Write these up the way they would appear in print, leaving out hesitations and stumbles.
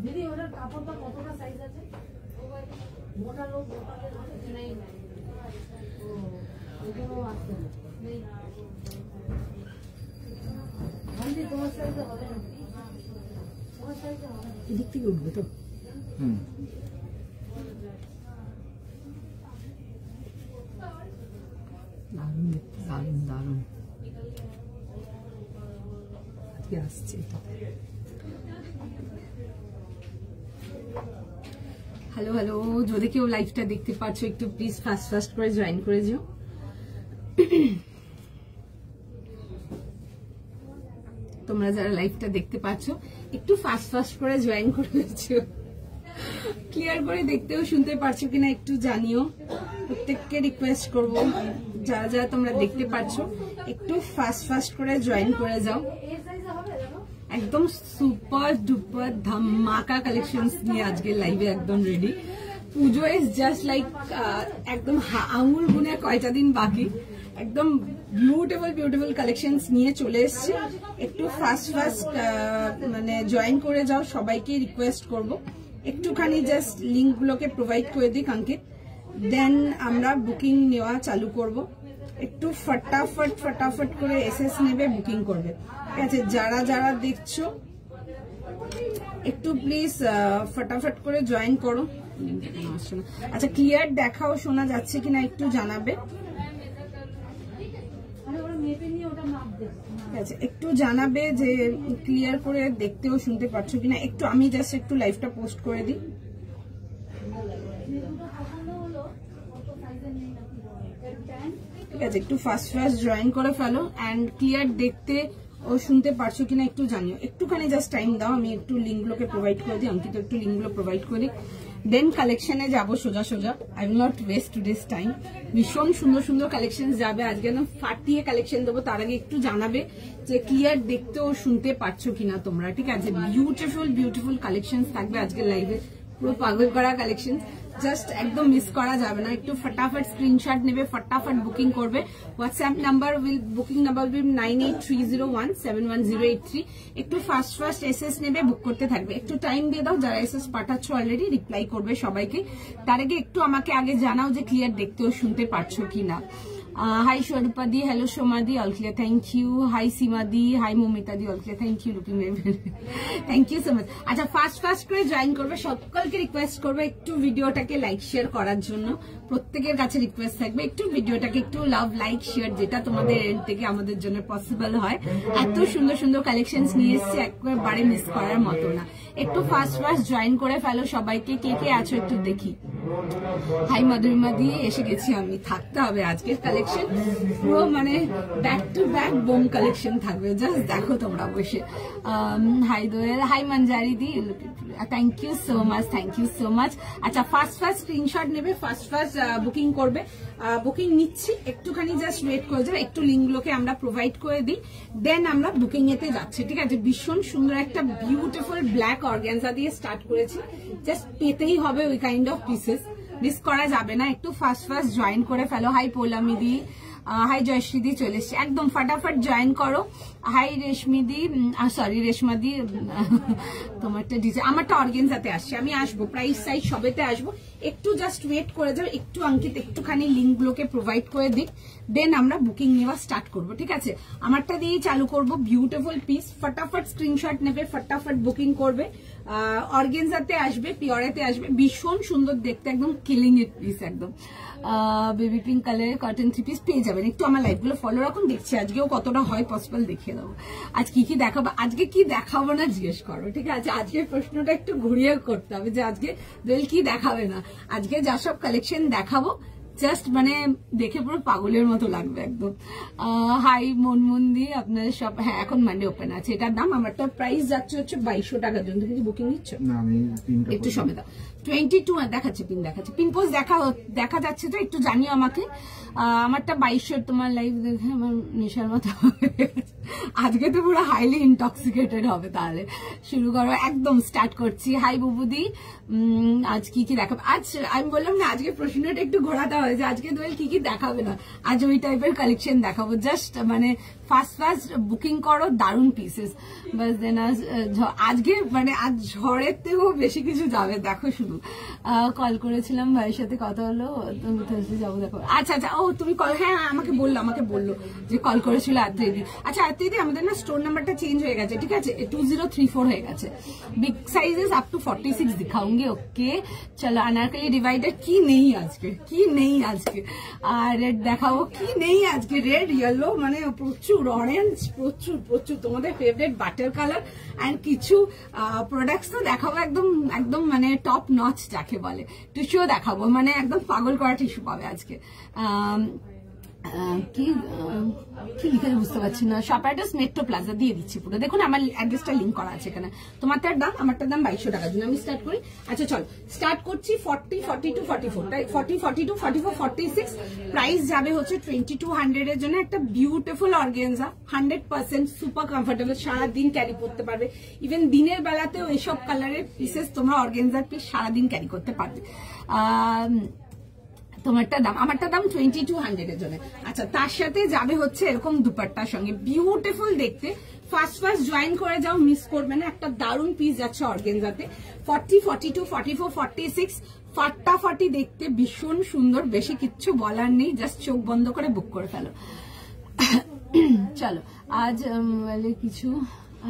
দিদি ওটার কাপড়টা কতটা সাইজ আছে? মোটা লোক নেই ওগুলো আসছে নেই বন্ধি তোমার সাইজে হবে না, তোমার সাইজে হবে না, এদিক থেকে উঠবে তো। দারুণ দারুণ দারুণ আজকে আসছে। হ্যালো হ্যালো, যদি কেউ লাইভটা দেখতে পাচ্ছ একটু প্লিজ ফাস্ট ফাস্ট করে জয়েন করে যাও। তোমরা যারা লাইভটা দেখতে পাচ্ছ একটু ফাস্ট ফাস্ট করে জয়েন করে দিচ্ছো, ক্লিয়ার করে দেখতেও শুনতে পারছো কিনা একটু জানিও। প্রত্যেককে রিকোয়েস্ট করব যারা যারা তোমরা দেখতে পাচ্ছ একটু ফাস্ট ফাস্ট করে জয়েন করে যাও। একদম সুপার ডুপার ধামাকা কালেকশনস নিয়ে আজকে লাইভে একদম ready. Puja is just like একদম আঙুল গুনে কয়টা দিন বাকি, একদম বিউটিফুল বিউটিফুল কালেকশনস নিয়ে চলে এসেছি। একটু ফাস্ট ফাস্ট মানে জয়েন করে যাও, সবাইকে রিকোয়েস্ট করব একটুখানি জাস্ট লিঙ্ক গুলোকে প্রোভাইড করে দিক অঙ্কিত, দেন আমরা বুকিং নেওয়া চালু করব। একটু ফটাফট ফটাফট করে এসএস নেবে, বুকিং করবে, ঠিক আছে? যারা যারা দেখছো একটু প্লিজ ফটাফট করে জয়েন করো। আচ্ছা ক্লিয়ার দেখাও, শোনা যাচ্ছে কিনা একটু জানাবে, একটু জানাবে যে ক্লিয়ার করে দেখতেও শুনতে পাচ্ছ কিনা। একটু আমি জাস্ট একটু লাইভটা পোস্ট করে দিই। ঠিক আছে, একটু ফাস্ট ফাস্ট জয়েন করে ফেলো অ্যান্ড ক্লিয়ার দেখতে ও শুনতে পারছো কিনা একটু জানিও। একটুখানি জাস্ট টাইম দাও, আমি একটু লিঙ্কগুলোকে প্রোভাইড করে দিই, অঙ্কিত একটু লিঙ্কগুলো প্রোভাইড করি, দেন কালেকশনে যাবো সোজা সোজা। I will not waste today's time. ভীষণ সুন্দর সুন্দর কালেকশন যাবে আজকে, একদম ফাটিয়ে কালেকশন দেবো। তার আগে একটু জানাবে যে ক্লিয়ার দেখতে ও শুনতে পারছো কিনা তোমরা, ঠিক আছে? বিউটিফুল বিউটিফুল কালেকশন থাকবে আজকে লাইভে, পুরো পাগল করা কালেকশন, জাস্ট একদম মিস করা যাবে না। একটু ফটাফট স্ক্রিনশট নেবে, ফটাফট বুকিং করবে। WhatsApp number booking number will 9830171083। একটু ফাস্ট ফাস্ট এসএস নেবে, বুক করতে থাকবে। একটু টাইম দিয়ে দাও, যারা এসএস পাঠাচ্ছ অলরেডি রিপ্লাই করবে সবাইকে। তার আগে একটু আমাকে আগে জানাও যে ক্লিয়ার দেখতেও শুনতে পারছো কিনা। হাই স্বরূপা দি, হ্যালো সোমা দি, all clear, thank you. Hi Seema দি, হাই মমিতা দি, all clear, thank you, looking thank you so much. আচ্ছা ফাস্ট ফাস্ট করে জয়েন করবে, সকলকে রিকোয়েস্ট করবে একটু ভিডিওটাকে লাইক শেয়ার করার জন্য। প্রত্যেকের কাছে রিকোয়েস্ট থাকবে একটু ভিডিওটাকে একটু লাভ লাইক শেয়ার, যেটা তোমাদের এন্ড থেকে আমাদের জন্য পসিবল হয়। এত সুন্দর সুন্দর কালেকশনস নিয়ে এসেছি, একবারে মিস করার মতো না। একটু ফাস্ট ফাস্ট জয়েন করে ফেলো সবাইকে, কে কে আছো একটু দেখি। হাই মাধুরিমা দিয়ে এসে গেছি আমি, থাকতে হবে আজকের কালেকশন পুরো মানে back to back bomb collection থাকবে, জাস্ট দেখো তোমরা বসে। হাই দোয়েল, হাই মঞ্জারি দি, thank you so much, thank you so much. আচ্ছা ফাস্ট ফাস্ট স্ক্রিনশট নেবে, ফাস্ট ফাস্ট বুকিং করবে। বুকিং নিচ্ছি, একটুখানি জাস্ট ওয়েট করে যাবে। একটু লিঙ্কগুলোকে আমরা প্রোভাইড করে দিই, দেন আমরা বুকিং এতে যাচ্ছি, ঠিক আছে? ভীষণ সুন্দর একটা বিউটিফুল ব্ল্যাক অর্গানজা দিয়ে স্টার্ট করেছি, জাস্ট পেতেই হবে ওই কাইন্ড অফ পিসেস, মিস করা যাবে না। একটু ফাস্ট ফাস্ট জয়েন করে ফেলো। হাই পৌলামি দি, হাই জয়শ্রী দি, চলে এসছি, একদম ফটাফট জয়েন করো। হাই রেশমি দি, সরি রেশমা দি, তোমারটা ডিজাইন, আমারটা অর্গেনজাতে আসছে, আমি আসবো, প্রাইস সাইজ সবেতে আসবো। একটু জাস্ট ওয়েট করে যাও, একটু অঙ্কিত একটুখানি লিঙ্কগুলোকে প্রোভাইড করে দিক, দেন আমরা বুকিং নেওয়া স্টার্ট করব, ঠিক আছে? আমারটা দিয়েই চালু করব। বিউটিফুল পিস, ফটাফট স্ক্রিনশট নেবে, ফটাফট বুকিং করবে। অর্গেনজাতে আসবে, পিওরেতে আসবে, ভীষণ সুন্দর দেখতে, একদম কিলিং ইট পিস, একদম বেবি পিঙ্ক কালারের কটন থ্রি পিস পেয়ে যাবেন। একটু আমার লাইভগুলো ফলো রাখুন, দেখছি আজকেও কতটা হয় পসিবল দেখিয়ে দেবো। আজ কি কি দেখাবো, আজকে কি দেখাবো না জিজ্ঞেস করো, ঠিক আছে? আজকে প্রশ্নটা একটু ঘুরিয়ে করতে হবে যে আজকে দোয়েল কি দেখাবে না। আজকে যা সব কালেকশন দেখাবো জাস্ট মানে দেখে পুরো পাগলের মতো লাগবে একদম। হাই মনমন্দি, আপনার সব, হ্যাঁ এখন মানডে ওপেন আছে। এটার দাম, আমারটা প্রাইস যাচ্ছে হচ্ছে 2200 টাকার জন্য। তুমি বুকিং নিচ্ছ? একটু সময় দাও। 22 দেখাচ্ছে, পিন দেখাচ্ছে, পিন পোস্ট দেখা যাচ্ছে তো, একটু জানিও আমাকে। আমারটা 2200, তোমার লাইভ দেখে আমার নেশার মতো আজকে তো পুরো হাইলি ইনটক্সিকেটেড হবে। তাহলে শুরু করো, একদম স্টার্ট করছি। হাই বুবুদি, আজ কি কি দেখাবে? আজ আমি বললাম না আজকে প্রশ্নটা একটু ঘোরাতে হয়েছে, আজকে দোয়েল কি কি দেখাবে না, আজ ওই টাইপের কালেকশন দেখাবো। জাস্ট মানে ফার্স্ট বুকিং করো, দারুণ পিসেস। বাস দেন আজকে মানে আজ ঝড়ের থেকেও বেশি কিছু যাবে। দেখো শুধু কল করেছিলাম, ভাইয়ের সাথে কথা হলো, তুমি থার্সডে যাবো দেখো। আচ্ছা আচ্ছা, ও তুমি কল, হ্যাঁ আমাকে বললো যে কল করেছিল আত্মীয়দি। আচ্ছা আত্মীয়দি, আমাদের না স্টোর নাম্বারটা চেঞ্জ হয়ে গেছে, ঠিক আছে, 2034 হয়ে গেছে। বিগ সাইজেস আপ টু 46 दिखाऊंगी। ওকে চলো, अनारकली डिवाइडर কি নেই আজকে, আর রেড দেখাবো কি নেই আজকে। রেড, ইয়েলো, মানে প্রচুর অরেঞ্জ, প্রচুর তোমাদের ফেভারিট বাটার কালার এন্ড কিছু প্রোডাক্টস তো দেখাবো একদম মানে টপ নচ যাকে বলে। টিস্যুও দেখাবো, মানে একদম পাগল করা টিস্যু পাবে আজকে। কি লিখে বুঝতে পারছি না। শপ অ্যাড্রেস মেট্রো প্লাজা দিয়ে দিচ্ছি পুরো, দেখুন আমার অ্যাড্রেসটা লিঙ্ক করা আছে এখানে। তোমারটার দাম, আমারটার দাম 2200 টাকার জন্য আমি স্টার্ট করি। আচ্ছা চল স্টার্ট করছি 40, 42, 44, 40, 42, 44, 46। প্রাইস যাবে হচ্ছে 2200 এর জন্য। একটা বিউটিফুল অর্গানজা, 100% সুপার কমফোর্টেবল, সারাদিন ক্যারি করতে পারবে। ইভেন দিনের বেলাতেও এসব কালারের পিসেস তোমরা অর্গানজার পিস সারাদিন ক্যারি করতে পারবে। তোমারটা দাম, আমারটা দাম 2200 এর জন্য। আচ্ছা তার সাথে যাবে হচ্ছে এরকম দুপাট্টার সঙ্গে, বিউটিফুল দেখতে। ফার্স্ট জয়েন করে যাও, মিস করবে না। একটা দারুণ পিস যাচ্ছে অর্গানজাতে। 40, 42, 44, 46 ফাটাফাটি দেখতে, ভীষণ সুন্দর। বেশি কিচ্ছু বলার নেই, জাস্ট চোখ বন্ধ করে বুক করে ফেলো। চলো আজ কিছু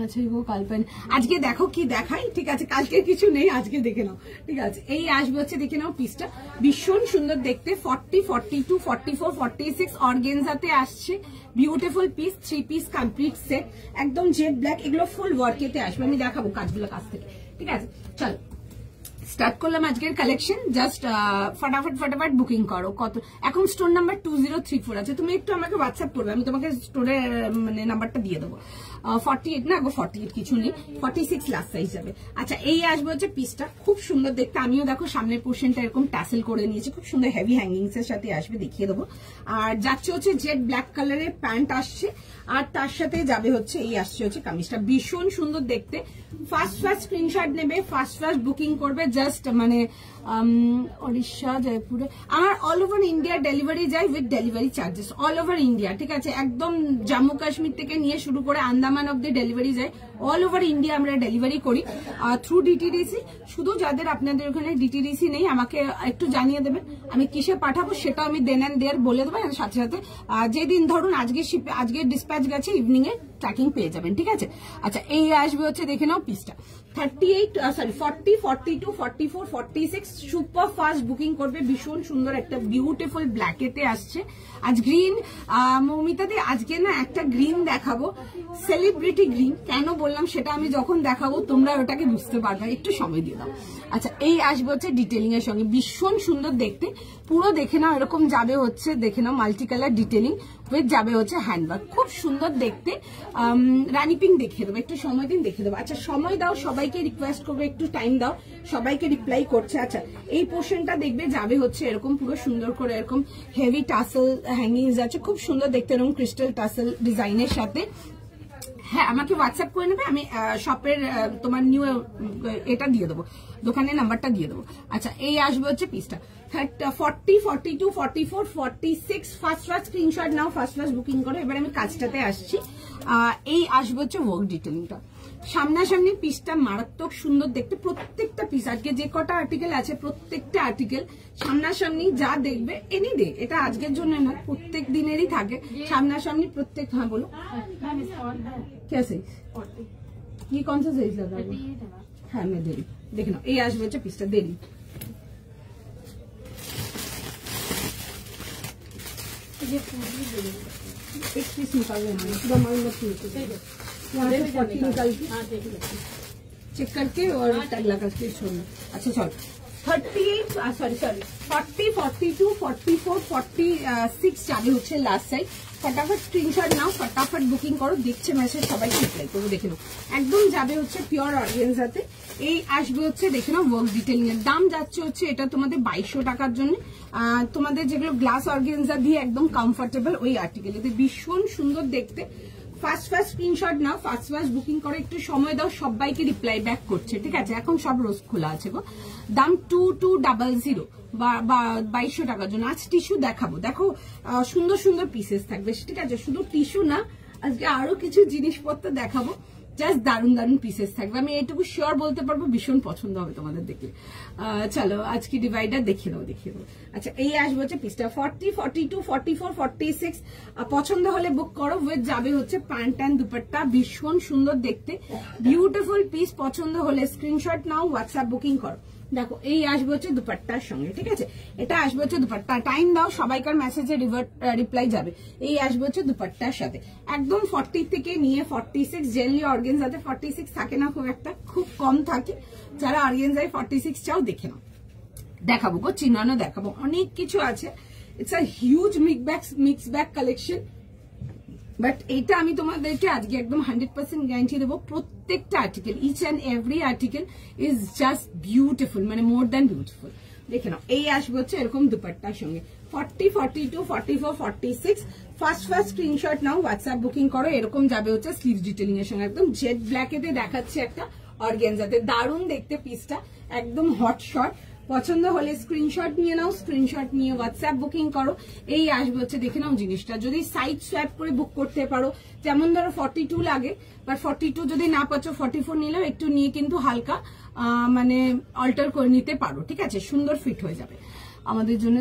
আচ্ছা গো কালপেন, আজকে দেখো কি দেখাই, ঠিক আছে, কালকে কিছু নেই, আজকে দেখে নাও, ঠিক আছে। এই আসবে হচ্ছে, দেখে নাও পিসটা, ভীষণ সুন্দর দেখতে। 40, 42, 44, 46 অর্গানজাতে আসছে, beautiful piece, 3 piece complete set, একদম জেড ব্ল্যাক। এগুলো ফুল ওয়ার্কেতে আসবে, আমি দেখাবো কাজগুলো কাছ থেকে, ঠিক আছে। চলো স্টার্ট করলাম আজকের কালেকশন। জাস্ট ফটাফট বুকিং করো। কত এখন স্টোর নাম্বার 2034 আছে, তুমি একটু আমাকে হোয়াটসঅ্যাপ করবে, আমি তোমাকে স্টোরের মানে নাম্বারটা দিয়ে দেবো। 48 না গো, 48 কিছু নেই, 46 লাস্ট সাইজ যাবে। আচ্ছা এই আসবে হচ্ছে পিসটা, খুব সুন্দর দেখতে। আমিও দেখো সামনের পোর্শনটা এরকম টাসেল করে নিয়েছি, খুব সুন্দর হেভি হ্যাঙ্গিংস এর সাথে আসবে, দেখিয়ে দেবো। আর যাচ্ছে হচ্ছে জেড ব্ল্যাক কালারের প্যান্ট আসছে, আর তার সাথে যাবে হচ্ছে এই আসছে হচ্ছে কামিজটা, ভীষণ সুন্দর দেখতে। ফার্স্ট স্ক্রিনশট নেবে, ফার্স্ট বুকিং করবে। জাস্ট মানে ওড়িশা, জয়পুরে, আমার অল ওভার ইন্ডিয়া ডেলিভারি যায় with delivery charges, all over India, ঠিক আছে। একদম জম্মু কাশ্মীর থেকে নিয়ে শুরু করে আন্দামান অব্দি ডেলিভারি যায়, অল ওভার ইন্ডিয়া আমরা ডেলিভারি করি থ্রু ডিটিডিসি। শুধু যাদের আপনাদের ওখানে ডিটিডিসি নেই আমাকে একটু জানিয়ে দেবেন, আমি কিসে পাঠাবো সেটা আমি দেন অ্যান্ড দেয়ার বলে দেবো। সাথে সাথে যেদিন ধরুন আজকে ডিসপ্যাচ গেছে, ইভিনিং এ ট্র্যাকিং পেয়ে যাবেন, ঠিক আছে। আচ্ছা এই আসবে হচ্ছে, দেখে নাও পিসটা, 40, 42, 44, 46 সুপার ফাস্ট বুকিং করবে। ভীষণ সুন্দর একটা বিউটিফুল ব্ল্যাকেতে আসছে। আজ গ্রিন, মৌমিতাদি আজকে না একটা গ্রিন দেখাবো, সেলিব্রিটি গ্রিন। কেন বললাম সেটা আমি যখন দেখাবো তোমরা ওটাকে বুঝতে পারবে, একটু সময় দিয়ে দাও। আচ্ছা এই আসবে হচ্ছে ডিটেলিং এর সঙ্গে, ভীষণ সুন্দর দেখতে, পুরো দেখে নাও এরকম যাবে হচ্ছে, দেখে নাও মাল্টি কালার ডিটেলিং উইথ যাবে হচ্ছে হ্যান্ডওয়ার্ক, খুব সুন্দর দেখতে। রানি পিঙ্ক দেখিয়ে দেবো, একটু সময় দিন, দেখে দেবো। আচ্ছা সময় দাও, সবাইকে রিকোয়েস্ট করবো একটু টাইম দাও, সবাইকে রিপ্লাই করছে। আচ্ছা এই পোর্শনটা দেখবে যাবে হচ্ছে এরকম পুরো সুন্দর করে, এরকম হেভি টাসেল হ্যাঙ্গিংস আছে, খুব সুন্দর দেখতে, এরকম ক্রিস্টাল টাসেল ডিজাইনের সাথে। হ্যাঁ আমাকে হোয়াটসঅ্যাপ করে নেবে, আমি শপের তোমার নিউ এটা দিয়ে দেবো, দোকানের নাম্বারটা দিয়ে দেবো। আচ্ছা এই আসবে হচ্ছে পিসটা, 40, 42, 44, 46 ফার্স্ট স্ক্রিনশট নাও, ফার্স্ট বুকিং করো। এবার আমি কাজটাতে আসছি। এই আসবে হচ্ছে ওয়ার্ক ডিটেলিংটা, সামনাসামনি পিসটা মারাত্মক সুন্দর দেখতে। প্রত্যেকটা পিস আজকে যে কটা আর্টিকেল আছে, প্রত্যেকটা আর্টিকেল সামনাসামনি যা দেখবে এনি ডে, এটা আজকের জন্য না, প্রত্যেক দিনেরই থাকে সামনাসামনি প্রত্যেক। হ্যাঁ বলো क्या साइज, ये कौन सा साइज लगा हुआ? हाँ मैं दे रही, देखना ये आज बच्चा पिस्ता दे रही। एक पीस निकाल लेना, पूरा माल मत निकाल, यहाँ से 40 निकाल के चेक करके और टैग लगा के छोड़ना। अच्छा चलो 38, सॉरी 40, 42, 44, 46 যাবে হচ্ছে লাস্ট সাইড। फटाफट स्क्रीनशॉट नाও, फटाफट বুকিং করো, দেখছে মেসেজ সবাইকে রিপ্লাই করো, দেখে নাও। একদম যাবে হচ্ছে পিওর অর্গানজাতে। এই আসবে হচ্ছে, দেখে নাও ওয়ার্ক ডিটেইলিং এর দাম যাচ্ছে হচ্ছে এটা তোমাদের 2200 টাকার জন্য। তোমাদের যেগুলো গ্লাস অর্গানজা দিয়ে একদম কমফোর্টেবল ওই আর্টিকেল, এতে ভীষণ সুন্দর দেখতে। ফার্স্ট স্ক্রিনশট নাও, ফার্স্ট বুকিং করে, একটু সময় দাও, সবাইকে রিপ্লাই ব্যাক করছে, ঠিক আছে? এখন সব রোজ খোলা আছে গো। দাম 2200 বা 2200 টাকার জন্য। আজ টিস্যু দেখাবো, দেখো সুন্দর সুন্দর পিসেস থাকবে, ঠিক আছে? শুধু টিস্যু না, আজকে আরো কিছু জিনিসপত্র দেখাবো, জাস্ট দারুন দারুন পিসেস থাকবে। আমি এইটুকু শিওর বলতে পারবো ভীষণ পছন্দ হবে তোমাদের দেখে। চলো আজকে ডিভাইডার দেখিয়ে দেবো। আচ্ছা, এই আসবে হচ্ছে পিসটা 40, 42, 44, 46। পছন্দ হলে বুক করো। উইথ যাবে হচ্ছে প্যান্ট অ্যান্ড দুপাট্টা, ভীষণ সুন্দর দেখতে, বিউটিফুল পিস। পছন্দ হলে স্ক্রিনশট নাও, হোয়াটসঅ্যাপ বুকিং করো। দেখো এই আসবে হচ্ছে দুপাট্টার সঙ্গে, ঠিক আছে? এটা আসবে হচ্ছে দুপাট্টা। টাইম দাও, সবাইকার মেসেজে রিপ্লাই যাবে। এই আসবে হচ্ছে দুপাট্টার সাথে, একদম 40 থেকে নিয়ে 46। জেনারেলি অর্গানজাতে 46 থাকে না, খুব একটা, খুব কম থাকে। যারা অর্গানজায় 46 চাও দেখে নাও। দেখাবো গো, চিহ্ন দেখাবো, অনেক কিছু আছে। It's a huge mix bag collection, but এটা আমি তোমাদেরকে আজকে একদম 100% গ্যারান্টি দেবো। প্রত্যেকটা article, each and every article is just beautiful, মানে মোর দ্যান বিউটিফুল। দেখে নাও, এই আসবে হচ্ছে এরকম দুপাট্টার সঙ্গে 40, 42, 44, 46। ফার্স্ট স্ক্রিনশট নাও, হোয়াটসঅ্যাপ বুকিং করো। এরকম যাবে হচ্ছে স্লিভস ডিটেলিং এর সঙ্গে, একদম জেড ব্ল্যাকেতে দেখাচ্ছে একটা অর্গানজাতে, দারুণ দেখতে পিসটা, একদম হট শট। পছন্দ হলে স্ক্রিনশট নিয়ে নাও, স্ক্রিনশট নিয়ে হোয়াটসঅ্যাপ বুকিং করো। এই আসবে হচ্ছে, দেখে নাও জিনিসটা, যদি সাইড সোয়াপ করে বুক করতে পারো, যেমন ধরো 42 লাগে, বাট 42 যদি না পাচ্ছ 44 নিলেও একটু নিয়ে কিন্তু হালকা মানে অল্টার করে নিতে পারো, ঠিক আছে? সুন্দর ফিট হয়ে যাবে। আমাদের জন্য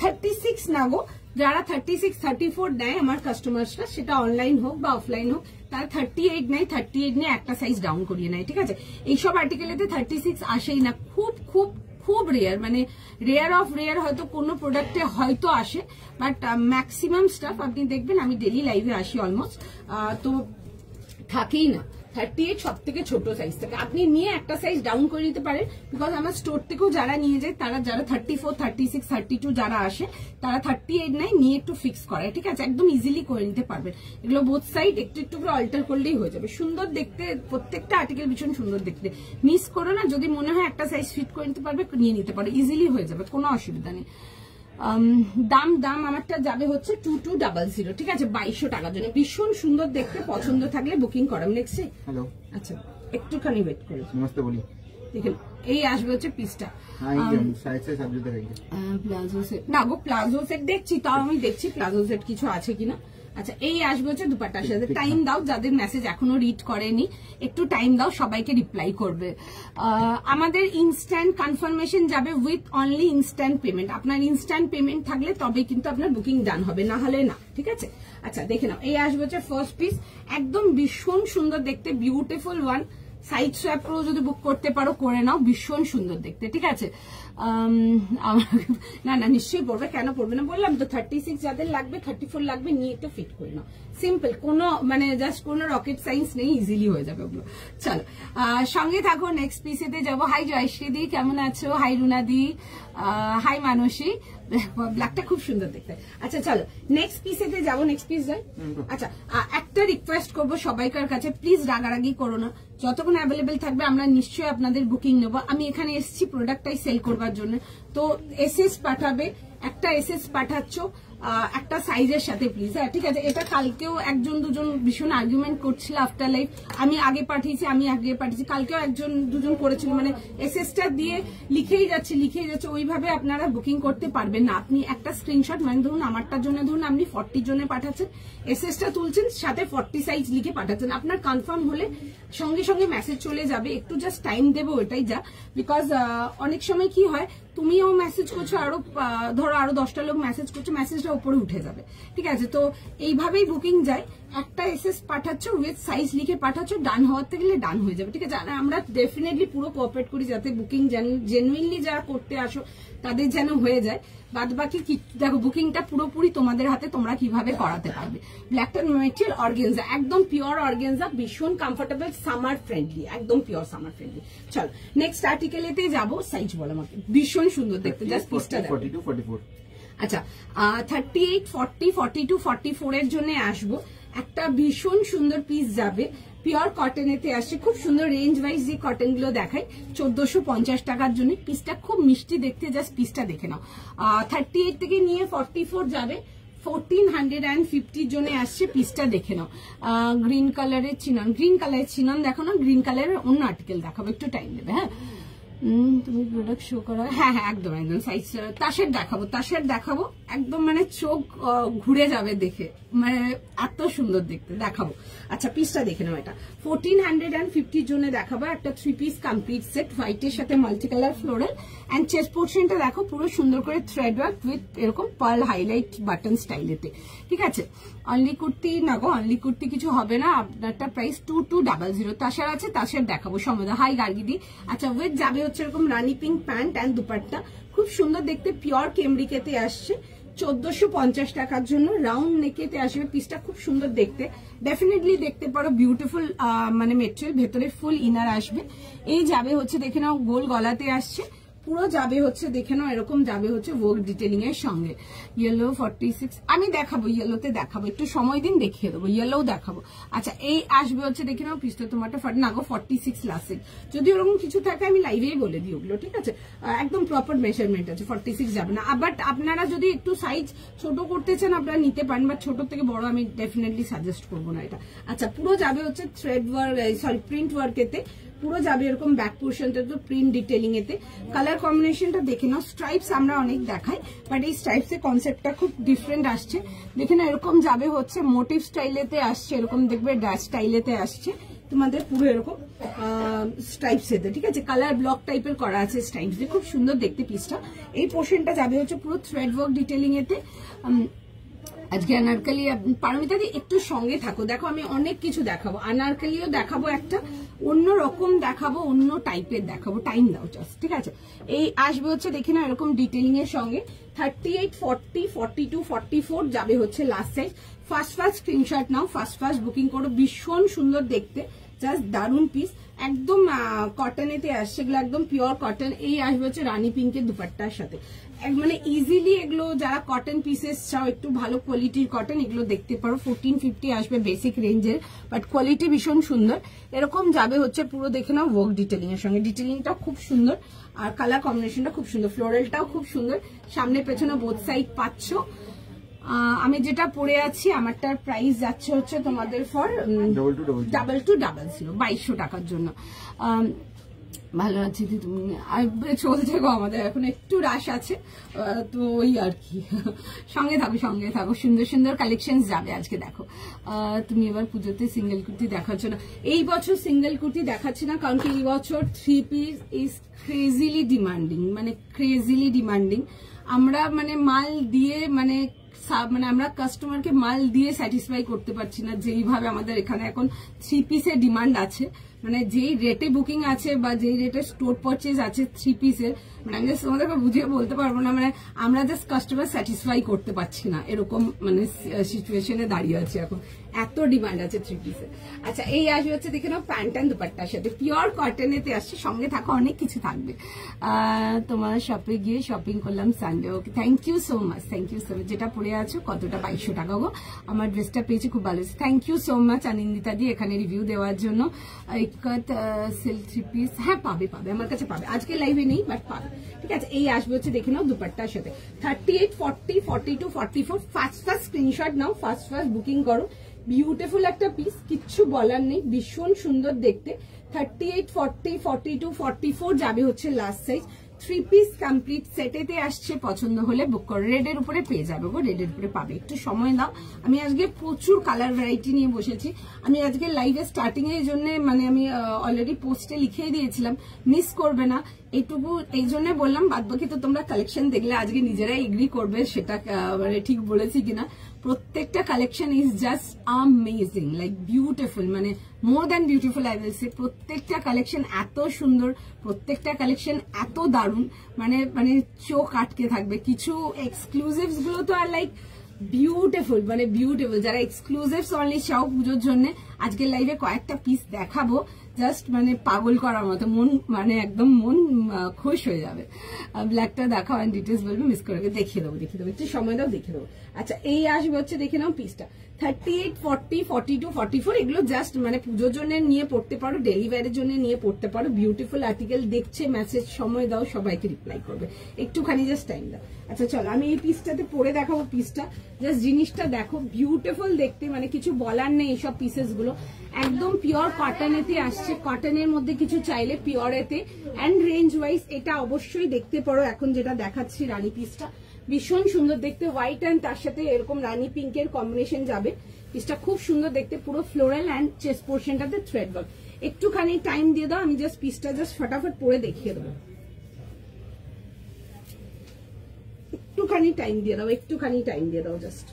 36 না গো, যারা 36, 34 নেয় আমার কাস্টমার্সরা, সেটা অনলাইন হোক বা অফলাইন হোক, তারা 38 নেয়, 38 নিয়ে একটা সাইজ ডাউন করিয়ে নেয়, ঠিক আছে? এইসব আর্টিকেলেতে 36 আসেই না, খুব খুব খুব রেয়ার, মানে রেয়ার অফ রেয়ার, হয়তো কোনো প্রোডাক্টে হয়তো আসে, বাট ম্যাক্সিমাম স্টাফ আপনি দেখবেন, আমি ডেলি লাইভে আসি অলমোস্ট, তো থাকেই না। 38 সব থেকে ছোট সাইজ থাকে, আপনি নিয়ে একটা সাইজ ডাউন করে নিতে পারেন। বিকজ আমার স্টোর থেকেও যারা নিয়ে যায়, তারা যারা 34, 36, 32 যারা আসে, তারা 38 নেয়, নিয়ে একটু ফিক্স করে, ঠিক আছে? একদম ইজিলি করে নিতে পারবেন। এগুলো বোথ সাইড একটু একটু করে অল্টার করলেই হয়ে যাবে। সুন্দর দেখতে, প্রত্যেকটা আর্টিকেল ভীষণ সুন্দর দেখতে। মিস করো না, যদি মনে হয় একটা সাইজ ফিট করে নিতে পারবে, নিয়ে নিতে পারো, ইজিলি হয়ে যাবে, কোনো অসুবিধা নেই। দাম আমারটা যাবে হচ্ছে 2200, ঠিক আছে? 2200 টাকার জন্য, ভীষণ সুন্দর দেখতে। পছন্দ থাকলে বুকিং করাম। নেক্সট, হ্যালো, আচ্ছা একটুখানি ওয়েট করো, নমস্তে বলি। দেখেন, এই আসবে হচ্ছে পিসটা, প্লাজো সেট না গো, প্লাজো সেট দেখছি, তাও আমি দেখছি প্লাজো সেট কিছু আছে কিনা। আচ্ছা, এই আসবে হচ্ছে দুপাট্টার সাথে। টাইম দাও, যাদের মেসেজ এখনো রিড করেনি, একটু টাইম দাও, সবাইকে রিপ্লাই করবে। আমাদের ইনস্ট্যান্ট কনফার্মেশন যাবে উইথ অনলি ইনস্ট্যান্ট পেমেন্ট। আপনার ইনস্ট্যান্ট পেমেন্ট থাকলে তবে কিন্তু আপনার বুকিং ডান হবে, না হলে না, ঠিক আছে? আচ্ছা, দেখে নাও, এই আসবে হচ্ছে ফার্স্ট পিস, একদম ভীষণ সুন্দর দেখতে, বিউটিফুল ওয়ান। সাইড সোয়াপ করেও যদি বুক করতে পারো করে নাও, ভীষণ সুন্দর দেখতে, ঠিক আছে? না নিশ্চয়ই পড়বে, কেন পড়বে না? বললাম তো 36 যাদের লাগবে, 34 লাগবে, নিয়ে একটু ফিট করে নাও। সিম্পল, কোনো মানে জাস্ট কোনো রকেট সায়েন্স নেই, ইজিলি হয়ে যাবে ওগুলো। চলো সঙ্গে থাকো, নেক্সট পিসেতে যাবো। হাই জয়শ্রী দি, কেমন আছো? হাই রুনা দি, হাই মানসী, ব্ল্যাকটা খুব সুন্দর দেখতে। আচ্ছা চলো নেক্সট পিসেতে যাবো। নেক্সট পিস যাই। আচ্ছা, একটা রিকোয়েস্ট করবো সবাইকার কাছে, প্লিজ রাগারাগি করো না, যতক্ষণ অ্যাভেলেবেল থাকবে আমরা নিশ্চয়ই আপনাদের বুকিং নেবো। আমি এখানে এসেছি প্রোডাক্টটাই সেল করবার জন্য, তো এসএস পাঠাবে, একটা এসএস পাঠাচ্ছ একটা সাইজের সাথে প্লিজ, হ্যাঁ ঠিক আছে? এটা কালকেও একজন দুজন ভীষণ আর্গুমেন্ট করছিল আফটার লাইফ, আমি আগে পাঠিয়েছি, কালকেও একজন দুজন করেছিল, মানে এসএসটা দিয়ে লিখেই যাচ্ছে, ওইভাবে আপনারা বুকিং করতে পারবেন না। আপনি একটা স্ক্রিনশট, মানে ধরুন আমারটার জন্য ধরুন আপনি 40 জনে পাঠাচ্ছেন, এসএসটা তুলছেন, সাথে 40 সাইজ লিখে পাঠাচ্ছেন, আপনার কনফার্ম হলে সঙ্গে সঙ্গে মেসেজ চলে যাবে। একটু জাস্ট টাইম দেবো, ওটাই যা। বিকজ অনেক সময় কি হয়, তুমিও মেসেজ করছো, আরো ধরো আরো 10টা লোক মেসেজ করছো, মেসেজটা উপরে উঠে যাবে, ঠিক আছে? তো এইভাবেই বুকিং যায়। একটা এসএস পাঠাচ্ছ, উইথ সাইজ লিখে পাঠাচ্ছ, ডান হওয়াতে গেলে ডান হয়ে যাবে, ঠিক আছে? আমরা ডেফিনেটলি পুরো কোঅপারেট করি যাতে বুকিং জেনুইনলি যারা করতে আসো তাদের যেন হয়ে যায়। বাদ বাকি দেখো, বুকিংটা পুরোপুরি তোমাদের হাতে, তোমরা কিভাবে করাতে পারবে। ব্ল্যাকটা মেটেরিয়াল অর্গানজা, একদম পিওর অর্গানজা, ভীষণ কমফোর্টেবল, সামার ফ্রেন্ডলি, একদম পিওর সামার ফ্রেন্ডলি। চলো নেক্সট আর্টিকেলেতে যাবো। সাইজ বলো আমাকে, ভীষণ সুন্দর দেখতে, জাস্ট পিসটা দেখো। 42, 44। আচ্ছা, 38, 40, 42, 44 এর জন্য আসবো। একটা ভীষণ সুন্দর পিস যাবে, পিওর কটনেতে আসছে, খুব সুন্দর রেঞ্জ ওয়াইজ যে কটন গুলো দেখায়, 1450 টাকার জন্য। পিসটা খুব মিষ্টি দেখতে, জাস্ট পিসটা দেখে নাও। 38 থেকে নিয়ে 44 যাবে, 1450 জনে আসছে। পিসটা দেখে নাও, গ্রিন কালারের চিনন, গ্রিন কালারের চিনন দেখো না, গ্রিন কালারের অন্য আর্টিকেল দেখাবো, একটু টাইম দেবে। হ্যাঁ তুমি প্রোডাক্ট শো করা, হ্যাঁ হ্যাঁ একদম একদম সাইজ তাসের দেখাবো, তাসের দেখাবো, একদম মানে চোখ ঘুরে যাবে দেখে, মানে এত সুন্দর দেখতে দেখাবো। আচ্ছা পিসটা দেখে নাও, এটা 1450 জনে দেখাবো, একটা 3 পিস কমপ্লিট সেট, হোয়াইটের সাথে multi colour floral and chest পোর্শনটা দেখো পুরো সুন্দর করে থ্রেড ওয়ার্ক উইথ এরকম পার্ল হাইলাইট বাটন স্টাইলেতে, ঠিক আছে। অনলি কুর্তি না গো, অনলি কুর্তি কিছু হবে না, আপনারটা প্রাইস 2200। তাসার আছে, তাসার দেখাবো সমদা। হাই গার্গিদি। আচ্ছা ওয়েট যাবে হচ্ছে এরকম রানি পিঙ্ক প্যান্ট এন্ড দুপাট্টা, খুব সুন্দর দেখতে, পিওর কেমব্রিকেতে আসছে 1450 টাকার জন্য, রাউন্ড নেকেতে আসবে। পিসটা খুব সুন্দর দেখতে, ডেফিনেটলি দেখতে পারো, বিউটিফুল মানে মেটেরিয়াল, ভেতরে ফুল ইনার আসবে। এই যাবে হচ্ছে দেখে নাও গোল গলাতে আসছে, পুরো যাবে হচ্ছে দেখে নাও এরকম যাবে হচ্ছে ওয়ার্ক ডিটেলিং এর সঙ্গে। ইয়েলো 46 আমি দেখাবো, ইয়েলোতে দেখাবো, একটু সময় দিন দেখিয়ে দেবো, ইয়েলোও দেখাবো। আচ্ছা এই আসবে হচ্ছে দেখে নাও পিসটা তোমারটা না গো 46 লাস্ট, যদি ওরকম কিছু থাকে আমি লাইভেই বলে দিই ওগুলো, ঠিক আছে। একদম প্রপার মেজারমেন্ট আছে, 46 যাবে না। বাট আপনারা যদি একটু সাইজ ছোট করতে চান আপনারা নিতে পারেন, বা ছোট থেকে বড় আমি ডেফিনেটলি সাজেস্ট করবো না এটা। আচ্ছা পুরো যাবে হচ্ছে থ্রেড ওয়ার্ক, সরি প্রিন্ট ওয়ার্কেতে, পুরো যাবে এরকম ব্যাক পোর্শনটা তো প্রিন্ট ডিটেলিং এতে। কালার কম্বিনেশনটা দেখে নাও, স্ট্রাইপস আমরা অনেক দেখাই, বাট এই স্ট্রাইপস এর কনসেপ্টটা খুব ডিফারেন্ট আসছে, দেখে না এরকম যাবে হচ্ছে মোটিভ স্টাইলেতে আসছে, এরকম দেখবে ড্যাশ স্টাইলেতে আসছে তোমাদের পুরো এরকম স্ট্রাইপস এতে, ঠিক আছে। কালার ব্লক টাইপের করা আছে স্ট্রাইপস দিয়ে, খুব সুন্দর দেখতে পিসটা। এই পোর্শনটা যাবে হচ্ছে পুরো থ্রেড ওয়ার্ক ডিটেলিং এতে। আজকে আনারকালি, পারমিতা দি একটু সঙ্গে থাকো, দেখো আমি অনেক কিছু দেখাবো, আনারকালিও দেখাবো, একটা অন্য রকম দেখাবো, অন্য টাইপের দেখাবো, টাইম দাও জাস্ট, ঠিক আছে। এই আসবে হচ্ছে দেখে না এরকম ডিটেলিং এর সঙ্গে 38, 40, 42, 44 যাবে হচ্ছে লাস্ট সাইজ। ফার্স্ট স্ক্রিনশট নাও, ফার্স্ট বুকিং করো, ভীষণ সুন্দর দেখতে, জাস্ট দারুন পিস, একদম কটনেতে আসছে, এগুলো একদম পিওর কটন। এই আসবে হচ্ছে রানী পিঙ্কের দুপাট্টার সাথে, মানে ইজিলি এগুলো যারা কটন পিসেস চাও, একটু ভালো কোয়ালিটির কটন, এগুলো দেখতে পারো। 1450 আসবে বেসিক রেঞ্জের, বাট কোয়ালিটি ভীষণ সুন্দর। এরকম যাবে হচ্ছে পুরো দেখে নাও ওয়ার্ক ডিটেলিং এর সঙ্গে, ডিটেলিংটাও খুব সুন্দর, আর কালার কম্বিনেশনটা খুব সুন্দর, ফ্লোরালটাও খুব সুন্দর, সামনে পেছনে বোথ সাইড পাচ্ছ। আমি যেটা পরে আছি আমারটার প্রাইস যাচ্ছে হচ্ছে তোমাদের ফর 2200, 2200 টাকার জন্য। ভালো আছি তুমি, চলছে গো, আমাদের এখন একটু রাশ আছে, তো ওই আর কি, সঙ্গে থাকো, সুন্দর সুন্দর কালেকশন যাবে আজকে। দেখো তুমি এবার পুজোতে সিঙ্গেল কুর্তি দেখাচ্ছ না, এই বছর সিঙ্গেল কুর্তি দেখাচ্ছি না, কারণ কি এই বছর 3 পিস ইজ ক্রেজিলি ডিমান্ডিং, মানে ক্রেজিলি ডিমান্ডিং। আমরা মানে মাল দিয়ে মানে আমরা কাস্টমারকে মাল দিয়ে স্যাটিসফাই করতে পারছি না, যেইভাবে আমাদের এখানে এখন 3 পিসের ডিমান্ড আছে, মানে যেই রেটে বুকিং আছে বা যেই রেটে স্টোর পারচেজ আছে 3 পিসের, মানে আমি জাস্ট তোমাদেরকে বুঝিয়ে বলতে পারবো না, মানে আমরা জাস্ট কাস্টমার স্যাটিসফাই করতে পারছি না, এরকম মানে সিচুয়েশনে দাঁড়িয়ে আছে এখন, এত ডিমান্ড আছে 3 পিসের। আচ্ছা এই আসবে হচ্ছে দেখে নাও প্যান্ট এন্ড দুপাট্টার সাথে, পিওর কটনেতে আসছে, সঙ্গে থাকো, অনেক কিছু থাকবে। তোমার শপে গিয়ে শপিং করলাম Sunday, okay thank you so much, যেটা পরে আছো কতটা 2200 টাকা গো, আমার ড্রেসটা পেয়েছি খুব ভালো, thank you so much Anandita দি এখানে রিভিউ দেওয়ার জন্য। সিল্ক 3 পিস, হ্যাঁ পাবে আমার কাছে পাবে, আজকে লাইভে নেই বাট পাবে, ঠিক আছে। এই আসবে হচ্ছে দেখে নাও দুপাট্টার সাথে 38, 40, 42, 44, ফার্স্ট স্ক্রিনশট নাও, ফার্স্ট বুকিং করো, বিউটিফুল একটা পিস, কিচ্ছু বলার নেই, ভীষণ সুন্দর দেখতে। 38, 40, 42, 44 যাবে হচ্ছে লাস্ট সাইজ, 3 পিস কমপ্লিট সেটেতে আসছে, পছন্দ হলে বুক করো, রেডের উপরে পেয়ে যাবে গো, রেডের উপরে পাবে, একটু সময় দাও। আমি আজকে প্রচুর কালার ভ্যারাইটি নিয়ে বসেছি, আমি আজকে লাইভে স্টার্টিং এর জন্য মানে আমি অলরেডি পোস্টে লিখেই দিয়েছিলাম, মিস করবে না, এইটুকু এই জন্য বললাম, বাদ বাকি তো তোমরা কালেকশন দেখলে আজকে নিজেরাই এগ্রি করবে সেটা মানে ঠিক বলেছি কিনা। প্রত্যেকটা collection is just amazing, like beautiful, মানে more than beautiful I will say. প্রত্যেকটা কালেকশন এত সুন্দর, প্রত্যেকটা কালেকশন এত দারুণ, মানে চোখ আটকে থাকবে। কিছু এক্সক্লুসিভস গুলো তো আর লাইক বিউটিফুল, মানে বিউটিফুল, যারা এক্সক্লুসিভস অনলি চাও পুজোর জন্য, আজকের লাইভে কয়েকটা পিস দেখাবো, জাস্ট মানে পাগল করার মতো, মন মানে একদম মন খুশ হয়ে যাবে। ব্ল্যাকটা দেখাও অ্যান্ড ডিটেলস বলবে, মিস করে দেখিয়ে দেবো, একটু সময় দাও, দেখিয়ে দেবো। আচ্ছা এই আসবে হচ্ছে দেখে নাও পিসটা 38, 40, 42, 44 এগুলো জাস্ট মানে পুজোর জন্য নিয়ে পড়তে পারো, ডেলি ওয়্যারের জন্য নিয়ে পড়তে পারো। বিউটিফুল আর্টিকেল, দেখছে মেসেজ, সময় দাও, সবাইকে রিপ্লাই করবে, একটুখানি জাস্ট টাইম দাও। আচ্ছা চলো আমি এই পিসটাতে পরে দেখাবো। পিসটা জাস্ট জিনিসটা দেখো, বিউটিফুল দেখতে, মানে কিছু বলার নেই। এইসব পিসেস গুলো একদম পিওর কটনেতে আসছে, কটনের মধ্যে কিছু চাইলে পিওরেতে, অ্যান্ড রেঞ্জ ওয়াইজ এটা অবশ্যই দেখতে পারো। এখন যেটা দেখাচ্ছি রানী পিসটা ভীষণ সুন্দর দেখতে, হোয়াইট অ্যান্ড তার সাথে এরকম রানী পিঙ্কের কম্বিনেশন যাবে। পিসটা খুব সুন্দর দেখতে, পুরো ফ্লোরাল অ্যান্ড চেস্ট পোর্শনটাতে থ্রেড ওয়ার্ক। একটুখানি টাইম দিয়ে দাও, আমি জাস্ট পিসটা জাস্ট ফটাফট পরে দেখিয়ে দেবো। একটুখানি টাইম দিয়ে দাও, একটুখানি টাইম দিয়ে দাও, জাস্ট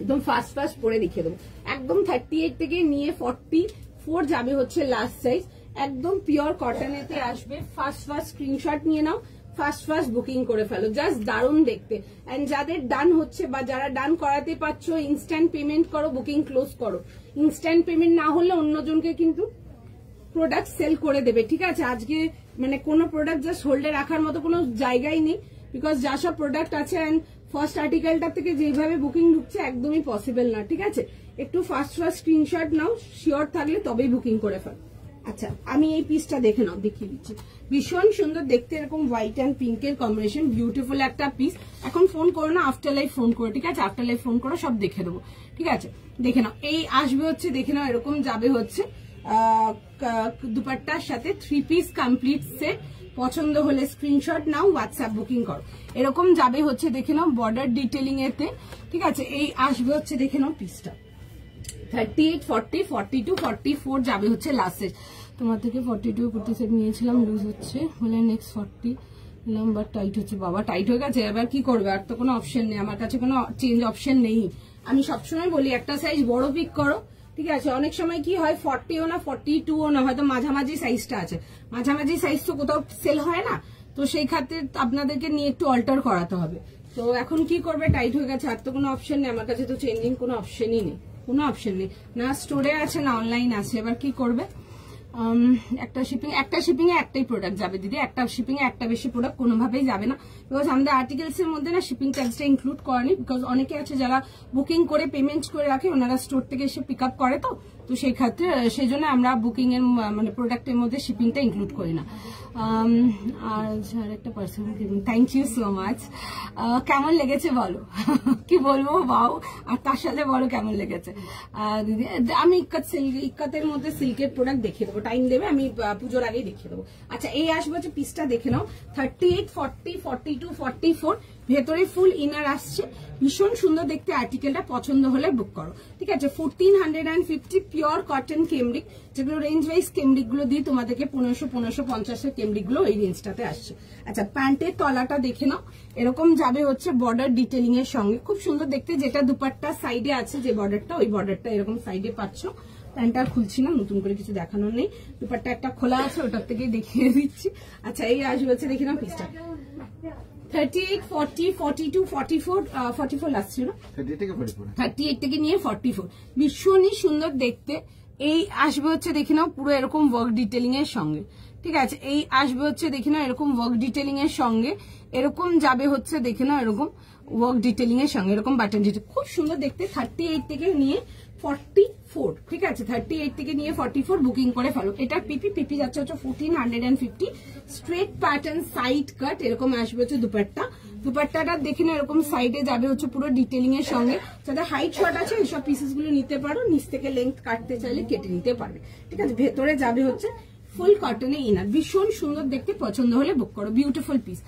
একদম ফাস্ট ফাস্ট পরে দেখিয়ে দেবো। একদম 38 থেকে নিয়ে 44 যাবে হচ্ছে লাস্ট সাইজ, একদম পিওর কটনেতে আসবে। ফাস্ট ফাস্ট স্ক্রিনশট নিয়ে নাও, ফাস্ট ফাস্ট বুকিং করে ফেলো, জাস্ট দারুণ দেখতে। এন্ড যাদের ডান হচ্ছে বা যারা ডান করাতে পারছো, ইনস্ট্যান্ট পেমেন্ট করো, বুকিং ক্লোজ করো। ইনস্ট্যান্ট পেমেন্ট না হলে অন্যজনকে কিন্তু প্রোডাক্ট সেল করে দেবে, ঠিক আছে? আজকে মানে কোনো প্রোডাক্ট জাস্ট হোল্ডে রাখার মতো কোনো জায়গাই নেই, বিকজ যা সব প্রোডাক্ট আছে অ্যান্ড ফার্স্ট আর্টিকেলটা থেকে যেভাবে বুকিং ঢুকছে একদমই পসিবল না, ঠিক আছে? একটু ফাস্ট ফাস্ট স্ক্রিনশট নাও, শিওর থাকলে তবেই বুকিং করে ফেল। আচ্ছা আমি এই পিসটা দেখে নাও, দেখিয়ে দিচ্ছি। ভীষণ সুন্দর দেখতে, এরকম হোয়াইট অ্যান্ড পিঙ্কের কম্বিনেশন, বিউটিফুল একটা পিস। এখন ফোন করো না, আফটার লাইফ ফোন করো, ঠিক আছে? আফটার লাইফ ফোন করো, সব দেখে দেবো, ঠিক আছে? দেখে নাও, এই আসবে হচ্ছে, দেখে নাও এরকম যাবে হচ্ছে দুপাট্টার সাথে 3 পিস কমপ্লিট সেট। পছন্দ হলে স্ক্রিনশট নাও, হোয়াটসঅ্যাপ বুকিং করো। এরকম যাবে হচ্ছে, দেখে নাও বর্ডার ডিটেলিং এতে, ঠিক আছে? এই আসবে হচ্ছে, দেখে নাও পিসটা 38, 40, 42, 44 যাবে হচ্ছে লাস্ট সাইজ। তোমার থেকে 42 কুর্তি সেট নিয়েছিলাম, লুজ হচ্ছে বলে নেক্সট 40 নিলাম, বাট টাইট হচ্ছে। বাবা টাইট হয়ে গেছে, এবার কি করবে? আর তো কোনো অপশন নেই, আমার কাছে কোনো চেঞ্জ অপশন নেই। আমি সবসময় বলি একটা সাইজ বড় পিক করো, ঠিক আছে? অনেক সময় কি হয় 40ও না 42ও না, হয়তো মাঝামাঝি সাইজটা আছে। মাঝামাঝি সাইজ তো কোথাও সেল হয় না, তো সেই ক্ষেত্রে আপনাদেরকে নিয়ে একটু অল্টার করাতে হবে। তো এখন কি করবে? টাইট হয়ে গেছে, আর তো কোনো অপশন নেই আমার কাছে, তো চেঞ্জিং কোনো অপশনই নেই, কোনো অপশন নেই, না স্টোরে আছে না অনলাইন আছে। এবার কি করবে? একটা শিপিং এ একটাই প্রোডাক্ট যাবে দিদি, একটা শিপিং এ একটা বেশি প্রোডাক্ট কোনোভাবেই যাবে না, বিকজ আমাদের আর্টিকেলস এর মধ্যে না শিপিং চার্জটা ইনক্লুড করেনি। বিকজ অনেকে আছে যারা বুকিং করে পেমেন্ট করে রাখে, ওনারা স্টোর থেকে এসে পিক আপ করে, তো সেই ক্ষেত্রে সেই জন্য আমরা বুকিং এর মানে প্রোডাক্টের মধ্যে শিপিংটা ইনক্লুড করি না। আর একটা person, thank you so much. কেমন লেগেছে বলো, কি বলবো বাও, আর তার সাথে বলো কেমন লেগেছে। দিদি আমি ইক্কাতের মধ্যে সিল্কের প্রোডাক্ট দেখিয়ে দেবো, টাইম দেবে, আমি পুজোর আগেই দেখিয়ে দেবো। আচ্ছা এই আসবে হচ্ছে পিসটা দেখে নাও, 38, 40, 42, 44 ভেতরে ফুল ইনার আসছে, ভীষণ সুন্দর দেখতে আর্টিকেলটা। পছন্দ হলে বুক করো, ঠিক আছে? 1450 পিওর কটন কেমব্রিক, যেগুলো রেঞ্জ ওয়াইজ কেমব্রিক গুলো দিয়ে তোমাদেরকে 1550 এর কেমব্রিক গুলো এই রেঞ্জটাতে আসছে। আচ্ছা প্যান্টের তলাটা দেখে নাও, এরকম যাবে হচ্ছে বর্ডার ডিটেলিং এর সঙ্গে, খুব সুন্দর দেখতে। যেটা দুপাট্টা সাইডে আছে যে বর্ডারটা, ওই বর্ডারটা এরকম সাইডে পাচ্ছ। প্যান্টটা খুলছি না, নতুন করে কিছু দেখানোর নেই, দুপাট্টা একটা খোলা আছে, ওটার থেকেই দেখিয়ে দিচ্ছি। আচ্ছা এই আসবে হচ্ছে, দেখে নাও পিসটা 38, 40, 42, 44 লাস্ট ছিল, 38 থেকে নিয়ে 44, ভীষণই সুন্দর দেখতে। এই আসবে হচ্ছে, দেখে নাও পুরো এরকম ওয়ার্ক ডিটেলিং এর সঙ্গে, ঠিক আছে? এই আসবে হচ্ছে, দেখে নাও এরকম ওয়ার্ক ডিটেলিং এর সঙ্গে, এরকম যাবে হচ্ছে, দেখে নাও এরকম ওয়ার্ক ডিটেলিং এর সঙ্গে, এরকম বাটন ডিটেল, খুব সুন্দর দেখতে। 38 থেকে নিয়ে 44, ঠিক আছে? 38 থেকে নিয়ে 44 বুকিং করে ফেলো। এটা পিপি যাচ্ছে হচ্ছে 1450, স্ট্রেট প্যাটার্ন সাইড কাট, এরকম আসবে হচ্ছে দুপাট্টাটা দেখে না, এরকম সাইডে যাবে হচ্ছে পুরো ডিটেলিং এর সঙ্গে। যাদের হাইট শর্ট আছে এইসব পিসেস গুলো নিতে পারো, নিচ থেকে লেন্থ কাটতে চাইলে কেটে নিতে পারবে, ঠিক আছে? ভেতরে যাবে হচ্ছে ফুল কটনে ইনার, ভীষণ সুন্দর দেখতে। পছন্দ হলে বুক করো, বিউটিফুল পিস।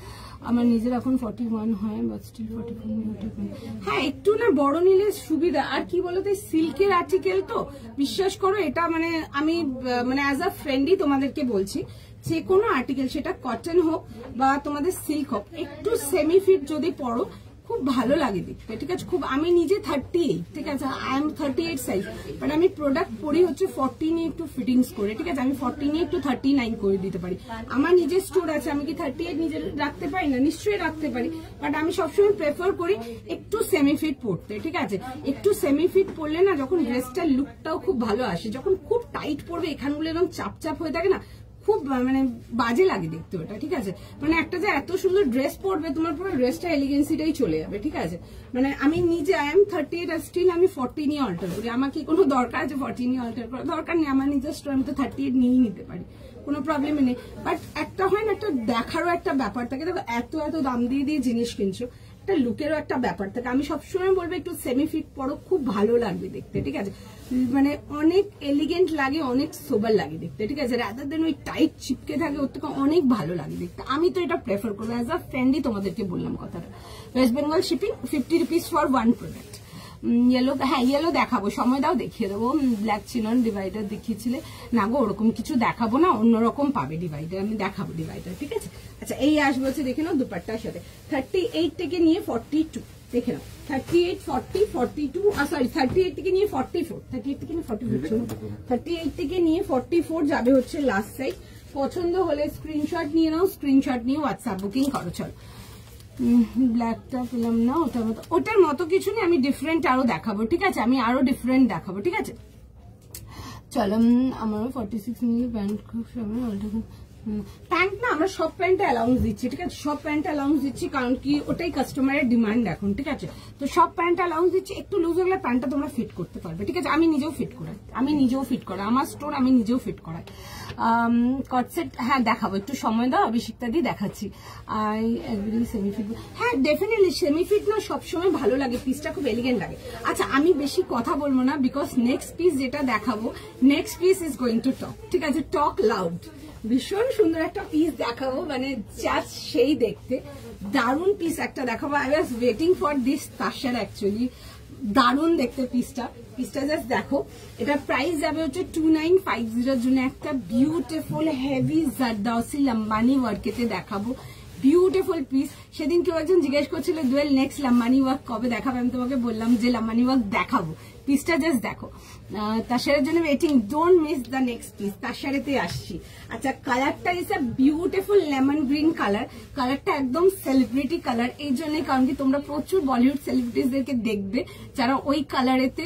আমার নিজের এখন 41 হয়, বাট স্টিল 44। হ্যাঁ একটু না বড় নিলে সুবিধা। আর কি বলতো, সিল্কের আর্টিকেল তো বিশ্বাস করো, এটা মানে আমি মানে অ্যাজ আ ফ্রেন্ডই তোমাদেরকে বলছি, যে কোনো আর্টিকেল সেটা কটন হোক বা তোমাদের সিল্ক হোক, একটু সেমি ফিট যদি পরো খুব ভালো লাগে দেখতে, ঠিক আছে? খুব, আমি নিজে 38, ঠিক আছে? আই এম 38 সাইজ, বাট আমি প্রোডাক্ট পরি হচ্ছে 14 এ একটু ফিটিংস করে, ঠিক আছে? আমি 14 এ একটু 39 করে দিতে পারি। আমার নিজের স্টোর আছে, আমি কি 38 নিজে রাখতে পারি না? নিশ্চয়ই রাখতে পারি, বাট আমি সবসময় প্রেফার করি একটু সেমি ফিট পরতে, ঠিক আছে? একটু সেমি ফিট পরলে না, যখন ড্রেসটার লুকটাও খুব ভালো আসে। যখন খুব টাইট পরবে, এখানগুলো এরকম চাপ হয়ে থাকে না, খুব মানে বাজে লাগে দেখতে ওটা, ঠিক আছে। মানে একটা যে এত সুন্দর ড্রেস পরবে, তোমার পুরো ড্রেসটা এলিগেন্সিটাই চলে যাবে, ঠিক আছে। মানে আমি নিজে আই এম 38 আর স্টিল আমি 40 নিয়ে অল্টার করি। আমার কি কোনো দরকার আছে 40 নিয়ে অল্টার করার? দরকার নেই। আমার নিজের স্টোর আমি তো 38 নিয়েই নিতে পারি, কোনো প্রবলেমই নেই। বাট একটা হয় না, একটা দেখারও একটা ব্যাপার থাকে। দেখো এত এত দাম দিয়ে দিয়ে জিনিস কিনছো, একটা লুকেরও একটা ব্যাপার থাকে। আমি সবসময় বলবো একটু সেমি ফিট পরো, খুব ভালো লাগবে দেখতে, ঠিক আছে। মানে অনেক এলিগেন্ট লাগে, অনেক সোবার লাগে দেখতে, ঠিক আছে। রাদার দেন ওই টাইট চিপকে থাকে, ওর থেকে অনেক ভালো লাগে দেখতে। আমি তো এটা প্রেফার করবো, অ্যাজ আ ফ্রেন্ডই তোমাদেরকে বললাম কথাটা। West Bengal shipping, 50 rupees for 1 product. Yellow, হ্যাঁ ইয়েলো দেখাবো, সময় দাও দেখিয়ে দেবো। ব্ল্যাক চিনন ডিভাইডার দেখিয়েছিলে না গো, ওরকম কিছু দেখাবো না, অন্যরকম পাবে ডিভাইডার, আমি দেখাবো ডিভাইডার, ঠিক আছে। আচ্ছা এই আসবে হচ্ছে দেখে নাও দুপাট্টার সাথে 38 থেকে নিয়ে 42 দেখে নাও। 38, 40, 42, সরি 38 থেকে নিয়ে 44, 38 থেকে নিয়ে 44, 38 থেকে নিয়ে 44 যাবে হচ্ছে লাস্ট সাইজ। পছন্দ হলে স্ক্রিনশট নিয়ে নাও, স্ক্রিনশট নিয়ে হোয়াটসঅ্যাপ বুকিং করো। চলো ব্ল্যাকটা পেলাম না, ওটার মতো কিছু নেই, আমি ডিফারেন্ট আরো দেখাবো, ঠিক আছে। আমি আরো ডিফারেন্ট দেখাবো, ঠিক আছে। চলো আমারও 46 নিয়ে প্যান্ট খুব প্যান্ট না, আমরা সব প্যান্টে অ্যালাউন্স দিচ্ছি, ঠিক আছে। সব প্যান্ট অ্যালাউন্স দিচ্ছি, কারণ কি ওটাই কাস্টমারের ডিমান্ড এখন, ঠিক আছে। তো সব প্যান্ট অ্যালাউন্স দিচ্ছি। একটু লুজ হলে প্যান্টটা তোমরা ফিট করতে পারবে, ঠিক আছে। আমি নিজেও ফিট করাই, আমার স্টোর আমি নিজেও ফিট করাই। কটসেট হ্যাঁ দেখাবো, একটু সময় দাও, অভিষিক্তা দিয়ে দেখাচ্ছি। আই এগ্রি সেমি ফিট, হ্যাঁ ডেফিনেটলি সেমি ফিট না সবসময় ভালো লাগে, পিসটা খুব এলিগেন্ট লাগে। আচ্ছা আমি বেশি কথা বলবো না, বিকজ নেক্সট পিস যেটা দেখাবো, next piece is going to talk, ঠিক আছে। টক লাউড, ভীষণ সুন্দর একটা পিস দেখাবো, মানে জাস্ট সেই দেখতে দারুণ পিস একটা দেখাবো। I was waiting for this তাসার, actually দারুণ দেখতে পিসটা জাস্ট দেখো। এটা প্রাইস যাবে হচ্ছে 2950 জন্য। একটা বিউটিফুল হেভি জারদৌসি লম্বানি ওয়ার্কেতে দেখাবো, বিউটিফুল পিস। সেদিন কেউ একজন জিজ্ঞেস করছিল দোয়েল নেক্সট লাম্বানি ওয়ার্ক কবে দেখাবে, আমি তোমাকে বললাম যে লাম্বানি ওয়ার্ক দেখাবো। পিসটা জাস্ট দেখো, তাসারের জন্য waiting, don't miss the next piece. তাসারেতে আসছি। আচ্ছা কালারটা is a beautiful lemon green colour, কালারটা একদম সেলিব্রিটি কালার। এই জন্যই, কারণ কি তোমরা প্রচুর বলিউড সেলিব্রিটিসদেরকে দেখবে যারা ওই কালারেতে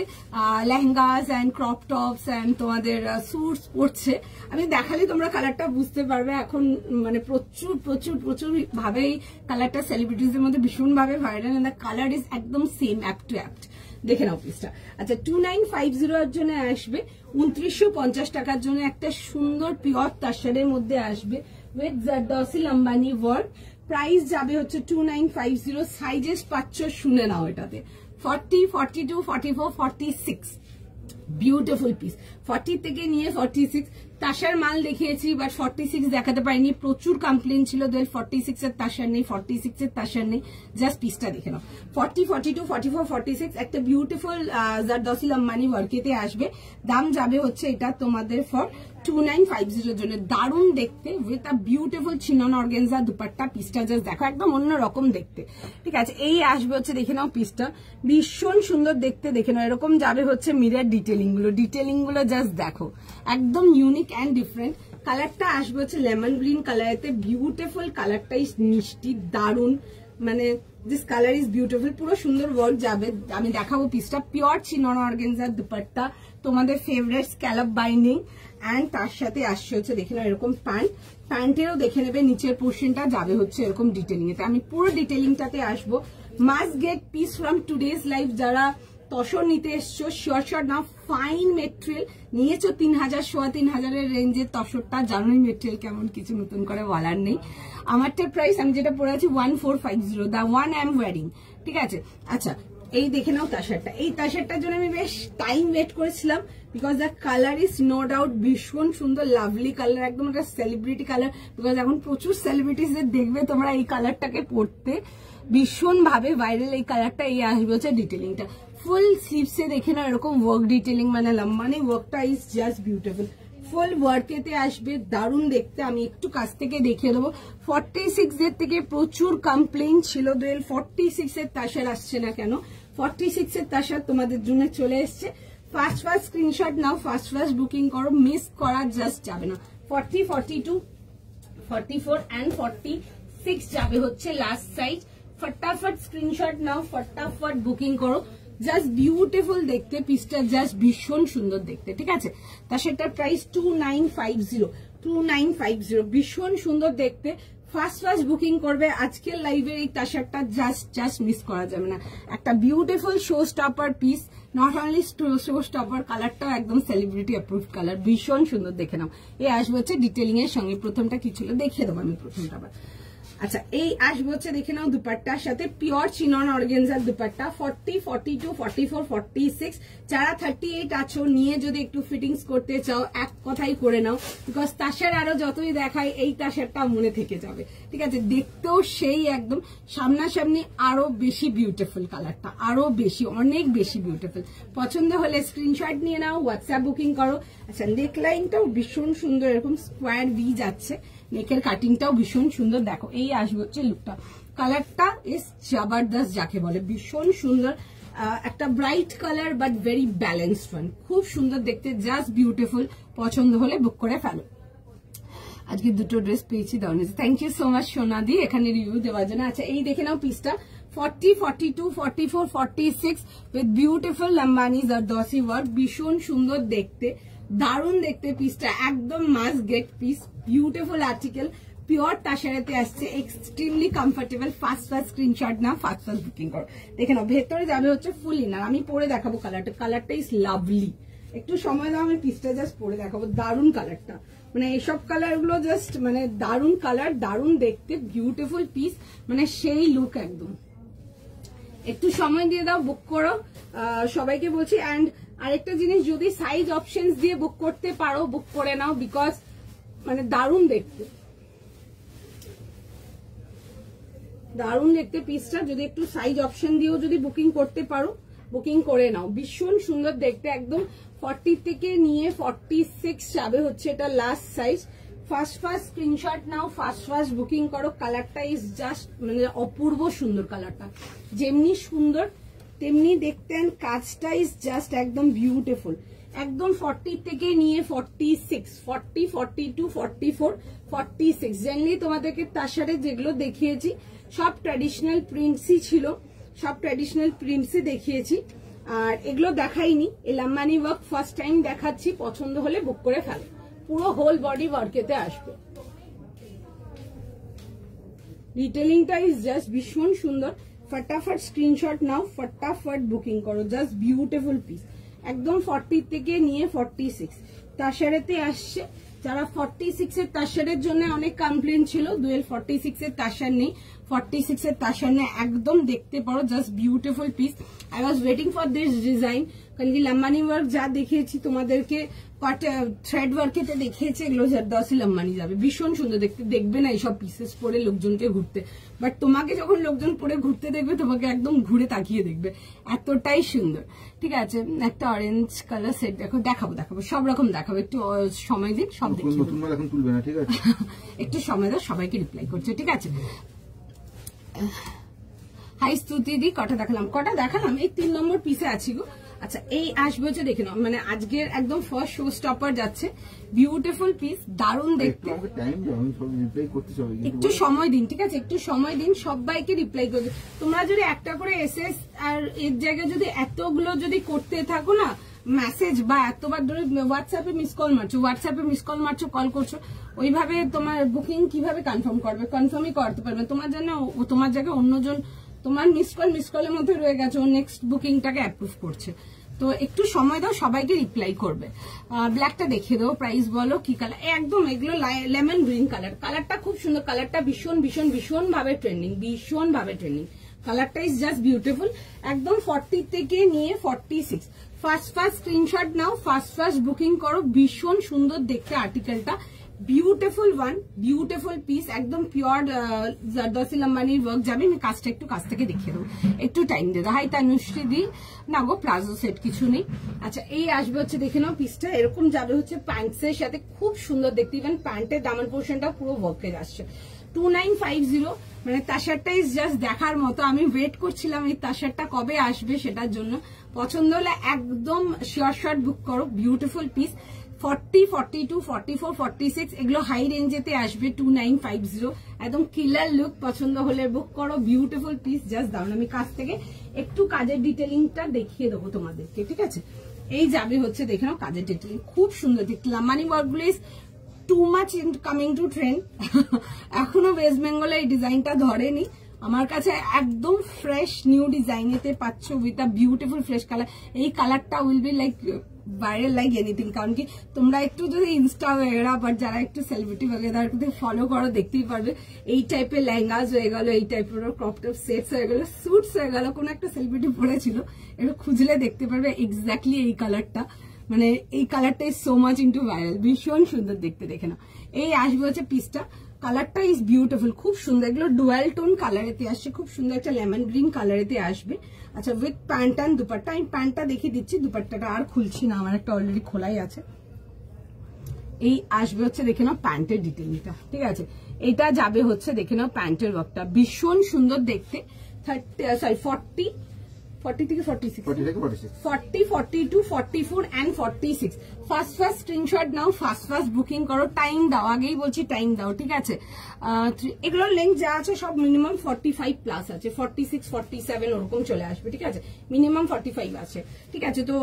লেহেঙ্গাস অ্যান্ড ক্রপ টপস অ্যান্ড তোমাদের স্যুটস পরছে। আমি দেখালে তোমরা কালারটা বুঝতে পারবে। এখন মানে প্রচুর প্রচুর প্রচুর ভাবে এই কালারটা সেলিব্রিটিসদের মধ্যে ভীষণ ভাবে viral, and the colour is একদম সেম, অ্যাপ টু অ্যাপ্ট। দেখে নাও পিসটা। আচ্ছা 2950 এর জন্য আসবে, 2950 টাকার জন্য একটা সুন্দর পিওর তাসারের মধ্যে আসবে with zardozi Lambani work. Price যাবে হচ্ছে 2950। সাইজেস পাচ্ছ শুনে নাও, এটাতে 40, 42, 44, 46, বিউটিফুল পিস। 40 থেকে নিয়ে 46 তাসার মাল দেখিয়েছি, বাট 46 দেখাতে পারিনি, প্রচুর কমপ্লেন ছিল। 46 এর তাসার নেই, 46 এর তাসার নেই, জাস্ট পিসটা দেখে নাও। 40, 42, 44, 46 একটা বিউটিফুল জারদৌসি লম্বানি ওয়ার্কেতে আসবে। দাম যাবে হচ্ছে এটা তোমাদের ফর 2950 জন্য। দারুণ দেখতে with a beautiful chinon organza dupatta. পিসটা জাস্ট দেখো, একদম অন্যরকম দেখতে, ঠিক আছে। এই আসবে হচ্ছে দেখে নাও পিসটা, ভীষণ সুন্দর দেখতে, দেখে নাও। এরকম যাবে হচ্ছে মিরর ডিটেলিং গুলো জাস্ট দেখো, একদম ইউনিক অ্যান্ড ডিফারেন্ট। কালারটা আসবে হচ্ছে লেমন গ্রিন কালারেতে, বিউটিফুল কালারটা ইজ মিষ্টি দারুণ, মানে দিস কালার ইজ বিউটিফুল, পুরো সুন্দর ওয়ার্ক যাবে। আমি দেখাবো পিসটা, পিওর চিনন অর্গানজার দুপাট্টা, তোমাদের ফেভারিট স্ক্যালপ বাইন্ডিং, অ্যান্ড তার সাথে আসছে হচ্ছে দেখে নাও এরকম প্যান্টেরও দেখে নেবে নিচের পোর্শনটা যাবে হচ্ছে এরকম ডিটেলিং এতে। আমি পুরো ডিটেলিংটাতে আসবো। Must get piece from today's life. যারা তসর নিতে এসছো শিওর শট নাও, ফাইন মেটেরিয়াল নিয়েছো 3000, 3500 রেঞ্জের তসরটা, জানোই মেটেরিয়াল কেমন, কিছু নতুন করে বলার নেই। আমারটার প্রাইস আমি যেটা পরে আছি 1450, the one I am wiring, ঠিক আছে। আচ্ছা এই দেখে নাও তাসারটা। এই তাসারটার জন্য আমি বেশ টাইম ওয়েট করেছিলাম, because the colour is no doubt ভীষণ সুন্দর, লাভলি কালার, একদম একটা সেলিব্রিটি কালার। বিকজ এখন প্রচুর সেলিব্রিটিসদের দেখবে তোমরা এই কালারটাকে পরতে, ভীষণ ভাবে ভাইরাল এই কালারটা। এই আসবে হচ্ছে ডিটেলিংটা, ফুল স্লিভসে দেখে না এরকম ওয়ার্ক ডিটেলিং, মানে লম্বানি ওয়ার্কটা ইজ জাস্ট বিউটিফুল। ফুল ওয়ার্কেতে আসবে, দারুণ দেখতে। আমি একটু কাছ থেকে দেখিয়ে দেবো। 46 এর থেকে প্রচুর কমপ্লেইন ছিল, 46 এর তাসার আসছে না কেন। 46 এর তাসার তোমাদের জন্য চলে এসছে। ফার্স্ট স্ক্রিনশট নাও, ফার্স্ট বুকিং করো, মিস করা জাস্ট যাবে না। 40, 42, 44 অ্যান্ড 46 যাবে হচ্ছে লাস্ট সাইজ। ফটাফট স্ক্রিনশট নাও, ফটাফট বুকিং করো। জাস্ট বিউটিফুল দেখতে পিসটা, জাস্ট ভীষণ সুন্দর দেখতে, ঠিক আছে। তা সেটার প্রাইস 2950। 2950 ভীষণ সুন্দর দেখতে। ফার্স্ট বুকিং করবে আজকের লাইভের এই টাশারটা, জাস্ট মিস করা যাবে না। একটা beautiful show stopper piece, not only show stopper, কালারটাও একদম সেলিব্রিটি অ্যাপ্রুভড কালার, ভীষণ সুন্দর। দেখে নাও, এই আসবে হচ্ছে ডিটেলিং এর সঙ্গে। প্রথমটা কি ছিল দেখিয়ে দেবো আমি প্রথমটা আবার। আচ্ছা, এই আসবে হচ্ছে দেখে নাও দুপাট্টার সাথে পিওর চিনন অর্গানজার দুপাট্টা। 40, 42, 44, 46 যারা 38 আছো নিয়ে যদি একটু ফিটিংস করতে চাও এক কথাই করে নাও, বিকজ তাসার আরো যতই দেখায় এই তাসারটা মনে থেকে যাবে, ঠিক আছে। দেখতেও সেই একদম সামনাসামনি আরো বেশি বিউটিফুল, কালারটা আরো বেশি, অনেক বেশি বিউটিফুল। পছন্দ হলে স্ক্রিনশট নিয়ে নাও, হোয়াটসঅ্যাপ বুকিং করো। আচ্ছা, নেক লাইনটাও ভীষণ সুন্দর, এরকম স্কোয়ার ভি যাচ্ছে, নেকের কাটিংটাও ভীষণ সুন্দর। দেখো এই আসবে হচ্ছে লুকটা, কালারটা ইজ জবরদস্ত যাকে বলে, ভীষণ সুন্দর। একটা bright colour but very balanced one, খুব সুন্দর দেখতে, জাস্ট বিউটিফুল। পছন্দ হলে বুক করে ফেলো। আজকে দুটো ড্রেস পেয়েছি, থ্যাংক ইউ সো মাচ সোনাদি এখানে রিভিউ দেওয়ার জন্য। আচ্ছা, এই দেখে নাও পিসটা 40, 42, 44, 46 with beautiful Lambani zardozi work, ভীষণ সুন্দর দেখতে, দারুণ দেখতে পিসটা, একদম must get piece, beautiful article, pure তাসারেতে আসছে, এক্সট্রিমলি কমফোর্টেবল। ফার্স্ট স্ক্রিনশট না, ফার্স্ট বুকিং করো। দেখে নাও, ভেতরে যাবে হচ্ছে ফুল ইনার, আমি পরে দেখাবো কালারটা, কালারটা ইজ লাভলি। একটু সময় দাও, আমি পিসটা জাস্ট পরে দেখাবো, দারুণ কালারটা, মানে এইসব কালার গুলো জাস্ট মানে দারুণ কালার, দারুণ দেখতে, বিউটিফুল পিস, মানে সেই লুক একদম। একটু সময় দিয়ে দাও, বুক করো, সবাইকে বলছি। অ্যান্ড আরেকটা জিনিস, যদি সাইজ অপশনস দিয়ে বুক করতে পারো বুক করে নাও, বিকজ মানে দারুণ দেখতে, দারুণ দেখতে পিসটা। যদি একটু সাইজ অপশন দিয়েও যদি বুকিং করতে পারো বুকিং করে নাও, ভীষণ সুন্দর দেখতে, একদম 40 থেকে নিয়ে 46 যাবে হচ্ছে এটা লাস্ট সাইজ। ফার্স্ট স্ক্রিনশট নাও, ফার্স্ট বুকিং করো। কালারটা ইজ জাস্ট মানে অপূর্ব সুন্দর, কালারটা যেমনি সুন্দর তেমনি দেখতে, কাজটা ইজ জাস্ট একদম বিউটিফুল, একদম 40 থেকে নিয়ে 46, 40, 42, 44, 46 জেনারেলি তোমাদেরকে তাসারে যেগুলো দেখিয়েছি সব ট্র্যাডিশনাল প্রিন্টসই ছিল, সব ট্র্যাডিশনাল প্রিন্টসই দেখিয়েছি, আর এগুলো দেখাইনি। এই লাম্বানি ওয়ার্ক ফার্স্ট টাইম দেখাচ্ছি, পছন্দ হলে বুক করে ফেলো, পুরো হোল বডি ওয়ার্কেতে আসবে। ডিটেলিংটা ইজ জাস্ট ভীষণ সুন্দর। ফটাফট স্ক্রিনশট নাও, ফটাফট বুকিং করো, জাস্ট বিউটিফুল পিস, একদম 40 থেকে নিয়ে 46 তাসারেতে আসছে। যারা 46 এর তাসারের জন্য অনেক কমপ্লেন ছিল, ডুয়েল 46 এর তাসার নেই, 46 এর তাসার নেই, একদম দেখতে পারো, just beautiful piece. I was waiting for this design, কারণ কি লাম্বানি ওয়ার্ক যা দেখিয়েছি তোমাদেরকে, থ্রেড ওয়ার্কেতে দেখিয়েছে, এগুলো জারদোসি লাম্বানি যাবে, ভীষণ সুন্দর দেখতে। দেখবে না এইসব পিসেস পরে লোকজনকে ঘুরতে, বাট তোমাকে যখন লোকজন পরে ঘুরতে দেখবে তোমাকে একদম ঘুরে তাকিয়ে দেখবে, এতটাই সুন্দর। ঠিক আছে, একটা অরেঞ্জ কালার সেট দেখো, দেখাবো সব রকম দেখাবো, একটু সময় দিন, সব দেখিয়ে তুলবে না, ঠিক আছে। একটু সময় দাও, সবাইকে রিপ্লাই করছে, ঠিক আছে। হাই স্তুতি দি, কটা দেখালাম, এই 3 নম্বর পিসে আছি গো। আচ্ছা, এই আসবে হচ্ছে দেখে নাও, মানে আজকের একদম ফার্স্ট শো স্টপার যাচ্ছে, বিউটিফুল পিস, দারুণ দেখতে। একটু সময় দিন, ঠিক আছে, একটু সময় দিন, সবাইকে রিপ্লাই করবে। তোমরা যদি একটা করে এসএস আর এর জায়গায় যদি এতগুলো যদি করতে থাকো না মেসেজ, বা এতবার ধরে হোয়াটসঅ্যাপে মিস কল মারছো, কল করছো, ওইভাবে তোমার বুকিং কিভাবে কনফার্ম করবে? কনফার্মই করতে পারবে তোমার জন্য, তোমার জায়গায় অন্যজন তোমার মিস কলের মধ্যে রয়ে গেছে, ও নেক্সট বুকিংটাকে অ্যাপ্রুভ করছে। তো একটু সময় দাও, সবাইকে রিপ্লাই করবে। ব্ল্যাকটা দেখিয়ে দেবো, প্রাইস বলো কি কালার, একদম এগুলো লেমন গ্রিন কালার, কালারটা খুব সুন্দর, কালারটা ভীষণ ভাবে ট্রেন্ডিং, কালারটা ইজ জাস্ট বিউটিফুল, একদম 40 থেকে নিয়ে 46। ফার্স্ট স্ক্রিনশট নাও, ফার্স্ট বুকিং করো, ভীষণ সুন্দর দেখতে আর্টিকেলটা, বিউটিফুল ওয়ান, বিউটিফুল পিস, একদম পিওর জারদোসি লাম্বানির ওয়ার্ক যাবে। আমি কাজটা একটু কাছ থেকে দেখিয়ে দেবো, একটু টাইম দিয়ে দাও। হাই তানুশ্রী দি, না গো প্লাজো সেট কিছু নেই। আচ্ছা, এই আসবে হচ্ছে দেখে নাও পিসটা, এরকম যাবে হচ্ছে প্যান্টসের সাথে, খুব সুন্দর দেখতে, ইভেন প্যান্টের দামান পোর্শনটা পুরো ওয়ার্কের আসছে। 2950, মানে তাসারটা ইজ জাস্ট দেখার মতো। আমি ওয়েট করছিলাম এই তাসারটা কবে আসবে সেটার জন্য। পছন্দ হলে একদম শিওর বুক করো, বিউটিফুল পিস। 40, 42, 44, 46 এগুলো হাই রেঞ্জেতে আসবে। 2950, একদম কিলার লুক। পছন্দ হলে বুক করো, বিউটিফুল পিস, জাস্ট দারুন। আমি কাছ থেকে একটু কাজের ডিটেলিংটা দেখিয়ে দেবো তোমাদেরকে, ঠিক আছে। এই যাবে হচ্ছে দেখে নাও কাজের ডিটেলিং, খুব সুন্দর দেখতে। লাম্বানি ওয়ার্ক গুলো too much coming to trend. এখনো ওয়েস্ট বেঙ্গলে এই ডিজাইনটা ধরেনি, আমার কাছে একদম ফ্রেশ নিউ ডিজাইনেতে পাচ্ছ with a beautiful fresh colour. এই কালারটা will be like viral like anything, কারণ কি তোমরা একটু যদি ইনস্টা वगैरह বাট যারা একটু সেলিব্রিটি वगैरह ফলো করো দেখতেই পারবে এই টাইপের লেহেঙ্গাস হয়ে গেল, এই টাইপের ক্রপ টপ সেটস হয়ে গেল, স্যুটস হয়ে গেল, কোন একটা সেলিব্রিটি পরেছিল, একটু খুঁজলে দেখতে পারবে এক্স্যাক্টলি এই কালারটা। মানে এই কালারটা is so much into viral, ভীষণ সুন্দর দেখতে। দেখে নাও, এই আসবে হচ্ছে পিসটা, কালারটা ইজ বিউটিফুল, খুব সুন্দর। এগুলো ডুয়াল টোন কালারেতে আসছে, খুব সুন্দর একটা লেমন গ্রিন কালারেতে আসবে। আচ্ছা, উইথ প্যান্ট অ্যান্ড দুপাট্টা। আমি প্যান্টটা দেখিয়ে দিচ্ছি, দুপাট্টাটা আর খুলছি না, আমার একটা অলরেডি খোলাই আছে। এই আসবে হচ্ছে দেখে নাও প্যান্টের ডিটেইলটা, ঠিক আছে। এটা যাবে হচ্ছে দেখে নাও প্যান্টের ওয়ার্কটা, ভীষণ সুন্দর দেখতে। 40 থেকে 46, 40, 42, 44 and 46। ফার্স্ট স্ক্রিনশট নাও, ফার্স্ট বুকিং করো, টাইম দাও, আগেই বলছি টাইম দাও, ঠিক আছে। এগুলোর লেন্থ যা আছে সব মিনিমাম 45 প্লাস আছে, 46, 47 ওরকম চলে আসবে, ঠিক আছে। মিনিমাম 45 আছে, ঠিক আছে। তো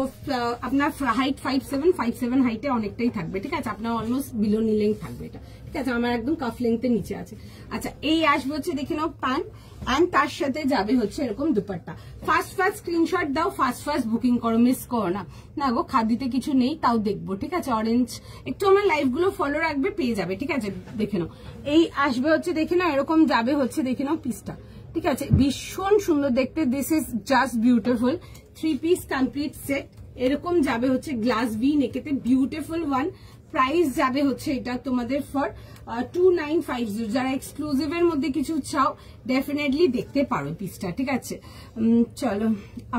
আপনার হাইট 5'7" হাইটে অনেকটাই থাকবে, ঠিক আছে। আপনার অলমোস্ট বিলো নি লেন্থ থাকবে এটা, ঠিক আছে। আমার একদম কাফ লেন্থের নিচে আছে। আচ্ছা, এই আসবে হচ্ছে দেখে নাও প্যান্ট, এন্ড তার সাথে যাবে হচ্ছে এরকম দুপাট্টা। ফার্স্ট স্ক্রিনশট দাও, ফার্স্ট বুকিং করো, মিস করো না। না গো, খাদিতে কিছু নেই তাও দেখবো, ঠিক আছে। অরেঞ্জ একটু আমার লাইভ গুলো ফলো রাখবে, পেয়ে যাবে, ঠিক আছে। দেখে নাও, এই আসবে হচ্ছে দেখে নাও এরকম যাবে হচ্ছে দেখে নাও পিসটা, ঠিক আছে। ভীষণ সুন্দর দেখতে, this is just beautiful. 3 piece complete set এরকম যাবে হচ্ছে গ্লাস ভি নেকেতে, বিউটিফুল ওয়ান। প্রাইস যাবে হচ্ছে এটা তোমাদের ফর 2950। যারা এক্সক্লুসিভ এর মধ্যে কিছু চাও ডেফিনেটলি দেখতে পারো পিসটা, ঠিক আছে। চলো,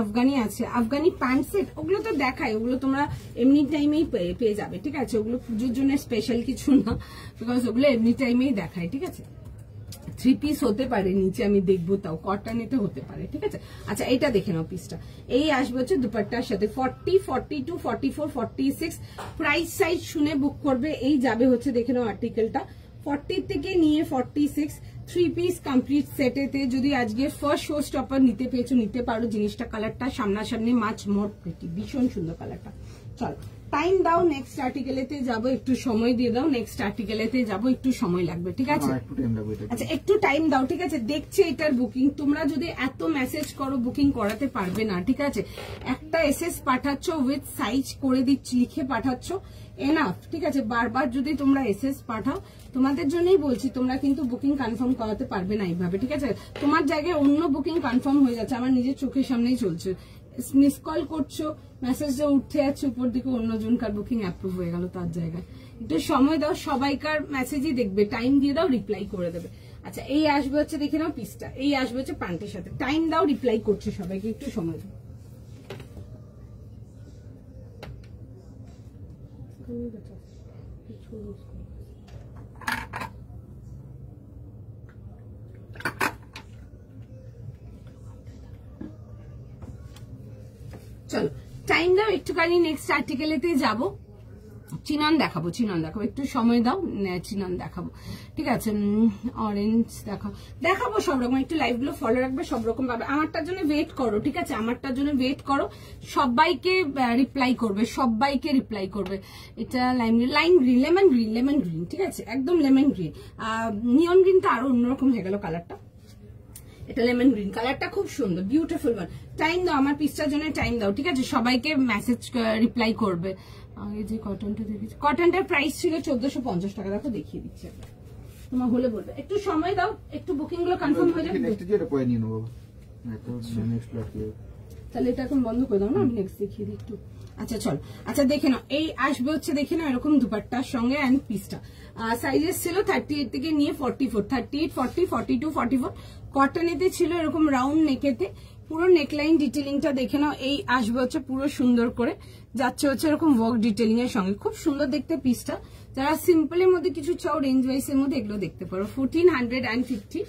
আফগানি আছে, আফগানি প্যান্ট সেট, ওগুলো তো দেখাই, ওগুলো তোমরা এমনি টাইমেই পেয়ে যাবে, ঠিক আছে। ওগুলো পুজোর জন্য স্পেশাল কিছু না, বিকজ ওগুলো এমনি টাইমেই দেখায়, ঠিক আছে। 3 পিস হতে পারে নিচে, আমি দেখবো, তাও কটনেতে হতে পারে, ঠিক আছে। আচ্ছা, এটা দেখে নাও পিসটা, এই আসবে হচ্ছে দুপাট্টার সাথে 40, 42, 44, 46। প্রাইস সাইজ শুনে বুক করবে। এই যাবে হচ্ছে দেখে নাও আর্টিকেলটা 40 থেকে নিয়ে 46। 3 পিস কমপ্লিট সেটেতে যদি আজকে ফার্স্ট শো স্টপার নিতে পেয়েছো, নিতে পারো জিনিসটা। কালারটা সামনাসামনি মাছ মোট প্রিটি, ভীষণ সুন্দর কালারটা। চলো, টাইম দাও, নেক্সট আর্টিকেলেতে যাবো, একটু সময় দিয়ে দাও, নেক্সট আর্টিকেলেতে যাবো, একটু সময় লাগবে, ঠিক আছে। আচ্ছা, একটু টাইম দাও, ঠিক আছে। দেখছে এটার বুকিং, তোমরা যদি এত মেসেজ করো বুকিং করাতে পারবে না, ঠিক আছে। একটা এসএস পাঠাচ্ছ উইথ সাইজ করে দিচ্ছি, লিখে পাঠাচ্ছ, এনাফ, ঠিক আছে। বারবার যদি তোমরা এসএস পাঠাও, তোমাদের জন্যই বলছি, তোমরা কিন্তু বুকিং কনফার্ম করাতে পারবে না এইভাবে, ঠিক আছে। তোমার জায়গায় অন্য বুকিং কনফার্ম হয়ে যাচ্ছে, আমার নিজের চোখের সামনেই চলছে। মিস কল করছো, মেসেজটা উঠতে যাচ্ছে উপর দিকে, অন্যজনকার বুকিং অ্যাপ্রুভ হয়ে গেল তার জায়গায়। একটু সময় দাও, সবাইকার মেসেজই দেখবে, টাইম দিয়ে দাও, রিপ্লাই করে দেবে। আচ্ছা, এই আসবে হচ্ছে দেখে নাও পিসটা, এই আসবে হচ্ছে প্যান্টের সাথে। টাইম দাও, রিপ্লাই করছে সবাইকে, একটু সময় দাও। চলো, টাইম দাও একটুখানি, নেক্সট আর্টিকেলেতে যাবো। চিনন দেখাবো, একটু সময় দাও, চিনন দেখাবো, ঠিক আছে। অরেঞ্জ দেখাবো সব রকম, একটু লাইভ গুলো ফলো রাখবে, সব রকম পাবে। আমারটার জন্য ওয়েট করো, ঠিক আছে, আমারটার জন্য ওয়েট করো। সবাইকে রিপ্লাই করবে, এটা লাইন গ্রিন, লেমন গ্রিন, ঠিক আছে, একদম লেমন গ্রিন। নিয়ন গ্রিনটা আরো অন্যরকম হয়ে গেল কালারটা, এটা লেমন গ্রিন কালারটা খুব সুন্দর, বিউটিফুল ওয়ান। টাইম দাও, আমার পিসটার জন্য টাইম দাও, ঠিক আছে। সবাইকে মেসেজ রিপ্লাই করবে। আগে যে কটনটা দেখেছি, কটনটার প্রাইস ছিল 1450 টাকা, দেখো দেখিয়ে দিচ্ছি, তোমার হলে বলবে। একটু সময় দাও, একটু বুকিং গুলো কনফার্ম হয়ে যাবে, তাহলে এটা এখন বন্ধ করে দাও না, আমি নেক্সট দেখিয়ে দিই একটু। আচ্ছা, চল, আচ্ছা দেখে নাও, এই আসবে হচ্ছে দেখে নাও এরকম দুপাট্টার সঙ্গে অ্যান্ড পিসটা। সাইজেস ছিল 38 থেকে নিয়ে 44, 38, 40, 42, 44। কটনেতে ছিল এরকম রাউন্ড নেকেতে, পুরো নেকলাইন ডিটেলিংটা দেখে নাও। এই আসবে হচ্ছে পুরো সুন্দর করে যাচ্ছে হচ্ছে এরকম ওয়ার্ক ডিটেলিং এর সঙ্গে, খুব সুন্দর দেখতে পিসটা। যারা সিম্পলের মধ্যে কিছু চাও রেঞ্জ ওয়াইজ এর মধ্যে, এগুলো দেখতে পারো। 1450,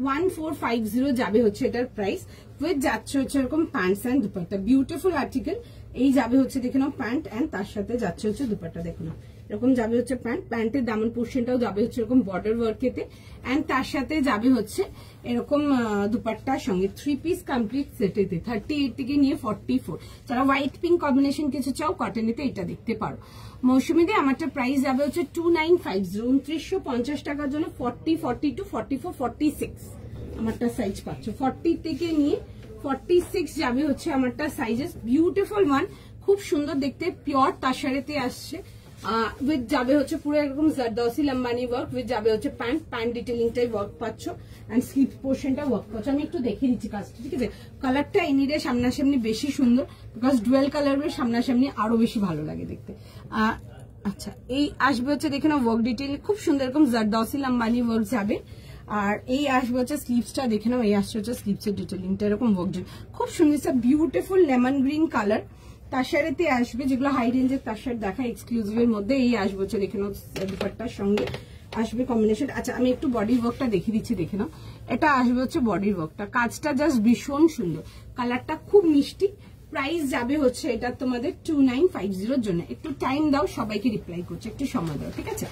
1450 যাবে হচ্ছে এটার প্রাইস। উইথ যাচ্ছে হচ্ছে এরকম pants and dupatta, beautiful article. এই যাবে হচ্ছে দেখে নাও প্যান্ট, এন্ড তার সাথে যাচ্ছে হচ্ছে দুপাট্টা। দেখো না এরকম যাবে হচ্ছে প্যান্ট, প্যান্টের দামন পোর্শনটাও যাবে হচ্ছে এরকম বর্ডার ওয়ার্কেতে, এন্ড তার সাথে যাবে হচ্ছে এরকম দুপাট্টার সঙ্গে 3 পিস কমপ্লিট সেটেতে 38 থেকে নিয়ে 44। যারা হোয়াইট পিঙ্ক কম্বিনেশন কিছু চাও কটনেতে এটা দেখতে পারো। মৌসুমীতে আমারটা প্রাইস যাবে হচ্ছে 2950, 2950 টাকার জন্য 40, 42, 44, 46 আমারটা সাইজ পাচ্ছ। 40 থেকে নিয়ে 46 যাবে হচ্ছে আমারটা সাইজেস। বিউটিফুল ওয়ান, খুব সুন্দর দেখতে, পিওর তাসারেতে আসছে উইথ যাবে হচ্ছে পুরো একদম জারদৌসি লম্বানি ওয়ার্ক, উইথ যাবে হচ্ছে প্যান্ট ডিটেলিংটাই ওয়ার্ক পাচ্ছ, এন্ড স্লিভ পোর্শনটা ওয়ার্ক পাচ্ছ। আমি একটু দেখে দিচ্ছি কাজটা, ঠিক আছে? কালারটা এনিরে সামনাসামনি বেশি সুন্দর, বিকজ ডুয়েল কালারের সামনাসামনি আরো বেশি ভালো লাগে দেখতে। আচ্ছা, এই আসবে হচ্ছে দেখে না ওয়ার্ক ডিটেল, খুব সুন্দর এরকম জারদৌসি লম্বানি ওয়ার্ক যাবে। আর এই আসবে হচ্ছে স্লিভসটা দেখে নাও, এই আসছে হচ্ছে স্লিভসের ডিটেলিংটা এরকম ওয়ার্ক ডিটেল, খুব সুন্দর। বিউটিফুল লেমন গ্রিন কালার তাসারেতে আসবে, যেগুলো হাই রেঞ্জের তাসার দেখা এক্সক্লুসিভের মধ্যে। এই আসবে হচ্ছে দেখে নাও দুপাট্টার সঙ্গে আসবে কম্বিনেশন। আচ্ছা, আমি একটু বডি ওয়ার্কটা দেখিয়ে দিচ্ছি, দেখে নাও। এটা আসবে হচ্ছে বডি ওয়ার্কটা, কাজটা জাস্ট ভীষণ সুন্দর, কালারটা খুব মিষ্টি। প্রাইস যাবে হচ্ছে এটা তোমাদের 2950 জন্য। একটু টাইম দাও, সবাইকে রিপ্লাই করছে, একটু সময় দাও, ঠিক আছে?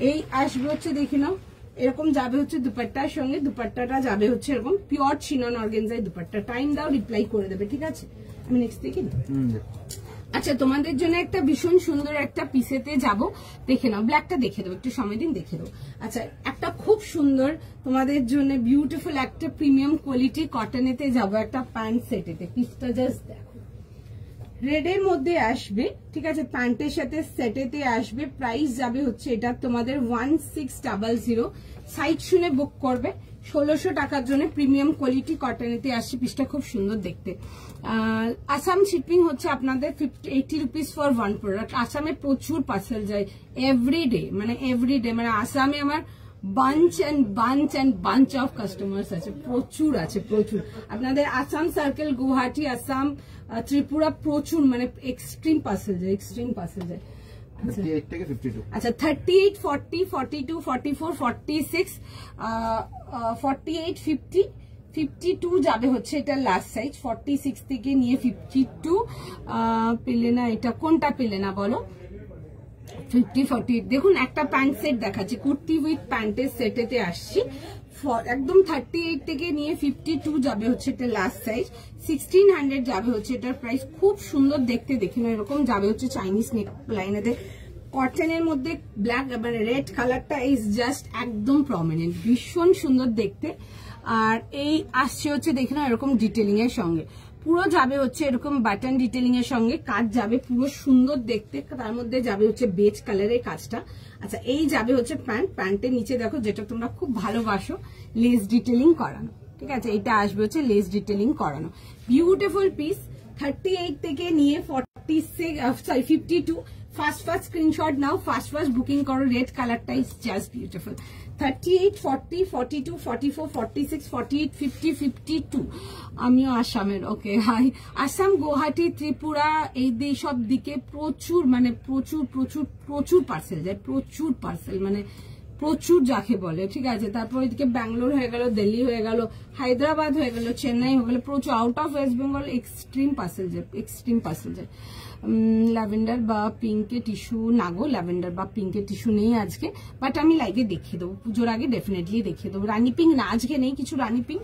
এই আসবে হচ্ছে দেখে নাও এরকম যাবে হচ্ছে দুপাট্টার সঙ্গে, দুপাট্টাটা যাবে হচ্ছে এরকম পিওর চিনন অর্গানজাই দুপাট্টা। টাইম দাও, রিপ্লাই করে দেবে, ঠিক আছে? আমি নেক্সট দেখি। আচ্ছা, তোমাদের জন্য একটা ভীষণ সুন্দর একটা পিসেতে যাব, দেখে নাও। ব্ল্যাকটা দেখে দেবো, একটু সময় দিন, দেখে দেবো। আচ্ছা, একটা খুব সুন্দর তোমাদের জন্য বিউটিফুল একটা প্রিমিয়াম কোয়ালিটি কটনেতে যাব, একটা প্যান্ট সেটেতে। পিসটা জাস্ট দেখো, রেডের মধ্যে আসবে, ঠিক আছে? প্যান্টের সাথে সেটেতে আসবে। প্রাইস যাবে হচ্ছে এটা তোমাদের 1600। সাইজ শুনে বুক করবে। 1600 টাকার জন্য প্রিমিয়াম কোয়ালিটি কটনেতে আসছে। পিসটা খুব সুন্দর দেখতে। আসাম শিপিং হচ্ছে আপনাদের 80 রুপিস ফর 1 প্রোডাক্ট। আসামে প্রচুর পার্সেল যায় এভরিডে, মানে এভরিডে, মানে আসামে আমার bunch and bunch of customers আছে, প্রচুর আছে, প্রচুর। আপনাদের আসাম সার্কেল, গুয়াহাটি, আসাম, ত্রিপুরা প্রচুর, মানে এক্সট্রিম পার্সেল যায়, এক্সট্রিম পার্সেল যায়। আচ্ছা, 38, 40, 42, 44, 46, 48, 50, 52 যাবে হচ্ছে এটা লাস্ট সাইজ। 46 থেকে নিয়ে 52 পেলে না, এটা কোনটা পেলে না বলো? 50, 48। দেখুন একটা প্যান্ট সেট দেখাচ্ছি, কুর্তি উইথ প্যান্টের সেটেতে আসছি। একদম 38 থেকে নিয়ে 52 যাবে হচ্ছে এটা লাস্ট সাইজ। 1600 যাবে হচ্ছে এটার প্রাইস। খুব সুন্দর দেখতে, দেখে না এরকম যাবে হচ্ছে চাইনিজ নেক লাইনেতে কটনের মধ্যে। ব্ল্যাক মানে রেড কালারটা ইজ জাস্ট একদম প্রমিনেন্ট, ভীষণ সুন্দর দেখতে। আর এই আসছে হচ্ছে দেখে না এরকম ডিটেলিং এর সঙ্গে, পুরো যাবে হচ্ছে এরকম বাটন ডিটেলিং এর সঙ্গে কাজ যাবে, পুরো সুন্দর দেখতে। তার মধ্যে যাবে হচ্ছে বেজ কালারের কাজটা। আচ্ছা, এই যাবে হচ্ছে প্যান্ট, প্যান্টের নিচে দেখো যেটা তোমরা খুব ভালোবাসো, লেস ডিটেলিং করানো, ঠিক আছে? এটা আসবে হচ্ছে লেস ডিটেলিং করানো, বিউটিফুল পিস। 38 থেকে নিয়ে 52। ফার্স্ট স্ক্রিনশট নাও, ফার্স্ট বুকিং করো। রেড কালারটা ইজ জাস্ট বিউটিফুল। 38, 40, 42, 44, 46, 48, 50, 52। আমিও আসামের, ওকে। হাই। আসাম, গুয়াহাটি, ত্রিপুরা এই সব দিকে প্রচুর, মানে প্রচুর প্রচুর প্রচুর পার্সেল যায়, প্রচুর পার্সেল, মানে প্রচুর যাকে বলে, ঠিক আছে? তারপর এদিকে ব্যাঙ্গালোর হয়ে গেল, দিল্লি হয়ে গেল, হায়দ্রাবাদ হয়ে গেল, চেন্নাই হয়ে গেল, প্রচুর out of West Bengal extreme parcel যায়, এক্সট্রিম পার্সেল যায়। ল্যাভেন্ডার বা পিঙ্কে টিস্যু না গো, ল্যাভেন্ডার বা পিঙ্কে টিস্যু নেই আজকে, বাট আমি লাইভে দেখিয়ে দেবো, পুজোর আগে ডেফিনেটলি দেখিয়ে দেবো। রানী পিঙ্ক না, আজকে নেই, কিছু রানী পিঙ্ক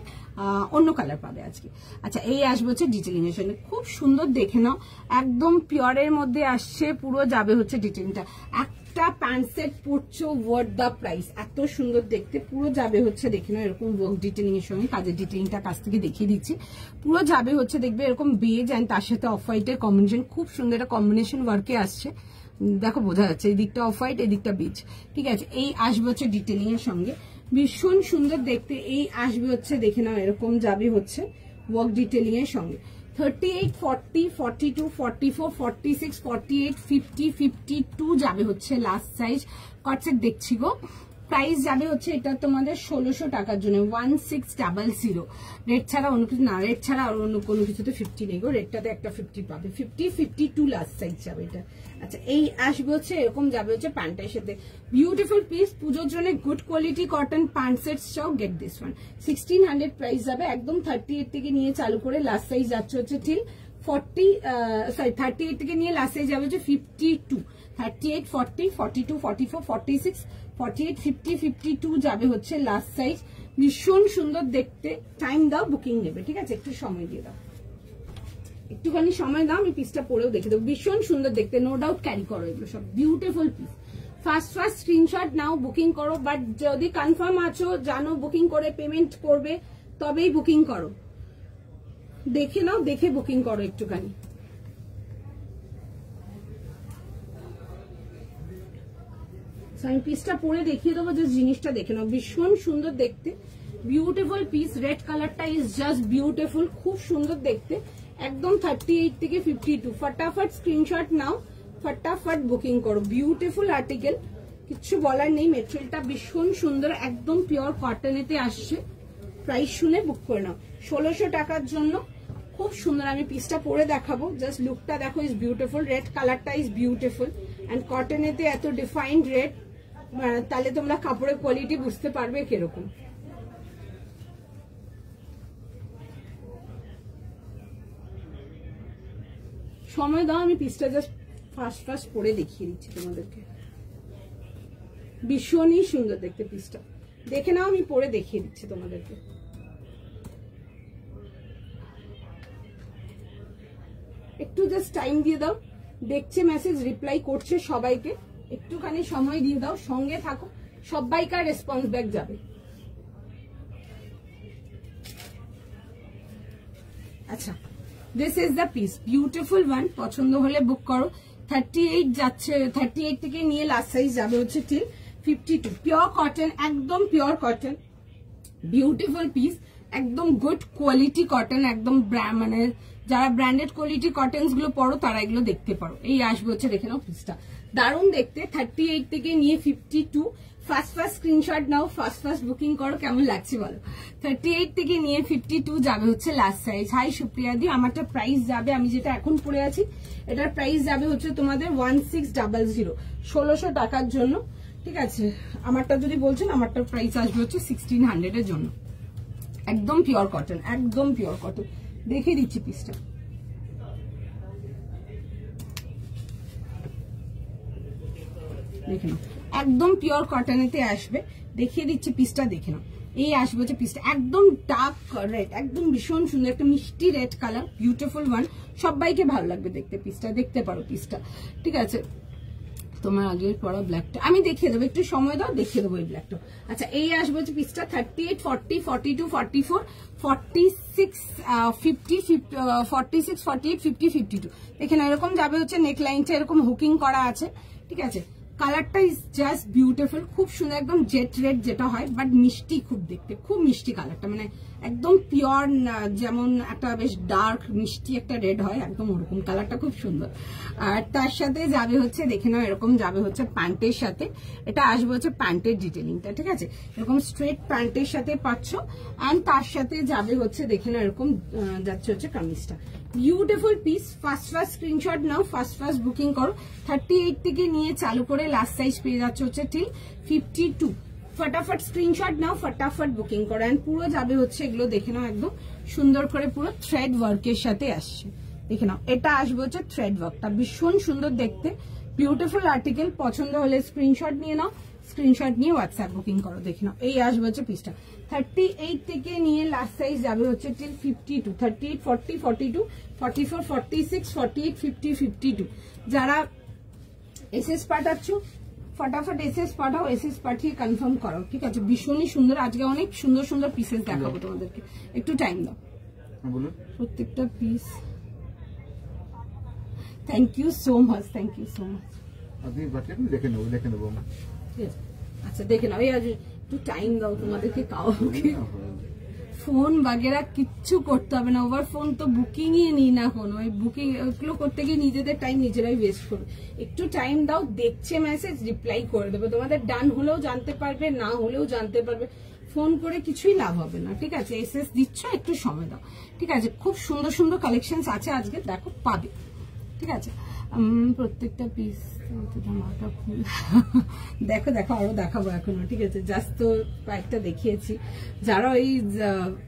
অন্য কালার পাবে আজকে। আচ্ছা, এই আসবে হচ্ছে ডিটেলিং এর সঙ্গে, খুব সুন্দর দেখে নাও, একদম পিওরের মধ্যে আসছে, পুরো যাবে হচ্ছে ডিটেলিংটা। একটা প্যান্ট সেট পড়ছো ওয়ার্থ দ্য প্রাইস, এত সুন্দর দেখতে, পুরো যাবে হচ্ছে দেখে নাও এরকম ওয়ার্ক ডিটেলিং এর সঙ্গে। কাজের ডিটেলিংটা কাছ থেকে দেখিয়ে দিচ্ছি, পুরো যাবে হচ্ছে দেখবে এরকম বেজ অ্যান্ড তার সাথে অফ হোয়াইটের কম্বিনেশন, খুব সুন্দর একটা কম্বিনেশন ওয়ার্কে আসছে। দেখো বোঝা যাচ্ছে, এই দিকটা অফ হোয়াইট, এই দিকটা বেজ, ঠিক আছে? এই আসবে হচ্ছে ডিটেলিং এর সঙ্গে, ভীষণ সুন্দর দেখতে। এই আসবে হচ্ছে দেখে নাও এরকম যাবে হচ্ছে ওয়ার্ক ডিটেলিং এর সঙ্গে। 38, 40, 42, 44, 46, 48, 50, 52 যাবে হচ্ছে লাস্ট সাইজ। কটসেট দেখছি গো। প্রাইস যাবে হচ্ছে এটা তোমাদের 1600 টাকার জন্য, 1600। রেড ছাড়া অন্য কিছু না, রেড ছাড়া আর অন্য কোনো কিছুতে 50 নেই গো, রেডটাতে একটা 50 পাবে। 50, 52 লাস্ট সাইজ যাবে এটা। আচ্ছা, এই আসবে হচ্ছে এরকম যাবে হচ্ছে প্যান্টের সাথে, বিউটিফুল পিস। পুজোর জন্য good quality cotton pant sets চাও, গেট দিস ওয়ান। 1600 প্রাইস যাবে, একদম 38 থেকে নিয়ে চালু করে লাস্ট সাইজ যাচ্ছে হচ্ছে ঠিক 38 থেকে নিয়ে লাস্ট সাইজ যাবে হচ্ছে 52, 38, 40, 42, 44, 46, 48, 50, 52 যাবে হচ্ছে লাস্ট সাইজ। ভীষণ সুন্দর দেখতে। টাইম দাও, বুকিং নেবে, ঠিক আছে? একটু সময় দিয়ে দাও, একটুখানি সময় দাও, আমি পিসটা পরেও দেখে দেবো। ভীষণ সুন্দর দেখতে, নো ডাউট ক্যারি করো, এগুলো সব বিউটিফুল পিস। ফার্স্ট স্ক্রিনশট নাও, বুকিং করো। বাট যদি কনফার্ম আছো, জানো বুকিং করে পেমেন্ট করবে, তবেই বুকিং করো। দেখে নাও, দেখে বুকিং করো একটুখানি। আমি পিসটা পরে দেখিয়ে দেবো, যে জিনিসটা দেখে নাও। ভীষণ সুন্দর দেখতে, বিউটিফুল পিস। রেড কালারটা ইজ জাস্ট বিউটিফুল, খুব সুন্দর দেখতে। একদম 38 থেকে 52। ফটাফট স্ক্রিনশট নাও, ফটাফট বুকিং করো। বিউটিফুল আর্টিকেল, কিছু বলার নেই। মেটেরিয়ালটা ভীষণ সুন্দর, একদম পিওর কটনেতে আসছে। প্রাইস শুনে বুক করে নাও। 1600 টাকার জন্য খুব সুন্দর। আমি পিসটা পরে দেখাবো, জাস্ট লুকটা দেখো, ইজ বিউটিফুল। রেড কালারটা ইজ বিউটিফুল অ্যান্ড কটনেতে এত ডিফাইন্ড রেড, তাহলে তোমরা কাপড়ের কোয়ালিটি বুঝতে পারবে কিরকম। সময় দাও, আমি পিসটা জাস্ট ফার্স্ট পরে দেখিয়ে দিচ্ছি তোমাদেরকে। ভীষণই সুন্দর দেখতে পিসটা, দেখে নাও, আমি পরে দেখিয়ে দিচ্ছি তোমাদেরকে। একটু জাস্ট টাইম দিয়ে দাও, দেখছে মেসেজ, রিপ্লাই করছে সবাইকে, একটুখানি সময় দিয়ে দাও, সঙ্গে থাকো, সবাইকার রেসপন্স ব্যাক যাবে। আচ্ছা, this is the piece, beautiful one. পছন্দ হলে বুক করো। 38 যাচ্ছে, 38 থেকে নিয়ে লাস্ট সাইজ যাবে হচ্ছে টিল 52। পিওর কটন, একদম পিওর কটন, বিউটিফুল পিস, একদম গুড কোয়ালিটি কটন, একদম মানে যারা ব্র্যান্ডেড কোয়ালিটি কটনস গুলো পরো তারা এগুলো দেখতে পারো। এই আসবে হচ্ছে, দেখে নাও পিসটা, দারুণ দেখতে। 38 থেকে নিয়ে 52। ফার্স্ট স্ক্রিনশট নাও, ফার্স্ট বুকিং করো। কেমন লাগছে বলো? 38 থেকে নিয়ে 52 যাবে হচ্ছে লাস্ট সাইজ। হাই সুপ্রিয়া দি, আমারটা প্রাইস যাবে, আমি যেটা এখন পরে আছি এটার প্রাইস যাবে হচ্ছে তোমাদের 1600, 1600 টাকার জন্য, ঠিক আছে? আমারটা যদি বলছেন, আমারটার প্রাইস আসবে হচ্ছে 1600 এর জন্য। একদম পিওর কটন, একদম পিওর কটন। দেখে দিচ্ছি পিসটা, দেখে নাও, একদম পিওর কটনেতে আসবে। দেখিয়ে দিচ্ছি পিসটা, দেখে নাও। এই আসবে হচ্ছে পিসটা, একদম ডার্ক রেড, একদম ভীষণ সুন্দর একটা মিষ্টি রেড কালার, বিউটিফুল ওয়ান। সবাইকে ভালো লাগবে দেখতে পিসটা, দেখতে পারো পিসটা, ঠিক আছে? তোমার আগের পরা ব্ল্যাকটা আমি দেখিয়ে দেবো, একটু সময় দাও, দেখিয়ে দেবো এই ব্ল্যাকটা। আচ্ছা, এই আসবে হচ্ছে পিসটা 38, 40, 42, 44, 46, 50, 46, 48, 50, 52। এখানে এরকম যাবে হচ্ছে, নেকলাইনটা এরকম হুকিং করা আছে, ঠিক আছে? কালারটা ইজ জাস্ট বিউটিফুল, খুব সুন্দর, একদম জেট রেড যেটা হয়, বাট মিষ্টি খুব দেখতে, খুব মিষ্টি কালারটা, মানে একদম পিওর, যেমন একটা বেশ ডার্ক মিষ্টি একটা রেড হয়, একদম ওরকম কালারটা খুব সুন্দর। আর তার সাথে যাবে হচ্ছে, দেখে নাও, এরকম যাবে হচ্ছে প্যান্টের সাথে। এটা আসবে হচ্ছে প্যান্টের ডিটেলিংটা, ঠিক আছে? এরকম স্ট্রেট প্যান্টের সাথে পাচ্ছ, অ্যান্ড তার সাথে যাবে হচ্ছে, দেখে নাও, এরকম যাচ্ছে হচ্ছে কামিজটা। Beautiful piece. ফার্স্ট স্ক্রিনশট নাও, ফার্স্ট বুকিং করো। 38 থেকে নিয়ে চালু করে লাস্ট সাইজ পেয়ে যাচ্ছে হচ্ছে টিল 52। ফটাফট স্ক্রিনশট নাও, ফটাফট বুকিং করো। এন্ড পুরো যাবে হচ্ছে, এগুলো দেখে নাও, একদম সুন্দর করে পুরো থ্রেড ওয়ার্কের সাথে আসছে, দেখে নাও। এটা আসবে হচ্ছে থ্রেড ওয়ার্কটা, ভীষণ সুন্দর দেখতে, বিউটিফুল আর্টিকেল। পছন্দ হলে স্ক্রিনশট নিয়ে নাও, স্ক্রিনশট নিয়ে হোয়াটসঅ্যাপ বুকিং করো, দেখে নাও। এই আসবে হচ্ছে পিসটা। 38 থেকে নিয়ে লাস্ট সাইজ যাবে হচ্ছে টিল 52। 38, 40, 42, 44, 46, 48, 50, 52। যারা এসএস পাঠাচ্ছ, ফটাফট এসএস পাঠাও, এসএস পাঠিয়ে কনফার্ম করো, ঠিক আছে? ভীষণই সুন্দর, আজকে অনেক সুন্দর সুন্দর পিসেস দেখাবো তোমাদেরকে, একটু টাইম দাও। প্রত্যেকটা piece, thank you so much, thank you so much. দেখে নেবো। আচ্ছা, দেখে নাও, এই আজ একটু টাইম দাও, তোমাদেরকে কাউকে ফোন বাগেরা কিচ্ছু করতে হবে না। ওভার ফোন তো বুকিংই নিই না কোনো, ওই বুকিং ওগুলো করতে গিয়ে নিজেদের টাইম নিজেরাই ওয়েস্ট করবে। একটু টাইম দাও, দেখছে মেসেজ, রিপ্লাই করে দেবে। তোমাদের ডান হলেও জানতে পারবে, না হলেও জানতে পারবে। ফোন করে কিছুই লাভ হবে না, ঠিক আছে? এসএস দিচ্ছ, একটু সময় দাও, ঠিক আছে? খুব সুন্দর সুন্দর কালেকশন আছে আজকে, দেখো, পাবে, ঠিক আছে? প্রত্যেকটা পিস দেখো দেখো আরো দেখাবো এখনো, ঠিক আছে? জাস্ট তো কয়েকটা দেখিয়েছি। যারা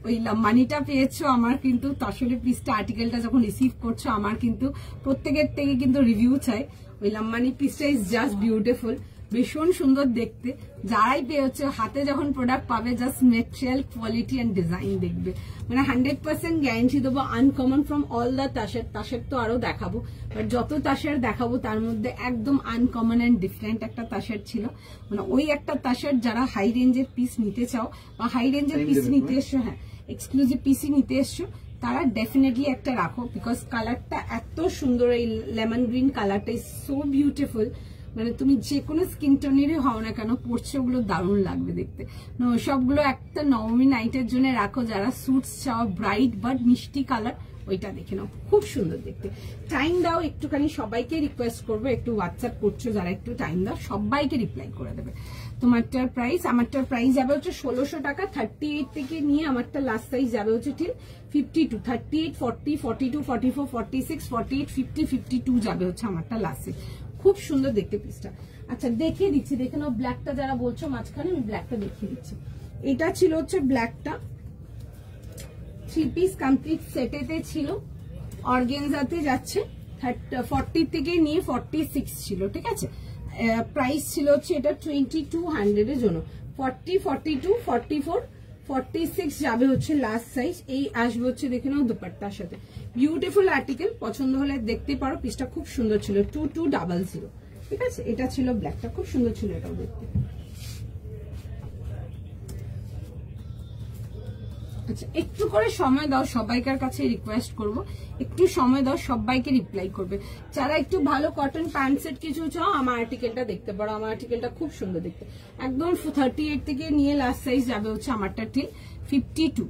ওই মানিটা পেয়েছো, আমার কিন্তু আসলে পিসটা আর্টিকেলটা যখন রিসিভ করছো, আমার কিন্তু প্রত্যেকের থেকে কিন্তু রিভিউ চাই। ওই লাম্বানি পিসটা ইজ জাস্ট বিউটিফুল, ভীষণ সুন্দর দেখতে। যারাই পেয়েছে হাতে যখন প্রোডাক্ট পাবে, just material quality and design দেখবে, মানে 100% গ্যারান্টি দেবো আনকমন ফ্রম অল দ্য তাসের। তাসের তো আরো দেখাবো, বাট যত তাসের দেখাবো তার মধ্যে একদম আনকমন এন্ড ডিফারেন্ট একটা তাসের ছিল। মানে ওই একটা তাসের যারা হাই রেঞ্জের পিস নিতে চাও বা হাই রেঞ্জের পিস নিতে এসছো, হ্যাঁ এক্সক্লুসিভ পিসি নিতে এসছো, তারা ডেফিনেটলি একটা রাখো। বিকজ কালারটা এত সুন্দর, এই লেমন গ্রিন কালারটা ইজ সো বিউটিফুল। মানে তুমি যে কোনো স্কিন টোনেরই হও না কেন, পরছে ওগুলো দারুণ লাগবে দেখতে। সবগুলো একটা নবমী নাইটের জন্য রাখো, যারা স্যুটস চাও ব্রাইট বাট মিষ্টি কালার, ওইটা দেখে নাও, খুব সুন্দর দেখতে। টাইম দাও একটুখানি, সবাইকে রিকোয়েস্ট করবো একটু হোয়াটসঅ্যাপ করছো যারা, একটু টাইম দাও, সবাইকে রিপ্লাই করে দেবে। তোমারটার প্রাইস, আমারটার প্রাইস যাবে হচ্ছে 1600 টাকা। 38 থেকে নিয়ে আমারটা লাস্ট সাইজ যাবে হচ্ছে ঠিক 52, 38, 40, 42, 44, 46, 48, 50, 52 যাবে হচ্ছে আমারটা লাস্ট সাইজ। খুব সুন্দর দেখতে পিসটা। আচ্ছা দেখিয়ে দিচ্ছি, দেখে নাও ব্ল্যাকটা যারা বলছো মাঝখানে, আমি ব্ল্যাকটা দেখিয়ে দিচ্ছি। এটা ছিল হচ্ছে ব্ল্যাকটা, 3 পিস কমপ্লিট সেটেতে ছিল, অর্গানজাতে যাচ্ছে। 40 থেকে নিয়ে 46 ছিল, ঠিক আছে? প্রাইস ছিল হচ্ছে এটা 2200 এর জন্য। 40, 42, 44, 46 যাবে হচ্ছে লাস্ট সাইজ। এই আসবে হচ্ছে দেখে নাও দুপাট্টার সাথে, বিউটিফুল আর্টিকেল। পছন্দ হলে দেখতে পারো, পিসটা খুব সুন্দর ছিল। 2200, ঠিক আছে? এটা ছিল ব্ল্যাকটা, খুব সুন্দর ছিল এটাও দেখতে। আচ্ছা একটু করে সময় দাও, সবাইকার কাছে রিকোয়েস্ট করব, একটু সময় দাও, সবাইকে রিপ্লাই করবে। যারা একটু ভালো কটন প্যান্ট সেট কিছু চাও, আমার আর্টিকেলটা দেখতে পারো। আমার আর্টিকেলটা খুব সুন্দর দেখতে, একদম 38 থেকে নিয়ে লাস্ট সাইজ যাবে হচ্ছে আমারটা ঠিক 52।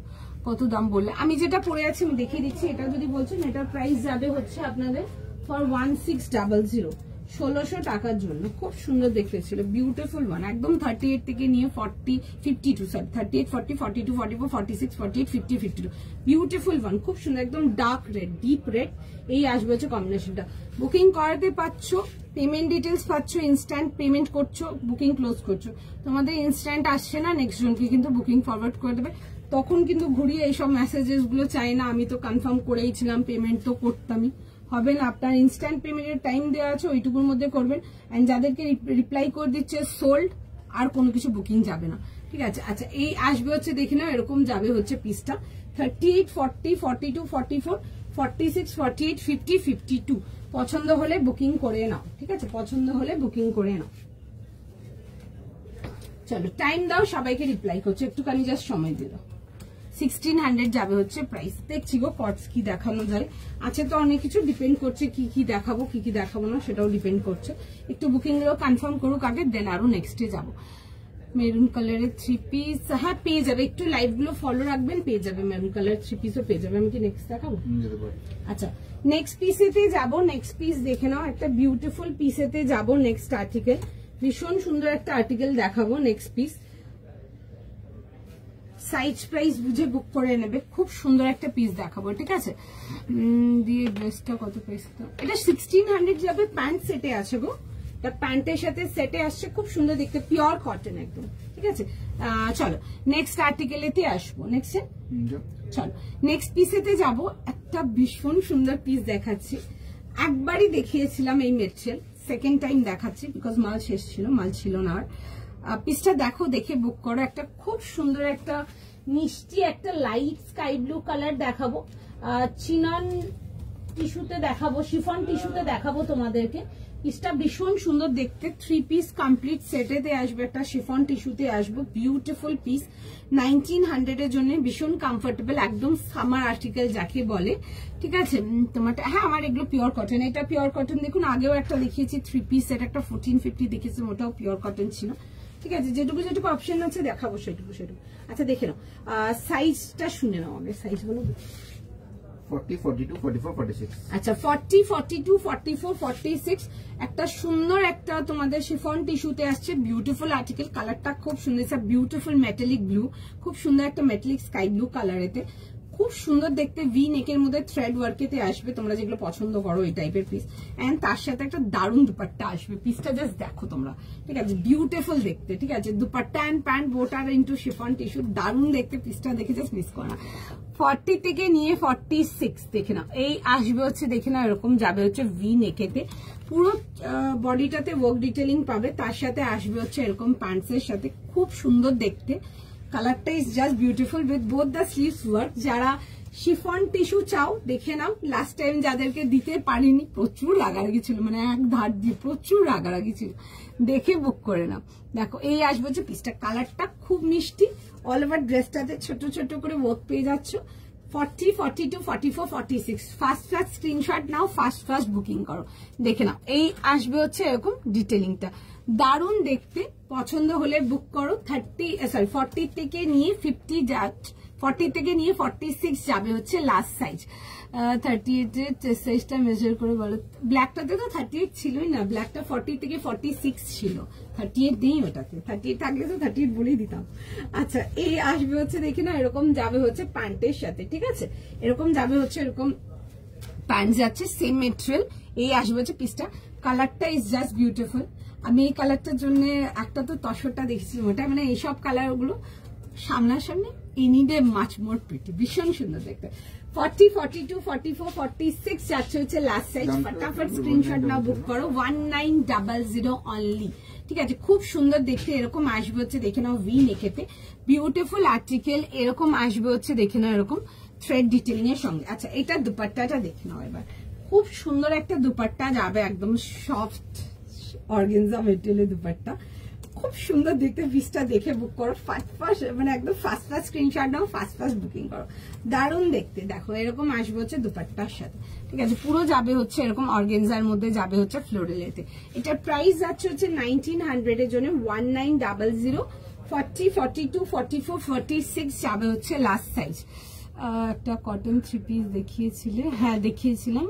কত দাম বললে? আমি যেটা পরে আছি আমি দেখিয়ে দিচ্ছি। এটা যদি বলছেন, এটার প্রাইস যাবে হচ্ছে আপনাদের ফর 1600, 1600 টাকার জন্য। খুব সুন্দর দেখতে ছিল, বিউটিফুল ওয়ান, একদম 38 থেকে নিয়ে 40, 52, সরি 38, 40, 42, 44, 46, 48, 50, 52, বিউটিফুল ওয়ান, খুব সুন্দর, একদম ডার্ক রেড, ডিপ রেড। এই আসবে হচ্ছে কম্বিনেশনটা। বুকিং করাতে পাচ্ছ, পেমেন্ট ডিটেলস পাচ্ছ, ইনস্ট্যান্ট পেমেন্ট করছো, বুকিং ক্লোজ করছো। তোমাদের ইনস্ট্যান্ট আসছে না, নেক্সট জনকে কিন্তু বুকিং ফরওয়ার্ড করে দেবে। তখন কিন্তু ঘুরিয়ে এইসব মেসেজেস গুলো চাই না, আমি তো কনফার্ম করেইছিলাম, পেমেন্ট তো করতামই, হবে না। আপনার ইনস্ট্যান্ট পেমেন্টের টাইম দেওয়া আছে, ওইটুকুর মধ্যে করবেন। এন্ড যাদেরকে রিপ্লাই করে দিচ্ছে সোল্ড, আর কোনো কিছু বুকিং যাবে না, ঠিক আছে? আচ্ছা এই আসবে হচ্ছে দেখে নাও, এরকম যাবে হচ্ছে পিসটা 38, 40, 42, 44, 46, 48, 50, 52। পছন্দ হলে বুকিং করে নাও, ঠিক আছে? পছন্দ হলে বুকিং করে নাও। চলো টাইম দাও, সবাইকে রিপ্লাই করছে, একটুখানি জাস্ট সময় দিল। 1600 যাবে হচ্ছে প্রাইস। দেখছি গো কটস কি দেখানো যায়, আছে তো অনেক কিছু, ডিপেন্ড করছে কি কি দেখাবো কি কি দেখাবো না, সেটাও ডিপেন্ড করছে। একটু বুকিং গুলো কনফার্ম করুক আগে, দেন আরো নেক্সটে যাবো। মেরুন কালারের 3 পিস, হ্যাঁ পেয়ে যাবে, একটু লাইভ গুলো ফলো রাখবেন, পেয়ে যাবে। মেরুন কালারের 3 পিসও পেয়ে যাবে। আমি কি নেক্সট দেখাবো? আচ্ছা নেক্সট পিসেতে যাবো। নেক্সট পিস দেখে নাও, একটা বিউটিফুল পিসেতে যাবো। নেক্সট আর্টিকেল, ভীষণ সুন্দর একটা আর্টিকেল দেখাবো। নেক্সট পিস, সাইজ প্রাইস বুঝে বুক করে নেবে, খুব সুন্দর একটা পিস দেখাবো, ঠিক আছে? দিয়ে ড্রেসটা কত প্রাইস? এটা 1600 যাবে। প্যান্ট সেটে আছে গো, এটা প্যান্টের সাথে সেটে আসছে, খুব সুন্দর দেখতে, পিওর কটন একদম, ঠিক আছে? চলো নেক্সট আর্টিকেলেতে আসবো। নেক্সট চলো নেক্সট পিসেতে যাব। একটা ভীষণ সুন্দর পিস দেখাচ্ছি, একবারই দেখিয়েছিলাম এই মেটেরিয়াল, সেকেন্ড টাইম দেখাচ্ছি বিকজ মাল শেষ ছিল, মাল ছিল না আর। পিসটা দেখো, দেখে বুক করো। একটা খুব সুন্দর একটা মিষ্টি একটা লাইট স্কাই ব্লু কালার দেখাবো, চিনন টিস্যুতে দেখাবো, শিফন টিস্যুতে দেখাবো তোমাদেরকে। পিসটা ভীষণ সুন্দর দেখতে, 3 পিস কমপ্লিট সেটেতে আসবে, একটা শিফন টিস্যুতে আসবে, বিউটিফুল পিস। 1900 এর জন্য ভীষণ কমফোর্টেবল, একদম সামার আর্টিকেল যাকে বলে, ঠিক আছে? তোমারটা হ্যাঁ আমার এগুলো পিওর কটন, এটা পিওর কটন। দেখুন আগেও একটা দেখিয়েছি 3 পিস সেট, একটা 1450 দেখেছি, ওটাও পিওর কটন ছিল, ঠিক আছে? যেটুকু যেটুকু অপশন আছে দেখাবো সেটুকু সেটুকু। আচ্ছা দেখে নাও, সাইজটা শুনে নাও আগে, সাইজ বলো। 40, 42, 44, 46। আচ্ছা 40, 42, 44, 46, একটা সুন্দর একটা তোমাদের শিফন টিস্যুতে আসছে, বিউটিফুল আর্টিকেল। কালারটা খুব সুন্দর, বিউটিফুল মেটালিক ব্লু, খুব সুন্দর একটা মেটালিক স্কাই ব্লু কালারেতে, খুব সুন্দর দেখতে ভি নেকের মধ্যে থ্রেড ওয়ার্কেতে আসবে, তোমরা যেগুলো পছন্দ করো এই টাইপের পিস। এন্ড তার সাথে একটা দারুণ দুপাট্টা আসবে, পিসটা জাস্ট দেখো তোমরা, ঠিক আছে, বিউটিফুল দেখতে, ঠিক আছে, দুপাট্টা এন্ড প্যান্ট বোট আর ইন্টু শিফন টিস্যু, দারুণ দেখতে, পিসটা দেখে জাস্ট মিস করো না। 40 থেকে নিয়ে 46 দেখে নাও, এই আসবে হচ্ছে দেখে নাও এরকম যাবে হচ্ছে ভি নেকেতে, পুরো বডিটাতে ওয়ার্ক ডিটেলিং পাবে, তার সাথে আসবে হচ্ছে এরকম প্যান্টসের সাথে, খুব সুন্দর দেখতে, কালারটা is just beautiful with both the sleeves work. যারা শিফন টিস্যু চাও দেখে নাও, লাস্ট টাইম যাদেরকে দিতে পারিনি প্রচুর রাগারাগি ছিল, মানে এক ধার দিয়ে প্রচুর রাগারাগি ছিল, দেখে বুক করে নাও। দেখো এই আসবে হচ্ছে পিসটা, কালারটা খুব মিষ্টি, অল ওভার ড্রেসটাতে ছোট ছোট করে ওয়ার্ক পেয়ে যাচ্ছ। 40, 42, 44, 46 ফার্স্ট স্ক্রিনশট নাও, ফার্স্ট বুকিং করো, দেখে নাও। এই আসবে হচ্ছে এরকম ডিটেলিংটা, দারুণ দেখতে, পছন্দ হলে বুক করো। 40 থেকে নিয়ে 50 যাচ্ছে, 40 থেকে নিয়ে 46 যাবে হচ্ছে লাস্ট সাইজ। 38 এর সাইজটা মেজার করে বলো, ব্ল্যাকটাতে তো 38 ছিলই না, ব্ল্যাকটা 40 থেকে 46 ছিল, 38 নেই ওটাতে, 38 থাকলে তো 38 বলেই দিতাম। আচ্ছা এই আসবে হচ্ছে দেখি না এরকম যাবে হচ্ছে প্যান্টের সাথে, ঠিক আছে, এরকম যাবে হচ্ছে এরকম প্যান্ট যাচ্ছে সেম মেটেরিয়াল, এই আসবে হচ্ছে পিসটা, কালারটা ইজ জাস্ট বিউটিফুল। আমি এই কালারটার জন্য একটা তো তসরটা দেখেছিলাম, ওটা মানে এইসব কালার গুলো সামনাসামনি এনিডে মাচ মোর প্রিটি, ভীষণ সুন্দর দেখতে। 40, 42, 44, 46 যাচ্ছে হচ্ছে লাস্ট সাইজ, ফটাফট স্ক্রিনশট নাও, বুক করো। 1900 অনলি, ঠিক আছে, খুব সুন্দর দেখতে, এরকম আসবে হচ্ছে দেখে নাও ভি নেকেতে, বিউটিফুল আর্টিকেল, এরকম আসবে হচ্ছে দেখে নাও এরকম থ্রেড ডিটেলিং এর সঙ্গে। আচ্ছা এটা দুপাট্টাটা দেখে নাও এবার, খুব সুন্দর একটা দুপাট্টা যাবে, একদম সফট অর্গানজা মেটেরিয়ালের দুপাট্টা, খুব সুন্দর দেখতে, পিসটা দেখে বুক করো, ফার্স্ট মানে একদম ফার্স্ট স্ক্রিনশট নাও, ফার্স্ট বুকিং করো, দারুণ দেখতে। দেখো এরকম আসবে হচ্ছে দুপাট্টার সাথে, ঠিক আছে, পুরো যাবে হচ্ছে এরকম অর্গানজার মধ্যে, যাবে হচ্ছে ফ্লোরালেতে। এটার প্রাইস যাচ্ছে হচ্ছে 1900 এর জন্য, 1900। 40, 42, 44, 46 যাবে হচ্ছে লাস্ট সাইজ। একটা কটন 3 পিস দেখিয়েছিলে, হ্যাঁ দেখিয়েছিলাম,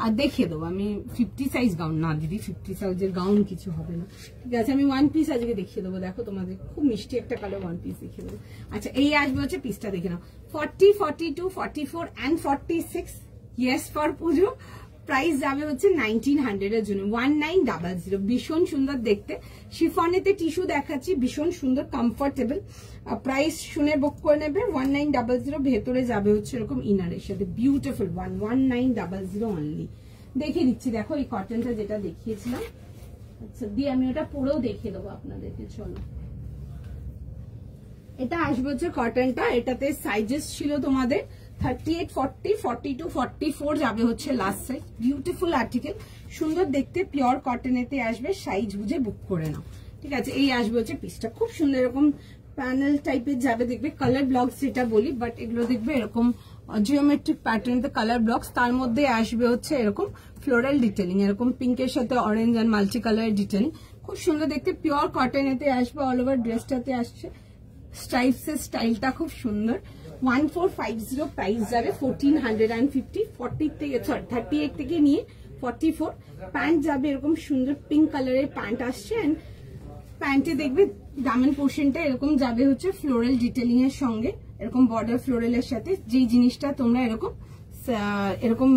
আর দেখিয়ে দেবো আমি 50 সাইজ গাউন, না দিদি 50 সাইজের গাউন কিছু হবে না, ঠিক আছে, আমি 1 পিস আজকে দেখিয়ে দেবো। দেখো তোমাদের খুব মিষ্টি একটা কালার 1 পিস দেখিয়ে দেবো। আচ্ছা এই আসবে হচ্ছে পিসটা দেখে নাও, 40, 42, 44 and 46, yes for Puja, price যাবে হচ্ছে 1900 এর জন্য, 1900, ভীষণ সুন্দর দেখতে, শিফনেতে টিস্যু দেখাচ্ছি, ভীষণ সুন্দর কমফোর্টেবল, প্রাইস শুনে বুক করে নেবে। 1900, ভেতরে যাবে হচ্ছে এরকম ইনারের সাথে, বিউটিফুল 1900 অনলি। দেখে দিচ্ছি, দেখো এই কটনটা যেটা দেখিয়েছিলাম, আচ্ছা দিয়ে আমি ওটা পরেও দেখিয়ে দেবো আপনাদেরকে, চলো। এটা আসবে হচ্ছে কটনটা, এটাতে সাইজেস ছিল তোমাদের 38, 40, 42, 44 যাবে হচ্ছে লাস্ট সাইজ, বিউটিফুল আর্টিকেল, সুন্দর দেখতে, পিওর কটনেতে আসবে, সাইজ বুঝে বুক করে নাও, ঠিক আছে। এই আসবে হচ্ছে পিসটা, খুব সুন্দর এরকম প্যানেল টাইপের যাবে, দেখবে কালার ব্লকস যেটা বলি, বাট এগুলো দেখবে এরকম জিওমেট্রিক প্যাটার্ন কালার ব্লকস, তার মধ্যে আসবে হচ্ছে এরকম ফ্লোরাল ডিটেলিং, এরকম পিঙ্কের সাথে অরেঞ্জ আর মাল্টি কালারের ডিটেলিং, খুব সুন্দর দেখতে, পিওর কটনেতে আসবে, অল ওভার ড্রেসটাতে আসছে স্ট্রাইপস এর স্টাইলটা খুব সুন্দর। 1450 প্রাইস যাবে, 1450, 40 থেকে 38 থেকে নিয়ে 44, প্যান্ট যাবে এরকম সুন্দর পিঙ্ক কালারের প্যান্ট আসছে, এন্ড প্যান্টে দেখবে দামেন পোর্শনটা এরকম যাবে হচ্ছে ফ্লোরাল ডিটেলিং এর সঙ্গে, এরকম বর্ডার ফ্লোরালের সাথে, যেই জিনিসটা তোমরা এরকম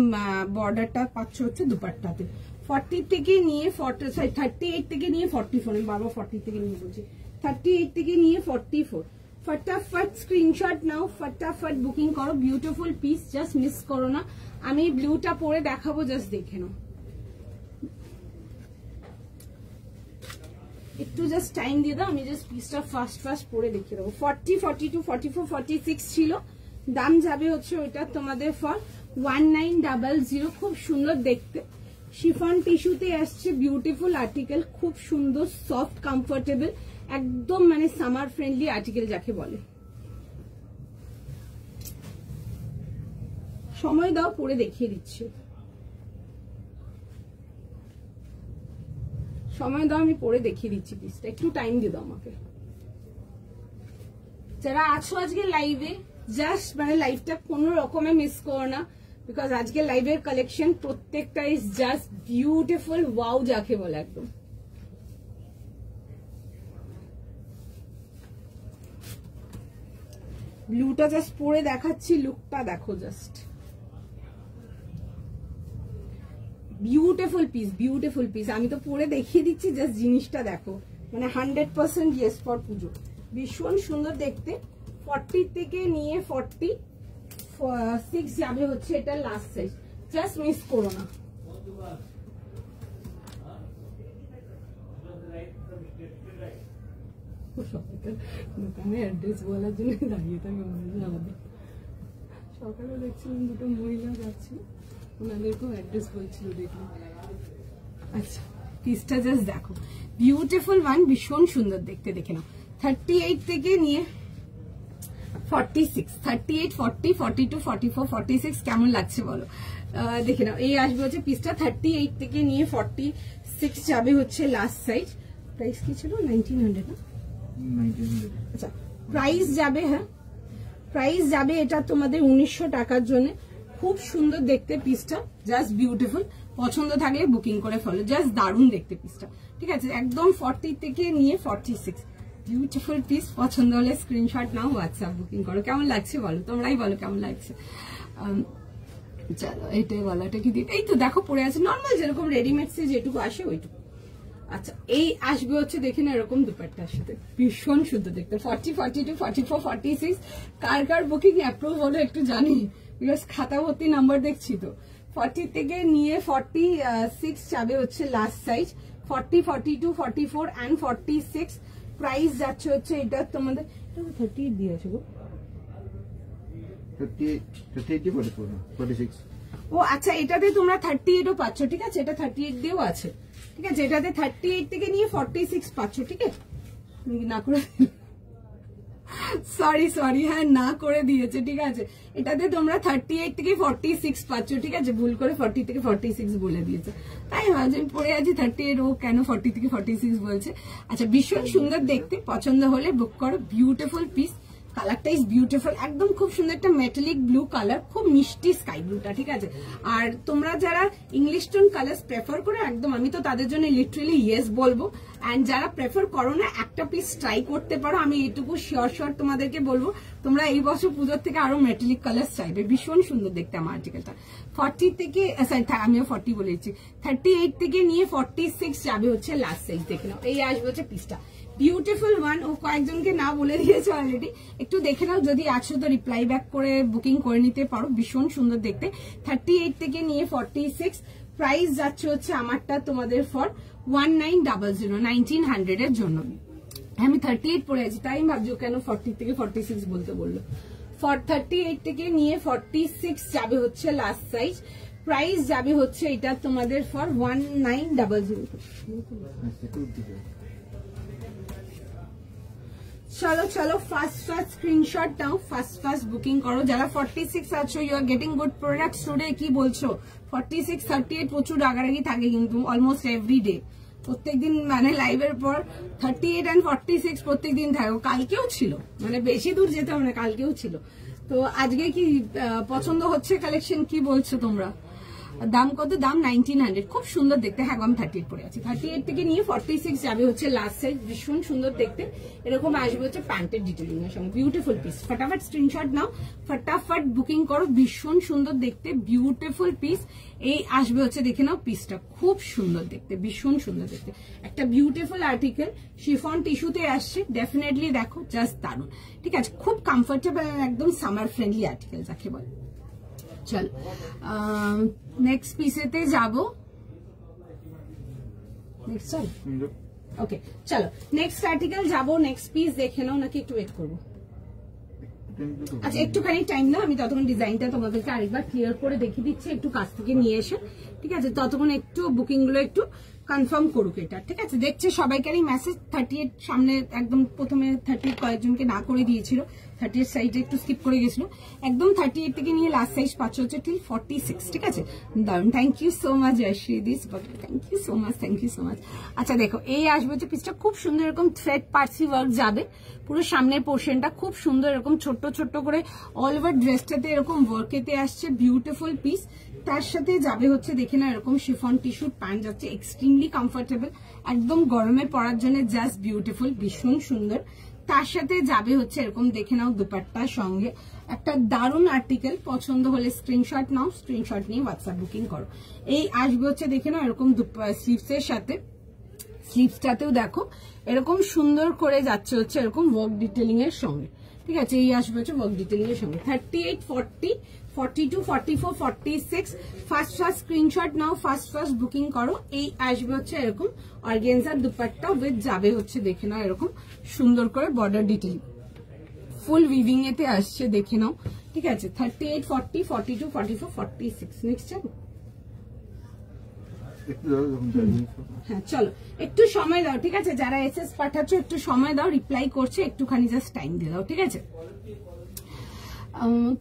বর্ডারটা পাচ্ছ হচ্ছে দুপাট্টাতে। 40 থেকে নিয়ে 38 থেকে নিয়ে 44, আমি বারবার 40 থেকে নিয়ে বলছি, 38 থেকে নিয়ে 44, ফটাফট স্ক্রিনশট নাও, ফটাফট বুকিং করো, বিউটিফুল পিস, জাস্ট মিস করো না। আমি ব্লুটা পরে দেখাবো, জাস্ট দেখে নাও, একটু জাস্ট টাইম দিয়ে দাও, আমি জাস্ট পিসটা ফার্স্ট পরে দেখিয়ে দেবো। 40, 42, 44, 46 ছিল, দাম যাবে হচ্ছে ওইটা তোমাদের ফর 1900, খুব সুন্দর দেখতে, শিফন টিস্যুতে আসছে, বিউটিফুল আর্টিকেল, খুব সুন্দর সফট কমফোর্টেবল, একদম মানে সামার ফ্রেন্ডলি আর্টিকেল যাকে বলে। সময় দাও, পরে দেখিয়ে দিচ্ছি, সময় দাও, আমি পরে দেখিয়ে দিচ্ছি পিসটা, একটু টাইম দিয়ে দাও আমাকে। যারা আছো আজকে লাইভে, জাস্ট মানে লাইভটা কোনো রকমে মিস করো না, বিকজ আজকে লাইভের কালেকশন প্রত্যেকটা ইজ জাস্ট বিউটিফুল, ওয়াও যাকে বলে একদম। ব্লুটা জাস্ট পরে দেখাচ্ছি, লুকটা দেখো just, beautiful piece, beautiful piece. আমি তো পরে দেখিয়ে দিচ্ছি, জাস্ট জিনিসটা দেখো, মানে 100% ইয়েস ফর পুজো, ভীষণ সুন্দর দেখতে। 40 থেকে নিয়ে 46 যাবে হচ্ছে এটা লাস্ট সাইজ, জাস্ট মিস করো না। দোকানে অ্যাড্রেস বলার জন্য দাঁড়িয়ে থাকে আমাদের। সকালে দেখছিলাম দুটো মহিলা যাচ্ছে, ওনাদেরকেও অ্যাড্রেস বলছিল, দেখলাম। আচ্ছা পিসটা জাস্ট দেখো, বিউটিফুল ওয়ান, ভীষণ সুন্দর দেখতে। দেখে নাও 38 থেকে নিয়ে 46, 38, 40, 42, 44, 46 কেমন লাগছে বলো? দেখে নাও, এই আসবে হচ্ছে পিসটা 38 থেকে নিয়ে 46 যাবে হচ্ছে লাস্ট সাইজ। প্রাইস কি ছিল? 1900 না? 1900। আচ্ছা প্রাইস যাবে, হ্যাঁ প্রাইস যাবে এটা তোমাদের 1900 টাকার জন্য। খুব সুন্দর দেখতে পিসটা, জাস্ট বিউটিফুল। পছন্দ থাকলে বুকিং করে ফেলো, জাস্ট দারুণ দেখতে পিসটা, ঠিক আছে? একদম 40 থেকে নিয়ে 46, বিউটিফুল পিস। পছন্দ হলে স্ক্রিনশট নাও, হোয়াটসঅ্যাপ বুকিং করো। কেমন লাগছে বলো, তোমরাই বলো কেমন লাগছে। চলো এটাই বলো, এটা কি দিতে, এই তো দেখো পরে আছে নর্মাল যেরকম রেডিমেডসে যেটুকু আসে ওইটুকু। আচ্ছা এই আসবে হচ্ছে দেখে না এরকম দুপাট্টার সাথে, ভীষণ সুন্দর দেখতে। 40, 42, 44, 46 কার কার বুকিং অ্যাপ্রুভ হলো একটু জানি, বিকজ খাতা ভর্তি নাম্বার দেখছি তো। 40 থেকে নিয়ে 46 যাবে হচ্ছে লাস্ট সাইজ। 40, 42, 44 and 46 প্রাইস যাচ্ছে হচ্ছে এটা তোমাদের 38 দিয়েছে গো, 38, 44, 46। ও আচ্ছা এটাতে তোমরা 38ও পাচ্ছ, ঠিক আছে? এটা 38 দিয়েও আছে, ঠিক আছে? এটাতে 38 থেকে নিয়ে 46 পাচ্ছ, ঠিক আছে? না করে সরি হ্যাঁ না করে দিয়েছে, ঠিক আছে? এটাতে তোমরা 38 থেকে 46 পাচ্ছ, ঠিক আছে? ভুল করে 40 থেকে 46 বলে দিয়েছে, তাই হয় যে পড়ে আছি 38, ও কেন 40 থেকে 46 বলছে। আচ্ছা ভীষণ সুন্দর দেখতে, পছন্দ হলে বুক করো। বিউটিফুল পিস, কালারটা ইজ বিউটিফুল, একদম খুব সুন্দর একটা মেটালিক ব্লু কালার, খুব মিষ্টি স্কাই ব্লুটা, ঠিক আছে? আর তোমরা যারা ইংলিশ টোন কালার প্রেফার করো একদম, আমি তো তাদের জন্য লিটারালি ইয়েস বলবো। অ্যান্ড যারা প্রেফার করো না, একটা পিস ট্রাই করতে পারো, আমি এইটুকু শিওর তোমাদেরকে বলবো। তোমরা এই বছর পুজোর থেকে আরো মেটালিক কালার চাইবে, ভীষণ সুন্দর দেখতে আমার আর্টিকেলটা। 40 থেকে সরি আমিও 40 বলেছি, 38 থেকে নিয়ে 46 যাবে হচ্ছে লাস্ট সাইজ। দেখে নাও, এই আসবে হচ্ছে পিসটা, বিউটিফুল ওয়ান। ও কয়েকজনকে না বলে দিয়েছে অলরেডি, একটু দেখে নাও, যদি আছো তো রিপ্লাই ব্যাক করে বুকিং করে নিতে পারো, ভীষণ সুন্দর দেখতে। 38 থেকে নিয়ে 46 প্রাইস যাচ্ছে হচ্ছে আমারটা তোমাদের ফর 1900, 1900 এর জন্য। আমি 38 পরে আছি, তাই আমি ভাবছি কেন 40 থেকে 46 বলতে বললো। 38 থেকে নিয়ে 46 যাবে হচ্ছে লাস্ট সাইজ। প্রাইস যাবে হচ্ছে এটা তোমাদের ফর 1900। চলো ফার্স্ট স্ক্রিনশট নাও, ফার্স্ট বুকিং করো। যারা 46 আছো, you are getting good products today. কি বলছো? 46, 38 প্রচুর রাগারাগি থাকে কিন্তু অলমোস্ট এভরি ডে, প্রত্যেকদিন, মানে লাইভের পর 38 and 46 প্রত্যেকদিন থাকে। কালকেও ছিল, মানে বেশি দূর যেতে হবে না, কালকেও ছিল। তো আজকে কি পছন্দ হচ্ছে কালেকশন? কি বলছো তোমরা? দাম কত? দাম 1900, খুব সুন্দর দেখতে। হ্যাঁ আমি 38 পরে আছি। 38 থেকে নিয়ে 46 যাবে হচ্ছে লাস্ট সাইজ, ভীষণ সুন্দর দেখতে। এরকম আসবে হচ্ছে প্যান্টের ডিটেলিং এর সঙ্গে, বিউটিফুল পিস। ফটাফট স্ক্রিনশট নাও, ফটাফট বুকিং করো, ভীষণ সুন্দর দেখতে, বিউটিফুল পিস। এই আসবে হচ্ছে, দেখে নাও পিসটা, খুব সুন্দর দেখতে, ভীষণ সুন্দর দেখতে, একটা বিউটিফুল আর্টিকেল। শিফন টিস্যুতে আসছে, ডেফিনেটলি দেখো, জাস্ট দারুন, ঠিক আছে? খুব কমফোর্টেবল, একদম সামার ফ্রেন্ডলি আর্টিকেল যাকে বলে। চল নেক্সট পিসেতে যাবো। ওকে চলো নেক্সট আর্টিকেল যাবো, নেক্সট পিস দেখে নাও, নাকি একটু ওয়েট করবো? আচ্ছা একটুখানি টাইম না, আমি ততক্ষণ ডিজাইনটা তোমাদেরকে আরেকবার ক্লিয়ার করে দেখিয়ে দিচ্ছি, একটু কাছ থেকে নিয়ে এসে, ঠিক আছে? ততক্ষণ একটু বুকিং গুলো একটু কনফার্ম করুক এটা, ঠিক আছে? দেখছে সবাইকারই মেসেজ। 38 সামনে একদম প্রথমে 30 কয়েকজনকে না করে দিয়েছিল, 38 সাইজে একটু স্কিপ করে গেছিল। একদম 38 থেকে নিয়ে লাস্ট সাইজ পাচ্ছ হচ্ছে টিল 46, ঠিক আছে? দারুন, thank you so much Joyshree দিস, থ্যাংক ইউ সো মাচ। আচ্ছা দেখো, এই আসবে হচ্ছে পিসটা, খুব সুন্দর এরকম থ্রেড পার্সি ওয়ার্ক যাবে, পুরো সামনের পোর্শনটা খুব সুন্দর এরকম ছোট্ট করে অল ওভার ড্রেসটাতে এরকম ওয়ার্কেতে আসছে, বিউটিফুল পিস। তার সাথে যাবে হচ্ছে, দেখে না, এরকম শিফন টিস্যুর প্যান্ট যাচ্ছে, এক্সট্রিমলি কমফোর্টেবল, একদম গরমে পরার জন্য জাস্ট বিউটিফুল, ভীষণ সুন্দর। তার সাথে যাবে হচ্ছে এরকম দেখে নাও দুপাট্টার সঙ্গে একটা দারুণ আর্টিকেল। পছন্দ হলে স্ক্রিনশট নাও, স্ক্রিনশট নিয়ে হোয়াটসঅ্যাপ বুকিং করো। এই আসবে হচ্ছে দেখে নাও এরকম স্লিভসের সাথে, স্লিভসটাতেও দেখো এরকম সুন্দর করে যাচ্ছে হচ্ছে এরকম ওয়ার্ক ডিটেলিং এর সঙ্গে, ঠিক আছে। এই আসবে হচ্ছে ওয়ার্ক ডিটেলিং এর সঙ্গে 38, 40, 42, 44, 46 ফার্স্ট স্ক্রিনশট নাও, ফার্স্ট বুকিং করো। এই আসবে হচ্ছে এরকম অর্গানজার দুপাট্টা উইথ যাবে হচ্ছে দেখে নাও এরকম সুন্দর করে বর্ডার ডিটেইলিং, ফুল উইভিং এতে আসছে দেখে নাও, ঠিক আছে। 38, 40, 42, 44, 46 নেক্সট যাবো। হ্যাঁ চলো একটু সময় দাও, ঠিক আছে। যারা এসএস পাঠাচ্ছ একটু সময় দাও, রিপ্লাই করছে একটুখানি জাস্ট টাইম দিয়ে দাও, ঠিক আছে।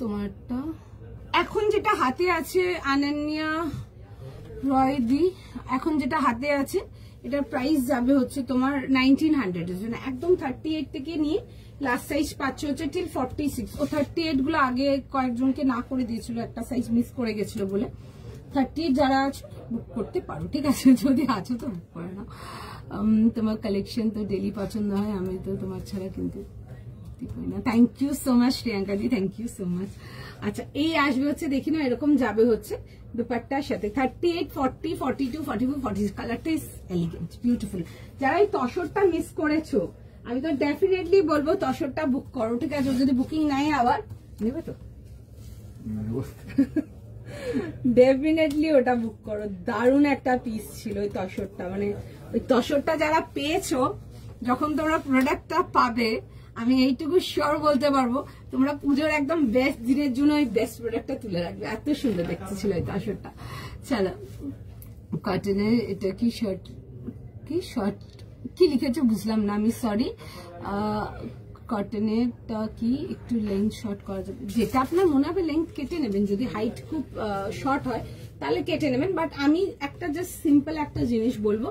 তোমারটা এখন যেটা হাতে আছে আনন্যা রয়দি, এখন যেটা হাতে আছে এটার প্রাইস যাবে হচ্ছে তোমার 1900 এর জন্য, একদম 38 থেকে নিয়ে লাস্ট সাইজ পাচ্ছ হচ্ছে টিল 46। ও 38 গুলো আগে কয়েকজনকে না করে দিয়েছিল, একটা সাইজ মিস করে গেছিল বলে। 38 যারা আছো বুক করতে পারো, ঠিক আছে, যদি আছো তো বুক করে নাও। তোমার কালেকশন তো ডেলি পছন্দ হয়, আমি তো তোমার ছাড়া কিন্তু না। Thank you so much Priyanka দি, থ্যাংক ইউ সো মাচ। আচ্ছা এই আসবে হচ্ছে দেখি না এরকম যাবে হচ্ছে দুপাট্টার সাথে 38, 40, 42, 44, 46 কালারটা ইজ এলিগেন্ট বিউটিফুল। যারা এই তসরটা মিস করেছো আমি তো ডেফিনেটলি বলবো তসরটা বুক করো, ঠিক আছে। যদি বুকিং নাই আবার নেবে তো ডেফিনেটলি ওটা বুক করো, দারুণ একটা পিস ছিল ওই তসরটা। মানে ওই তসরটা যারা পেয়েছো যখন তোমরা প্রোডাক্টটা পাবে আমি এইটুকু শিওর বলতে পারবো তোমরা পুজোর একদম বেস্ট দিনের জন্য ওই বেস্ট প্রোডাক্টটা তুলে রাখবে, এত সুন্দর দেখতে ছিল এই তসরটা। চলো কটনের এটা কি শার্ট, কি শর্ট কি লিখেছো বুঝলাম না আমি, সরি। কটনেরটা কি একটু লেন্থ শর্ট করা যাবে, যেটা আপনার মনে হবে লেন্থ কেটে নেবেন, যদি হাইট খুব শর্ট হয় তাহলে কেটে নেবেন। বাট আমি একটা জাস্ট সিম্পল একটা জিনিস বলবো,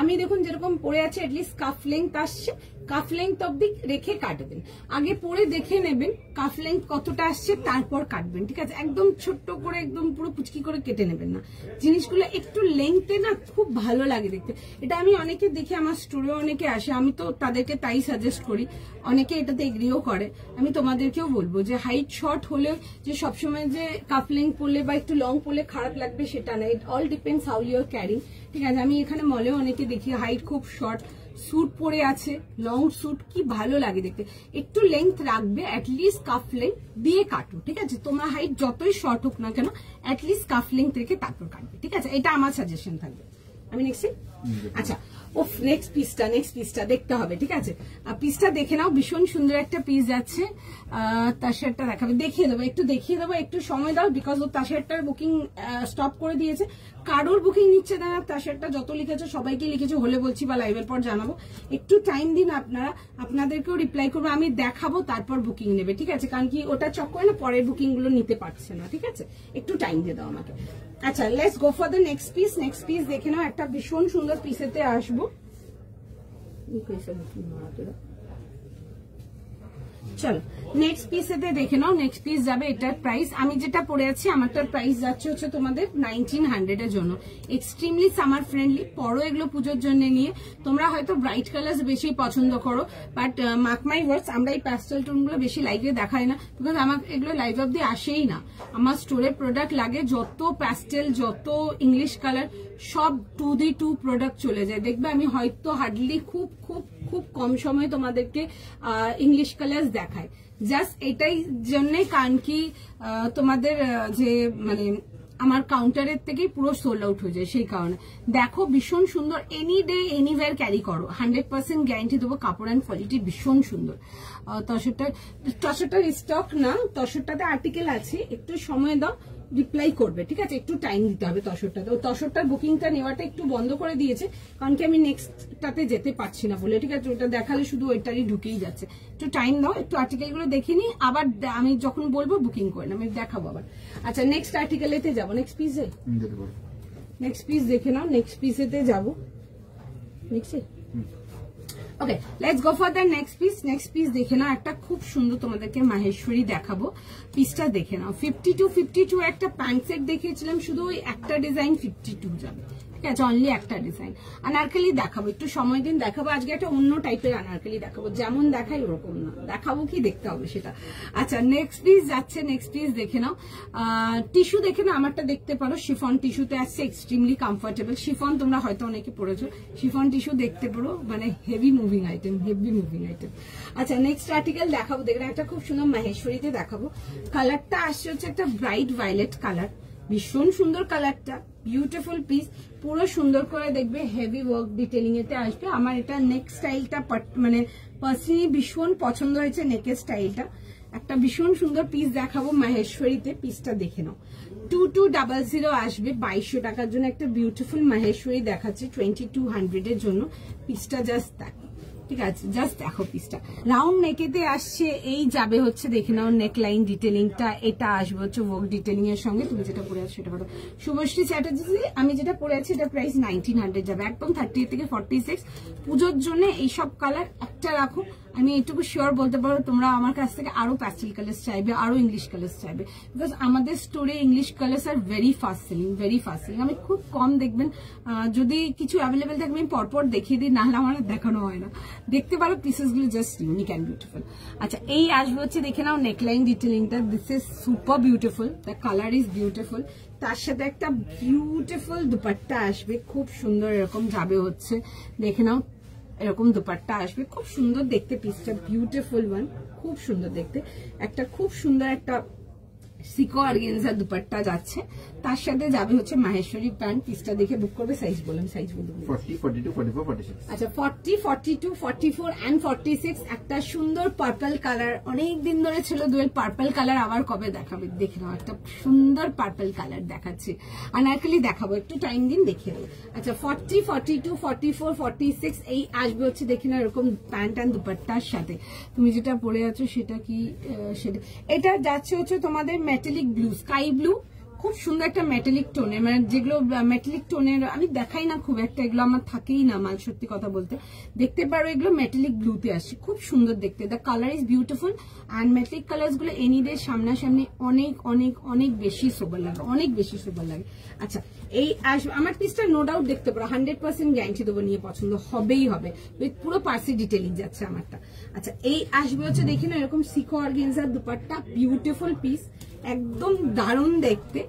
আমি দেখুন যেরকম পরে আছে এটলিস্ট কাফ লেন্থ আসছে, কাফ লেন্থ অব্দি রেখে কাটবেন, আগে পরে দেখে নেবেন কাফ লেন্থ কতটা আসছে তারপর কাটবেন, ঠিক আছে। একদম ছোট্ট করে একদম পুরো পুচকি করে কেটে নেবেন না, জিনিসগুলো একটু লেন্থে না খুব ভালো লাগে দেখতে। এটা আমি অনেকে দেখি আমার স্টোরে অনেকে আসে, আমি তো তাদেরকে তাই সাজেস্ট করি, অনেকে এটাতে এগ্রিও করে। আমি তোমাদেরকেও বলবো যে হাইট শর্ট হলেও যে সবসময় যে কাফ লেন্থ পরলে বা একটু লং পরলে খারাপ লাগবে সেটা না, it all depends how you are carrying, ঠিক আছে। আমি এখানে মলেও অনেকে দেখি হাইট খুব শর্ট স্যুট পরে আছে, লং স্যুট, কি ভালো লাগে দেখতে। একটু লেন্থ রাখবে, অ্যাটলিস্ট কাফ লেন্থ দিয়ে কাটো, ঠিক আছে। তোমার হাইট যতই শর্ট হোক না কেন অ্যাটলিস্ট কাফ লেন্থ রেখে তারপর কাটবে, ঠিক আছে। এটা আমার সাজেশন থাকবে। আমি নেক্সট আচ্ছা ও নেক্সট পিসটা দেখতে হবে, ঠিক আছে। পিসটা দেখে নাও, ভীষণ সুন্দর একটা পিস যাচ্ছে। তার শার্টটা দেখাবে, দেখিয়ে দেবো, একটু সময় দাও, বিকজ ও তার শার্টটার বুকিং স্টপ করে দিয়েছে, কারোর বুকিং নিচ্ছে না। তার শার্টটা যত লিখেছো সবাইকে লিখেছো, হলে বলছি বা লাইভের পর জানাবো, একটু টাইম দিন আপনারা, আপনাদেরকেও রিপ্লাই করবো, আমি দেখাবো তারপর বুকিং নেবে, ঠিক আছে। কারণ কি ওটা চক্করে না পরের বুকিং গুলো নিতে পারছে না, ঠিক আছে, একটু টাইম দিয়ে দাও আমাকে। আচ্ছা let's go for the next piece দেখে নাও, একটা ভীষণ সুন্দর পিসেতে আসবো। চলো নেক্সট পিসেতে দেখে নাও, নেক্সট পিস যাবে, এটার প্রাইস আমি যেটা পরে আছি আমারটার প্রাইস যাচ্ছে হচ্ছে তোমাদের 1900 এর জন্য, এক্সট্রিমলি সামার ফ্রেন্ডলি। পরো এগুলো পুজোর জন্য নিয়ে, তোমরা হয়তো ব্রাইট কালার বেশি পছন্দ করো, বাট মার্ক মাই ওয়ার্ডস আমরা এই প্যাস্টেল টোন গুলো বেশি লাইভে দেখাই না, বিকজ আমার এগুলো লাইভ অব্দি আসেই না। আমার স্টোরে প্রোডাক্ট লাগে যত প্যাস্টেল যত ইংলিশ কালার সব 2D2 প্রোডাক্ট চলে যায়, দেখবে আমি হয়তো হার্ডলি খুব খুব খুব কম সময়ে তোমাদেরকে ইংলিশ কালার দেখায়, জাস্ট এটাই জন্যে, কারণ কি তোমাদের যে মানে আমার কাউন্টারের থেকেই পুরো সোল্ড আউট হয়ে যায়, সেই কারণে। দেখো ভীষণ সুন্দর, এনি ডে এনিওয়্যার ক্যারি করো, 100% গ্যারান্টি দেবো, কাপড় অ্যান্ড কোয়ালিটি ভীষণ সুন্দর। তসরটার স্টক না, তসরটাতে আর্টিকেল আছে, একটু সময় দাও, রিপ্লাই করবে, ঠিক আছে, একটু টাইম দিতে হবে তসরটাতে। ও তসরটার বুকিংটা নেওয়াটা একটু বন্ধ করে দিয়েছে, কারণ কি আমি নেক্সটটাতে যেতে পারছি না বলে, ঠিক আছে। ওটা দেখালে শুধু ওইটারই ঢুকেই যাচ্ছে, একটু টাইম দাও, একটু আর্টিকেলগুলো দেখে নি, আবার আমি যখন বলবো বুকিং করে আমি দেখাবো আবার। আচ্ছা নেক্সট আর্টিকেলেতে যাবো, নেক্সট পিস দেখে নাও, নেক্সট পিসেতে যাবো, next okay let's go for the next piece দেখে নাও, একটা খুব সুন্দর তোমাদেরকে মাহেশ্বরী দেখাবো, পিসটা দেখে নাও। 52 একটা প্যান্ট সেট দেখিয়েছিলাম, শুধু ওই একটা ডিজাইন 52 যাবে, ঠিক আছে, অনলি একটা ডিজাইন। আনারকলি দেখাবো, একটু সময় দিন দেখাবো। আজকে একটা অন্য টাইপের আনারকলি দেখাবো, যেমন দেখাই ওরকম না, দেখাবো কি দেখতে হবে সেটা। আচ্ছা নেক্সট পিস যাচ্ছে, নেক্সট পিস দেখে নাও। টিস্যু দেখে নাও, আমারটা দেখতে পারো, শিফন টিস্যুতে আসছে, এক্সট্রিমলি কমফোর্টেবল। শিফন তোমরা হয়তো অনেকে পড়েছো, শিফন টিস্যু দেখতে পারো, মানে heavy moving item, heavy moving item. আচ্ছা নেক্সট আর্টিকেল দেখাবো, দেখে একটা খুব সুন্দর মাহেশ্বরীতে দেখাবো। কালারটা আসছে হচ্ছে একটা ব্রাইট ভায়োলেট কালার, ভীষণ সুন্দর কালারটা, বিউটিফুল পিস, পুরো সুন্দর করে দেখবে, হেভি ওয়ার্ক ডিটেলিং এতে আসবে। আমার এটা নেক স্টাইলটা মানে পার্সোনালি ভীষণ পছন্দ হয়েছে, নেকের স্টাইলটা। একটা ভীষণ সুন্দর পিস দেখাবো মাহেশ্বরীতে, পিসটা দেখে নাও। 2200 আসবে, 2200 টাকার জন্য একটা বিউটিফুল মাহেশ্বরী দেখাচ্ছে 2200 এর জন্য। পিসটা জাস্ট দেখো, ঠিক আছে, জাস্ট দেখো পিসটা। রাউন্ড নেকেতে আসছে, এই যাবে হচ্ছে দেখে নাও নেক লাইন ডিটেলিংটা, এটা আসবে হচ্ছে ওয়ার্ক ডিটেলিং এর সঙ্গে। তুমি যেটা পরে আছো সেটা বলো। শুভশ্রী চ্যাটার্জি, আমি যেটা পরে আছি এটা প্রাইস 1900 যাবে, একদম 30 থেকে 46। পুজোর জন্য এইসব কালার একটা রাখো, আমি এইটুকু শিওর বলতে পারো তোমরা আমার কাছ থেকে আরো প্যাস্টেল কালার্স চাইবে, আরো ইংলিশ কালার্স চাইবে, বিকজ আমাদের স্টোরে English colours are very fast selling, very fast selling. আমি খুব কম দেখবেন, যদি কিছু অ্যাভেলেবেল থাকবে আমি পরপর দেখিয়ে দিই, নাহলে আমার দেখানো হয় না। দেখতে পারো পিসেস গুলো জাস্ট ইউনিক অ্যান্ড বিউটিফুল। আচ্ছা এই আসবে হচ্ছে দেখে নাও নেকলাইন ডিটেলিংটা, this is super beautiful, the colour is beautiful. তার সাথে একটা বিউটিফুল দুপাট্টা আসবে, খুব সুন্দর, এরকম যাবে হচ্ছে দেখে নাও, এরকম দুপাট্টা আসবে, খুব সুন্দর দেখতে পিসটা, বিউটিফুল ওয়ান, খুব সুন্দর দেখতে। একটা খুব সুন্দর একটা সিকো অর্গানজা দুপাট্টা যাচ্ছে, তার সাথে যাবে হচ্ছে মাহেশ্বরী প্যান্ট। পিসটা দেখে বুক করবে। সাইজ বললাম, সাইজ বলতে 40, 42, 44, 46। আচ্ছা 40, 42, 44 and 46। একটা সুন্দর পার্পল কালার, অনেক দিন ধরে ছিল দুয়েল পার্পল কালার, আবার কবে দেখাবে দেখে নাও, একটা সুন্দর পার্পল কালার দেখাচ্ছে। আনারকলি দেখাবো, একটু টাইম দিন দেখিয়ে দেবো। আচ্ছা 40, 42, 44, 46 এই আসবে হচ্ছে দেখে নাও এরকম প্যান্ট অ্যান্ড দুপাট্টার সাথে। তুমি যেটা পরে আছো সেটা কি, সেটা এটা যাচ্ছে হচ্ছে তোমাদের মেটালিক ব্লু, স্কাই ব্লু, খুব সুন্দর একটা মেটালিক টোনে, মানে যেগুলো মেটালিক টোনের আমি দেখাই না খুব একটা, এগুলো আমার থাকেই না মাল, সত্যি কথা বলতে। দেখতে পারো এগুলো মেটালিক ব্লুতে আসছে, খুব সুন্দর দেখতে, the colour is beautiful. And metallic colours গুলো এনি ডে সামনাসামনি অনেক অনেক অনেক বেশি সোবার লাগে, অনেক বেশি সোবার লাগে। আচ্ছা এই আসবে, আমার পিসটা নো ডাউট দেখতে পারো, 100% গ্যারান্টি দেবো, নিয়ে পছন্দ হবেই হবে, পুরো পার্সি ডিটেলিং যাচ্ছে আমারটা। আচ্ছা এই আসবে হচ্ছে দেখে না এরকম সিকো অর্গানজার দুপাট্টা, বিউটিফুল পিস, একদম দারুণ দেখতে।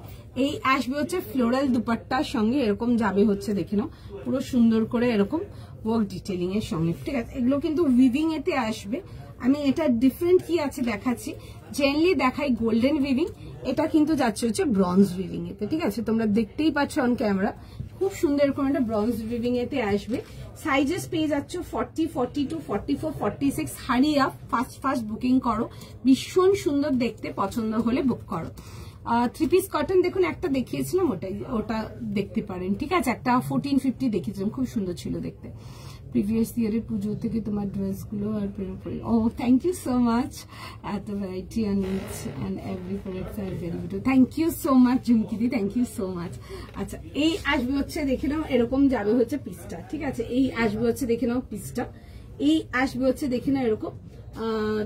এই আসবে হচ্ছে ফ্লোরাল দুপাট্টার সঙ্গে, এরকম যাবে হচ্ছে দেখে নাও, পুরো সুন্দর করে এরকম ওয়ার্ক ডিটেলিং এর সঙ্গে, ঠিক আছে। এগুলো কিন্তু উইভিং এতে আসবে। আমি এটা ডিফারেন্ট কি আছে দেখাচ্ছি, জেনারেলি দেখাই গোল্ডেন উইভিং, এটা কিন্তু যাচ্ছে হচ্ছে ব্রঞ্জ উইভিং এতে, ঠিক আছে। তোমরা দেখতেই পাচ্ছ অন ক্যামেরা, খুব সুন্দর এরকম একটা ব্রঞ্জ উইভিং এতে আসবে। সাইজেস পেয়ে যাচ্ছ 40, 42, 44, 46। Hurry up, fast fast booking করো, ভীষণ সুন্দর দেখতে, পছন্দ হলে বুক করো। 3 পিস কটন দেখুন, একটা দেখিয়েছিলাম, ওটা দেখতে পারেন, ঠিক আছে। একটা 1450 দেখিয়েছিলাম, খুব সুন্দর ছিল দেখতে। প্রিভিয়াস ইয়ারের পুজো থেকে তোমার ড্রেসগুলো আর পুরোপুরি, oh thank you so much, এত variety and every products are very beautiful, thank you so much ঝুমকিদি, থ্যাংক ইউ সো মাচ। আচ্ছা এই আসবে হচ্ছে দেখে নাও এরকম যাবে হচ্ছে পিসটা, ঠিক আছে। এই আসবে হচ্ছে দেখে নাও পিসটা, এই আসবে হচ্ছে দেখে নাও এরকম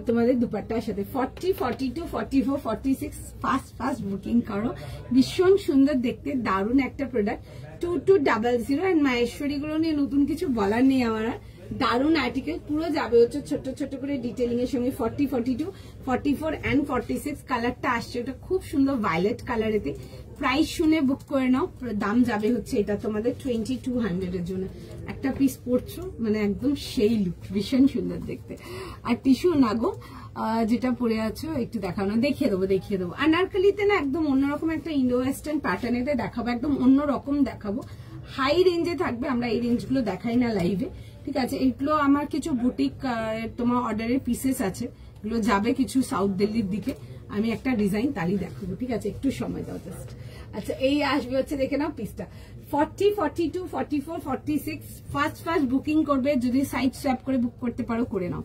তোমাদের দুপাট্টার সাথে। 40, 42, 44, 46 ফাস্ট ফাস্ট বুকিং করো, ভীষণ সুন্দর দেখতে, দারুণ একটা প্রোডাক্ট। 2200 এন্ড মাহেশ্বরী গুলো নিয়ে নতুন কিছু বলার নেই আমার, দারুণ আর্টিকেল, পুরো যাবে হচ্ছে ছোট ছোট করে ডিটেলিং এর সঙ্গে। 40, 42, 44 এন্ড 46 কালারটা আসছে, ওটা খুব সুন্দর ভায়োলেট কালারেতে। প্রাইস শুনে বুক করে নাও, দাম যাবে হচ্ছে এটা তোমাদের 2200 এর জন্য। একটা পিস পরছো মানে একদম সেই লুক, ভীষণ সুন্দর দেখতে। আর টিস্যু নাগো যেটা পরে আছো একটু দেখানো, দেখিয়ে দেবো। আনারকলিতে না একদম অন্যরকম একটা ইন্ডো ওয়েস্টার্ন প্যাটার্নেতে দেখাবো, একদম অন্যরকম দেখাবো, হাই রেঞ্জে থাকবে, আমরা এই রেঞ্জগুলো দেখাই না লাইভে, ঠিক আছে। এগুলো আমার কিছু বুটিক তোমার অর্ডারের পিসেস আছে, এগুলো যাবে কিছু সাউথ দিল্লির দিকে, আমি একটা ডিজাইন তারই দেখাবো, ঠিক আছে, একটু সময় দাও জাস্ট। আচ্ছা এই আসবে হচ্ছে দেখে নাও পিসটা 40, 42, 44, 46 ফার্স্ট বুকিং করবে, যদি সাইড সোয়াপ করে বুক করতে পারো করে নাও।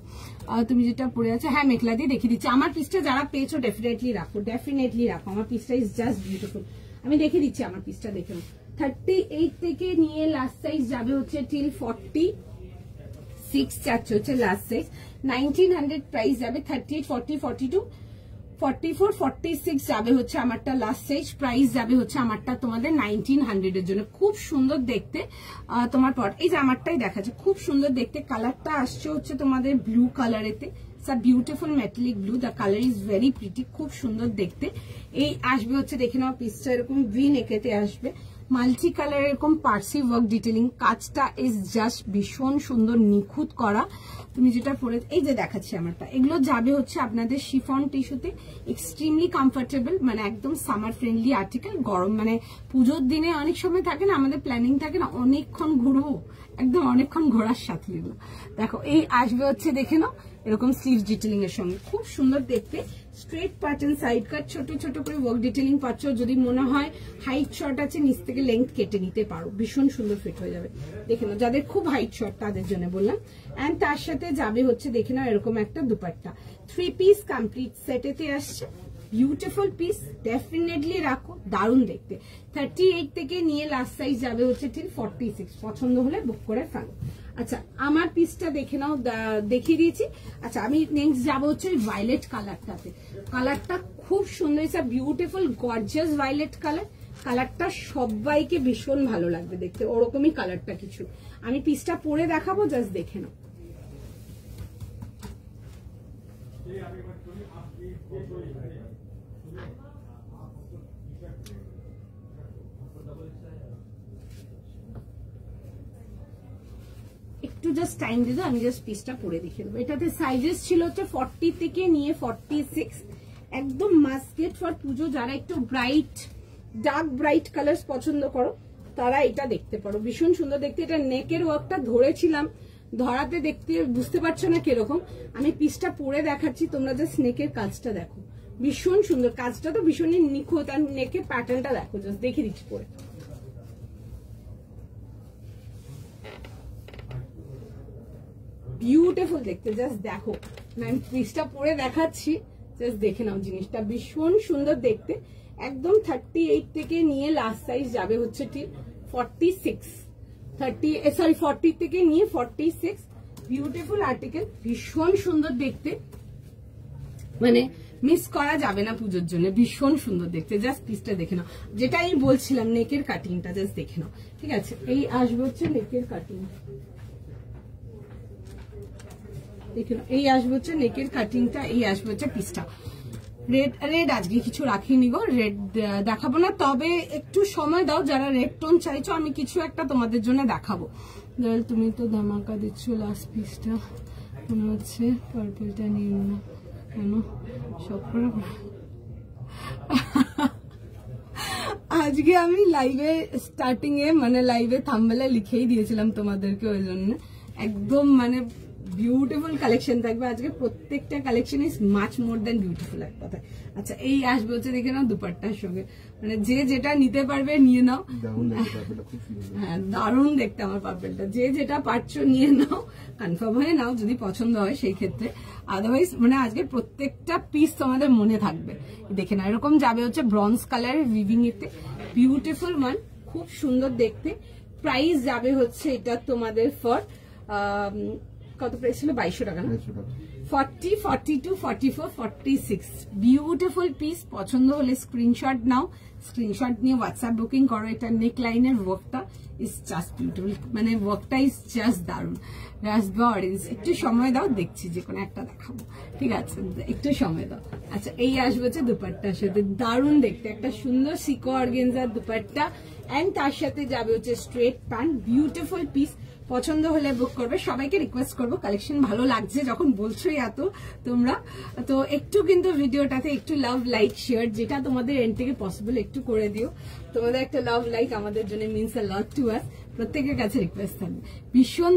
তুমি যেটা পরে আছো, হ্যাঁ মেখলা দিয়ে দেখিয়ে দিচ্ছি। আমার পিসটা যারা পেয়েছো ডেফিনেটলি রাখো, আমার পিসটা ইজ জাস্ট বিউটিফুল। আমি দেখিয়ে দিচ্ছি আমার পিসটা, দেখে নাও। 38 থেকে নিয়ে লাস্ট সাইজ যাবে হচ্ছে টিল 46 চাচ্ছে হচ্ছে লাস্ট সাইজ। 1900 প্রাইস যাবে। 38, 40, 42, 44 46 যাবে হচ্ছে আমারটা লাস্ট সাইজ, প্রাইস যাবে হচ্ছে আমারটা তোমাদের 1900 এর জন্য। খুব সুন্দর দেখতে তোমার পট। এই যে আমারটাই দেখাচ্ছে, খুব সুন্দর দেখতে। কালারটা আসছে হচ্ছে তোমাদের ব্লু কালারেতে, beautiful metallic blue, the colour is very pretty, খুব সুন্দর দেখতে। এই আসবে হচ্ছে দেখে নাও পিসটা এরকম ভি নেকেতে আসবে, মাল্টি কালার এরকম পার্সি ওয়ার্ক ডিটেলিং, কাজটা ইজ জাস্ট ভীষণ সুন্দর নিখুঁত করা। তুমি যেটা পরে এই যে দেখাচ্ছি আমারটা, এগুলো যাবে হচ্ছে আপনাদের শিফন টিস্যুতে, এক্সট্রিমলি কমফোর্টেবল, মানে একদম সামার ফ্রেন্ডলি আর্টিকেল। গরম মানে পুজোর দিনে অনেক সময় থাকে না আমাদের প্ল্যানিং থাকে না অনেকক্ষণ ঘুরবো, একদম অনেকক্ষণ ঘোরার সাথে এগুলো। দেখো এই আসবে হচ্ছে দেখে নাও এরকম স্লিভ ডিটেলিং এর সঙ্গে, খুব সুন্দর দেখতে। স্ট্রেট প্যাটার্ন, সাইড কাট, ছোট ছোট করে ওয়ার্ক ডিটেলিং পাচ্ছ। যদি মনে হয় হাইট শর্ট আছে নিচ থেকে লেংথ কেটে নিতে পারো, ভীষণ সুন্দর ফিট হয়ে যাবে। দেখে নাও যাদের খুব হাইট শর্ট তাদের জন্য বললাম। এন্ড তার সাথে যাবে হচ্ছে দেখে নাও এরকম একটা দুপাট্টা, 3 পিস কমপ্লিট সেটেতে আসছে। বিউটিফুল পিস, ডেফিনেটলি রাখো, দারুণ দেখতে। 38 থেকে নিয়ে লাস্ট সাইজ যাবে হচ্ছে ঠিক 46, পছন্দ হলে বুক করে ফেলো। আচ্ছা আমার পিসটা দেখে নাও, দেখিয়ে দিয়েছি। আচ্ছা আমি নেক্সট যাবো হচ্ছে ভায়োলেট কালারটাতে। কালারটা খুব সুন্দর, it's beautiful gorgeous violet colour. কালারটা সবাইকে ভীষণ ভালো লাগবে দেখতে, ওরকমই কালারটা কিছু। আমি পিসটা পরে দেখাবো, জাস্ট দেখে নাও। একটু জাস্ট টাইম দিও, আমি জাস্ট পিসটা পরে দেখিয়ে দেবো। এটাতে সাইজেস ছিল হচ্ছে 40 থেকে নিয়ে 46, একদম মাস্কেট ফর পুজো। যারা একটু ব্রাইট ডার্ক ব্রাইট কালার পছন্দ করো তারা এটা দেখতে পারো, ভীষণ সুন্দর দেখতে। এটা নেকের ওয়ার্কটা ধরেছিলাম, ধরাতে দেখতে বুঝতে পারছো না কিরকম, আমি পিসটা পরে দেখাচ্ছি, তোমরা জাস্ট নেকের কাজটা দেখো, ভীষণ সুন্দর কাজটা, তো ভীষণই নিখুঁত। আর নেকের প্যাটার্নটা দেখো, জাস্ট দেখে দিচ্ছি পরে। বিউটিফুল দেখতে, জাস্ট দেখো, আমি পিসটা পরে দেখাচ্ছি, জাস্ট দেখে নাও জিনিসটা, ভীষণ সুন্দর দেখতে। একদম 38 থেকে নিয়ে লাস্ট সাইজ যাবে হচ্ছে ঠিক 46, 40 থেকে নিয়ে 46। বিউটিফুল আর্টিকেল, ভীষণ সুন্দর দেখতে, মানে মিস করা যাবে না পুজোর জন্য, ভীষণ সুন্দর দেখতে। জাস্ট পিসটা দেখে নাও, যেটা আমি বলছিলাম নেকের কাটিংটা জাস্ট দেখে নাও, ঠিক আছে। এই আসবে হচ্ছে নেকের কাটিং, দেখে নাও। এই আসবে হচ্ছে নেকের কাটিংটা, এই আসবে হচ্ছে পিসটা। রেড আজকে কিছু রাখিনি গো, রেড দেখাবো না, তবে একটু সময় দাও। যারা রেড টোন চাইছো আমি কিছু একটা তোমাদের জন্য দেখাবো। তুমি তো ধামাকা দিচ্ছ, লাস্ট পিসটা মনে হচ্ছে পার্পলটা নিয়ে না কেন সব করে। আজকে আমি লাইভে স্টার্টিং এ মানে লাইভে থাম্বনেলে লিখেই দিয়েছিলাম তোমাদেরকে, ওই জন্য একদম মানে বিউটিফুল কালেকশন থাকবে আজকে, প্রত্যেকটা collection is much more than beautiful এক কথা। আচ্ছা এই আসবে হচ্ছে দেখে নাও দুপাট্টার সঙ্গে, মানে যে যেটা নিতে পারবে নিয়ে নাও। হ্যাঁ দারুণ দেখতে আমার পার্পেলটা, যে যেটা পারছো নিয়ে নাও, কনফার্ম হয়ে নাও যদি পছন্দ হয় সেই ক্ষেত্রে। আদারওয়াইজ মানে আজকে প্রত্যেকটা পিস তোমাদের মনে থাকবে। দেখে না এরকম যাবে হচ্ছে ব্রঞ্জ কালারের উইভিং এতে, বিউটিফুল মান, খুব সুন্দর দেখতে। প্রাইস যাবে হচ্ছে এটা তোমাদের ফর কত প্রাইস ছিল, 2200 টাকা না? 40, 42, 44, 46, বিউটিফুল পিস। পছন্দ হলে স্ক্রিনশট নাও, স্ক্রিনশট নিয়ে হোয়াটসঅ্যাপ বুকিং করো। এটা নেক লাইনের ওয়ার্কটা ইজ জাস্ট বিউটিফুল, মানে ওয়ার্কটা ইজ জাস্ট দারুন। রাসবা অরেঞ্জ, একটু সময় দাও, দেখছি যে কোনো একটা দেখাবো, ঠিক আছে, একটু সময় দাও। আচ্ছা এই আসবে হচ্ছে দুপাট্টার সাথে, দারুণ দেখতে, একটা সুন্দর সিকো অর্গেনজার দুপাট্টা, এন্ড তার সাথে যাবে হচ্ছে স্ট্রেট প্যান্ট, বিউটিফুল পিস। পছন্দ হলে বুক করবে। সবাইকে রিকোয়েস্ট করবো, কালেকশন ভালো লাগছে যখন বলছোই এত তোমরা, তো একটু কিন্তু ভিডিওটাতে একটু লাভ, লাইক, শেয়ার, যেটা তোমাদের এন্ড থেকে পসিবল একটু করে দিও। তোমাদের একটা লাভ লাইক আমাদের জন্য means a lot to us. প্রত্যেকের কাছে রিকোয়েস্ট থাকবে। ভীষণ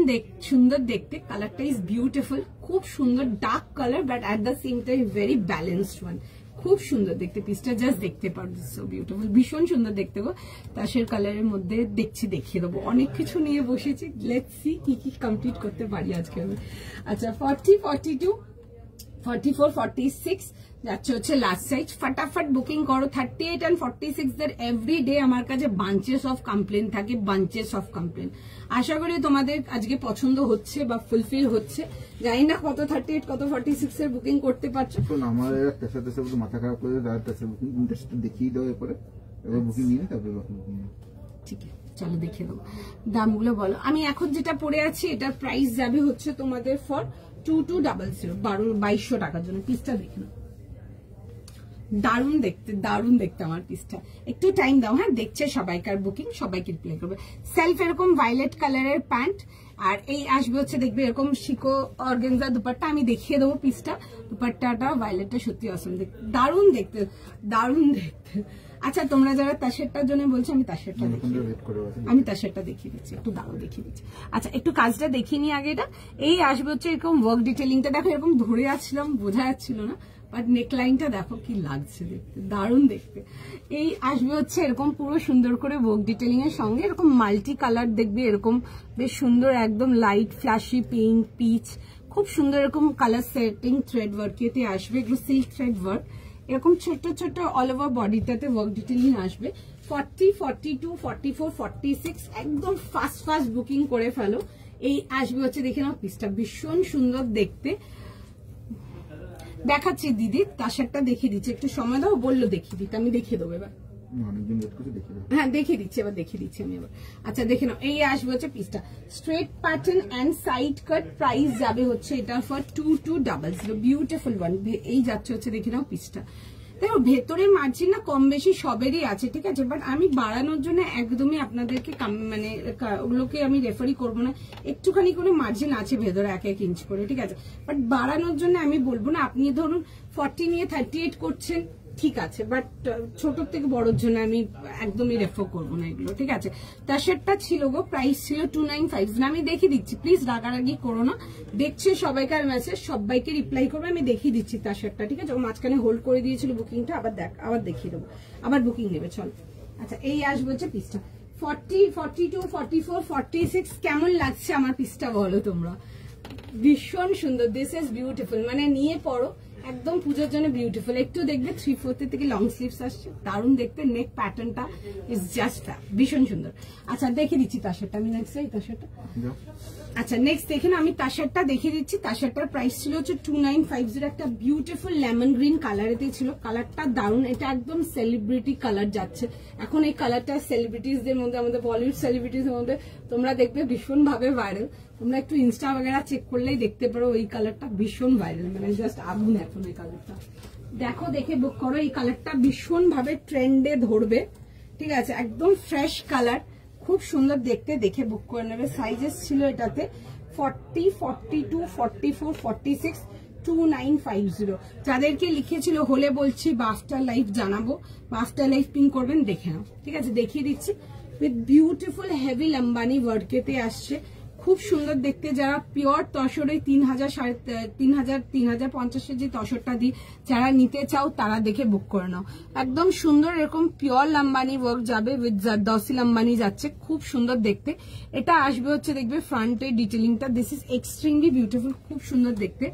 সুন্দর দেখতে, কালারটা ইজ বিউটিফুল, খুব সুন্দর dark colour, but at the same time very balanced one. খুব সুন্দর দেখতে পিসটা, জাস্ট দেখতে পারো, সো বিউটিফুল, ভীষণ সুন্দর দেখতে গো। তাসের কালারের মধ্যে দেখছি, দেখিয়ে দেবো, অনেক কিছু নিয়ে বসেছি, লেটস সি কি কি কমপ্লিট করতে পারি আজকে আমি। আচ্ছা 40, 42, 44, 46, যাচ্ছে হচ্ছে লাস্ট সাইজ। ফটাফট বুকিং করো। 38 and 46 দের এভরি ডে আমার কাছে বাঞ্চেস অফ কমপ্লেন থাকে, বাঞ্চেস অফ কমপ্লেন। আশা করি তোমাদের আজকে পছন্দ হচ্ছে বা ফুলফিল হচ্ছে। জানি না কত 38 কত 46 এর বুকিং করতে পারছো। আমার তেসা মাথা খারাপ করে বুকিং দেখিয়ে দাও, এরপরে বুকিং নিয়ে তারপরে বুকিং। ঠিক আছে চলো দেখে দেবো, দামগুলো বলো। আমি এখন যেটা পরে আছি এটার প্রাইস যাবে হচ্ছে তোমাদের ফর 2200, 2200 টাকার জন্য। পিসটা দেখে নাও, দারুণ দেখতে, দারুণ দেখতে আমার পিসটা। একটু টাইম দাও, হ্যাঁ দেখছে সবাইকার বুকিং, সবাইকে রিপ্লাই করবে। সেলফ এরকম ভায়োলেট কালারের প্যান্ট, আর এই আসবে হচ্ছে দেখবে এরকম শিকো অর্গানজা দুপাট্টা। আমি দেখিয়ে দেবো পিসটা, দুপাট্টাটা ভায়োলেটটা সত্যি অসম দেখতে, দারুণ দেখতে, দারুণ দেখতে। আচ্ছা তোমরা যারা তাশেরটার জন্য বলছো, আমি তাশেরটা দেখিয়ে দিচ্ছি, একটু দাঁড়াও দেখিয়ে দিচ্ছি। আচ্ছা একটু কাজটা দেখিয়ে নিই আগে। এটা এই আসবে হচ্ছে এরকম ওয়ার্ক ডিটেলিংটা, দেখো এরকম ধরে আসছিলাম বোঝা যাচ্ছিল না, বাট নেকলাইনটা দেখো কি লাগছে দেখতে, দারুণ দেখতে। এই আসবে হচ্ছে এরকম পুরো সুন্দর করে ওয়ার্ক ডিটেলিং এর সঙ্গে এরকম মাল্টি কালার দেখবে, এরকম বেশ সুন্দর একদম লাইট ফ্ল্যাশি পিঙ্ক, পিচ, খুব সুন্দর এরকম কালার সেটিং থ্রেড ওয়ার্ক এতে আসবে, এগুলো সিল্ক থ্রেড ওয়ার্ক। এরকম ছোট ছোট অল ওভার বডিটাতে ওয়ার্ক ডিটেলিং আসবে। 40, 42, 44, 46 একদম ফাস্ট ফাস্ট বুকিং করে ফেলো। এই আসবে হচ্ছে দেখে নাও পিসটা, ভীষণ সুন্দর দেখতে। দেখাচ্ছি দিদি, তাশারটা দেখিয়ে দিচ্ছি, একটু সময় দাও, বললো দেখিয়ে দিতে, আমি দেখিয়ে দেবো এবার। হ্যাঁ দেখিয়ে দিচ্ছি, এবার দেখিয়ে দিচ্ছি আমি এবার। আচ্ছা দেখে নাও, এই আসবে হচ্ছে পিসটা, straight pattern and side cut. Price যাবে হচ্ছে এটা ফর 2200, বিউটিফুল ওয়ান। এই যাচ্ছে হচ্ছে দেখে নাও পিসটা। দেখো ভেতরে মার্জিন না কম বেশি সবেরই আছে, ঠিক আছে, বাট আমি বাড়ানোর জন্য একদমই আপনাদেরকে মানে ওগুলোকে আমি রেফারই করবো না। একটুখানি করে মার্জিন আছে ভেতরে 1-1 ইঞ্চ করে, ঠিক আছে, বাট বাড়ানোর জন্য আমি বলবো না। আপনি ধরুন 40 নিয়ে 38 করছেন, ঠিক আছে, বাট ছোট থেকে বড়োর জন্য আমি একদমই রেফার করবো না এগুলো, ঠিক আছে। তার সেটটা ছিল গো, প্রাইস ছিল 2950। আমি দেখিয়ে দিচ্ছি, প্লিজ রাগারাগি করো না। দেখছে সবাইকার মেসেজ, সবাইকে রিপ্লাই করবে, আমি দেখিয়ে দিচ্ছি তার সেটটা, ঠিক আছে। ও মাঝখানে হোল্ড করে দিয়েছিল বুকিংটা, আবার দেখিয়ে দেবো, আবার বুকিং নেবে, চল। আচ্ছা এই আসবে হচ্ছে পিসটা 40, 42, 44, 46। কেমন লাগছে আমার পিসটা বলো তোমরা? ভীষণ সুন্দর, দিস ইজ বিউটিফুল, মানে নিয়ে পড়ো, একদম পুজোর জন্য বিউটিফুল। একটু দেখবে 3/4 থেকে লং স্লিভস আসছে, দারুণ দেখতে। নেক প্যাটার্নটা ইজ জাস্ট ভীষণ সুন্দর। আচ্ছা দেখিয়ে দিচ্ছি তাশারটা, আমি নেক্সট এই তাশারটা। আচ্ছা নেক্সট দেখে না, আমি তাশারটা দেখিয়ে দিচ্ছি। তাশারটার প্রাইস ছিল হচ্ছে 2950। একটা বিউটিফুল লেমন গ্রিন কালারেতে ছিল, কালারটা দারুণ। এটা একদম সেলিব্রিটি কালার যাচ্ছে এখন। এই কালারটা সেলিব্রিটিসদের মধ্যে, আমাদের বলিউড সেলিব্রিটিসদের মধ্যে তোমরা দেখবে ভীষণ ভাবে ভাইরাল। তোমরা একটু ইনস্টা বগেরা চেক করলেই দেখতে পারো, ওই কালারটা ভীষণ ভাইরাল, মানে জাস্ট আগুন এখন ওই কালারটা। দেখো দেখে বুক করো, এই কালারটা ভীষণ ভাবে ট্রেন্ডে ধরবে, ঠিক আছে, একদম ফ্রেশ কালার, খুব সুন্দর দেখতে, দেখে বুক করে নেবে। সাইজেস ছিল এটাতে 40, 42, 44, 46, 2950। যাদেরকে লিখেছিল হলে বলছি বা আফটার লাইফ জানাবো, বা আফটার লাইফ পিং করবেন, দেখে নাও, ঠিক আছে, দেখিয়ে দিচ্ছি। উইথ বিউটিফুল হেভি লাম্বানি ওয়ার্কেতে আসছে, খুব সুন্দর দেখতে। যারা পিওর তসরে 3000, 3500, 3050 যে তসরটা দিই, যারা নিতে চাও তারা দেখে বুক করে নাও। একদম সুন্দর এরকম পিওর লাম্বানি ওয়ার্ক যাবে, উইথ জারদৌসি লাম্বানি যাচ্ছে, খুব সুন্দর দেখতে। এটা আসবে হচ্ছে দেখবে ফ্রন্টে ডিটেলিংটা, দিস ইজ এক্সট্রিমলি বিউটিফুল, খুব সুন্দর দেখতে।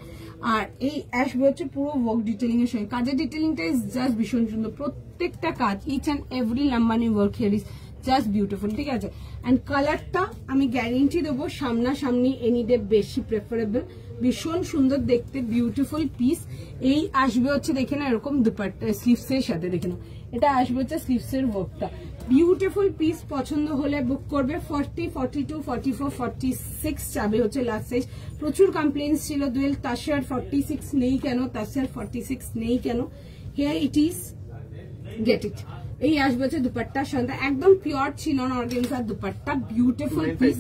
আর এই আসবে হচ্ছে পুরো ওয়ার্ক ডিটেলিং এর সঙ্গে, কাজের ডিটেলিংটা ইজ জাস্ট ভীষণ সুন্দর। প্রত্যেকটা কাজ, each and every Lambani work here is just beautiful, ঠিক আছে। অ্যান্ড কালারটা আমি গ্যারেন্টি দেবো সামনাসামনি এনি ডে বেশি প্রেফারেবল, ভীষণ সুন্দর দেখতে, বিউটিফুল পিস। এই আসবে হচ্ছে দেখে না এরকম দুপাট্টা স্লিভস এর সাথে, দেখে নাও এটা আসবে হচ্ছে স্লিভস এর ওয়ার্কটা, বিউটিফুল পিস। পছন্দ হলে বুক করবে। 40, 42, 44, 46 যাবে হচ্ছে লাস্ট সাইজ। প্রচুর কমপ্লেন্স ছিল দুয়েল তাশার 46 নেই কেন, তাশার 46 নেই কেন, here it is, get it. এই আসবে হচ্ছে দুপাট্টার সাথে, একদম pure chinon organza dupatta, beautiful piece,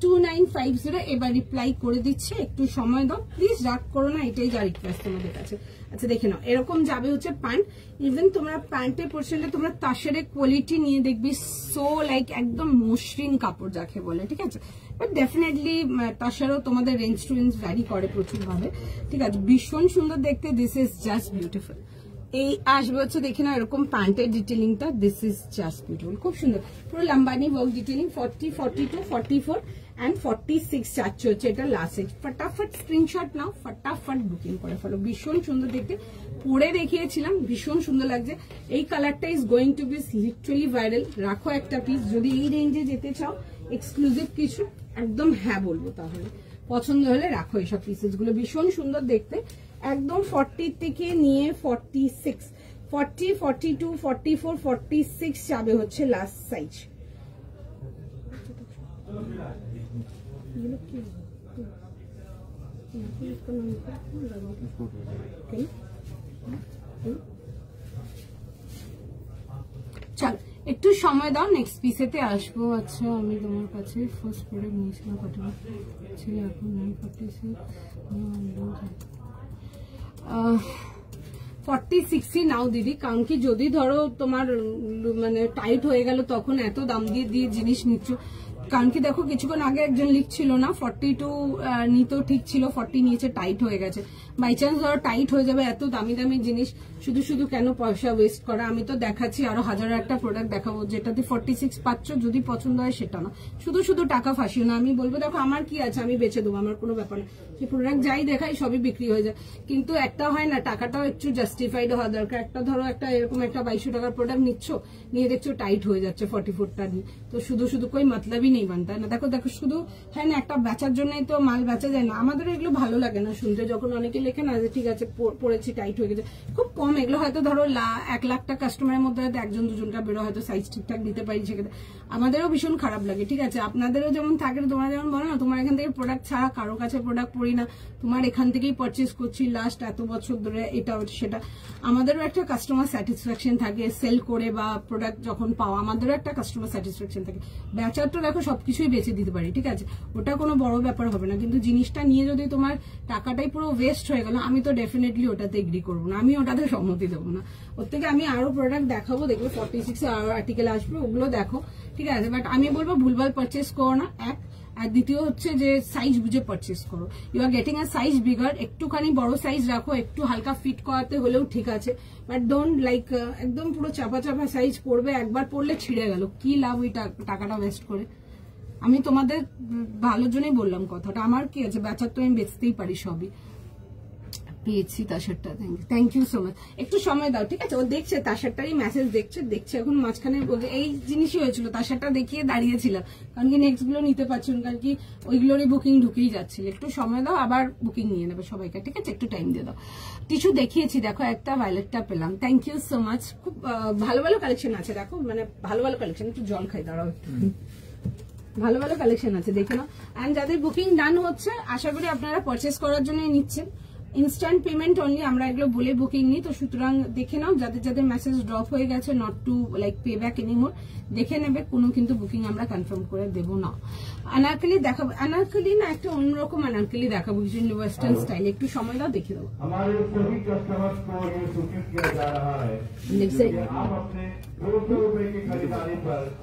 2950। এবার রিপ্লাই করে দিচ্ছে, একটু সময় দাও প্লিজ, রাগ করো না, এটাই যা রিকোয়েস্ট তোমাদের কাছে। আচ্ছা দেখে নাও, এরকম যাবে হচ্ছে প্যান্ট। ইভেন তোমরা প্যান্টের পোর্শনটা তোমরা তাশারের কোয়ালিটি নিয়ে দেখবি, সো লাইক একদম মসৃণ কাপড় যাকে বলে, ঠিক আছে। বাট ডেফিনেটলি তাশারও তোমাদের রেঞ্জ টু রেঞ্জ ভ্যারি করে প্রচুর ভাবে, ঠিক আছে, ভীষণ সুন্দর দেখতে, দিস ইজ জাস্ট বিউটিফুল। এই আসবে হচ্ছে দেখে না এরকম প্যান্টের ডিটেলিংটা, দিস ইজ জাস্ট বিউটিফুল, খুব সুন্দর পুরো লাম্বানি ওয়ার্ক ডিটেলিং। 40, 42, 44 অ্যান্ড 46 চাচ্ছে হচ্ছে এটা লাস্ট সাইজ। ফটাফট স্ক্রিনশট নাও, ফটাফট বুকিং করে ফেলো। ভীষণ সুন্দর দেখতে, পরে দেখিয়েছিলাম, ভীষণ সুন্দর লাগছে। এই কালারটা is going to be literally viral. রাখো একটা পিস, যদি এই রেঞ্জে যেতে চাও এক্সক্লুসিভ কিছু, একদম হ্যাঁ বলবো। তাহলে পছন্দ হলে রাখো এইসব পিসেস গুলো, ভীষণ সুন্দর দেখতে। একদম 40 থেকে নিয়ে 46, 40, 42, 44, 46 যাবে হচ্ছে লাস্ট সাইজ। চল একটু সময় দাও, নেক্সট পিসেতে আসবো। আচ্ছা আমি তোমার কাছে ফার্স্ট প্রোডাক্ট নিয়েছিলাম কত ছিল, এখন 46 নাও দিদি। কারণ কি যদি ধরো তোমার মানে টাইট হয়ে গেল তখন এত দাম দিয়ে দিয়ে জিনিস নিচ্ছ। কারণ কি দেখো কিছুক্ষণ আগে একজন লিখছিল না 42 নিতেও ঠিক ছিল, 40 নিয়েছে, টাইট হয়ে গেছে। বাই চান্স ধরো টাইট হয়ে যাবে, এত দামি দামি জিনিস শুধু শুধু কেন পয়সা ওয়েস্ট করা। আমি তো দেখাচ্ছি আরো হাজার একটা প্রোডাক্ট দেখাবো যেটাতে 46 পাচ্ছ, যদি পছন্দ হয় সেটা না, শুধু শুধু টাকা ফাঁসিও না। আমি বলবো দেখো আমার কি আছে, আমি বেচে দেবো, আমার কোনো ব্যাপার না। যে প্রোডাক্ট যাই দেখাই সবই বিক্রি হয়ে যায়, কিন্তু একটা হয় না টাকাটাও একটু জাস্টিফাইড হওয়া দরকার। একটা ধরো একটা এরকম একটা 2200 টাকার প্রোডাক্ট নিচ্ছ, নিয়ে দেখছো টাইট হয়ে যাচ্ছে 44টা নিয়ে, তো শুধু শুধু কই মতলবই নেই বানতে না। দেখো দেখো শুধু হ্যাঁ না, একটা বেচার জন্যই তো মাল বেচা যায় না। আমাদের এগুলো ভালো লাগে না শুনতে, যখন অনেকে লেখে না যে ঠিক আছে পড়েছি টাইট হয়ে গেছে, খুব কম এগুলো। হয়তো ধরো 1 লাখটা কাস্টমারের মধ্যে হয়তো একজন দুজনটা বেরো হয়তো সাইজ ঠিকঠাক দিতে পারি, সেক্ষেত্রে আমাদেরও ভীষণ খারাপ লাগে। ঠিক আছে, আপনাদেরও যেমন থাকে, তোমরা যেমন বলো না তোমার এখান থেকে প্রোডাক্ট ছাড়া কারো কাছে প্রোডাক্ট পড়ি না, তোমার এখান থেকেই পারচেস করছি লাস্ট এত বছর ধরে, এটা সেটা। আমাদেরও একটা কাস্টমার স্যাটিসফ্যাকশন থাকে সেল করে বা প্রোডাক্ট যখন পাওয়া, আমাদেরও একটা কাস্টমার স্যাটিসফ্যাকশন থাকে। বেচার তো দেখো সবকিছুই বেচে দিতে পারি, ঠিক আছে, ওটা কোনো বড় ব্যাপার হবে না। কিন্তু জিনিসটা নিয়ে যদি তোমার টাকাটাই পুরো ওয়েস্ট হয়ে গেল, আমি তো ডেফিনেটলি ওটাতে এগ্রি করবো না, আমি ওটাতে সম্মতি দেবো না। ওর থেকে আমি আরো প্রোডাক্ট দেখাবো, দেখবে 46 আরো আর্টিকেল আসবে, ওগুলো দেখো, ঠিক আছে। বাট আমি বলবো ভুলভাল পারচেস করো না, এক। আর দ্বিতীয় হচ্ছে যে সাইজ বুঝে পারচেস করো। You are getting a size bigger, একটুখানি বড় সাইজ রাখো, একটু হালকা ফিট করাতে হলেও ঠিক আছে, বাট ডোন্ট লাইক একদম পুরো চাপা চাপা সাইজ পড়বে, একবার পড়লে ছিঁড়ে গেল, কি লাভ ওই টাকাটা ওয়েস্ট করে। আমি তোমাদের ভালোর জন্যই বললাম কথাটা, আমার কি আছে, বেচার তো আমি বেচতেই পারি সবই। পেয়েছি তাশারটা, থ্যাংক ইউ সো মাচ। একটু সময় দাও, ঠিক আছে। ও দেখছে তাশারটারই মেসেজ, দেখছে এখন মাঝখানে এই জিনিসই হয়েছিল, তাশারটা দেখিয়ে দাঁড়িয়েছিলাম, কারণ কি নেক্সট গুলো নিতে পারছি না, কারণ কি ওইগুলোরই বুকিং ঢুকেই যাচ্ছিল। একটু সময় দাও, আবার বুকিং নিয়ে নেবে সবাইকে, ঠিক আছে, একটু টাইম দিয়ে দাও। টিস্যু দেখিয়েছি, দেখো একটা ভায়োলেটটা পেলাম, থ্যাংক ইউ সো মাচ। খুব ভালো ভালো কালেকশন আছে, দেখো মানে ভালো ভালো কালেকশন। একটু জল খাই, দাঁড়াও একটু, ভালো ভালো কালেকশন আছে, দেখে নাও। অ্যান্ড যাদের বুকিং ডান হচ্ছে, আশা করি আপনারা পারচেস করার জন্য নিচ্ছেন। ইনস্ট্যান্ট পেমেন্ট অনলি, আমরা এগুলো বলে বুকিং নিই, তো সুতরাং দেখে নাও। যাদের যাদের মেসেজ ড্রপ হয়ে গেছে, not to like pay back anymore, দেখে নেবে, কোনো কিন্তু বুকিং আমরা কনফার্ম করে দেবো না। আনারকলি দেখাবো, আনারকলি না একটা অন্যরকম আনারকলি দেখাবো, কিছু ওয়েস্টার্ন স্টাইল। একটু সময় দাও, দেখে দেবো।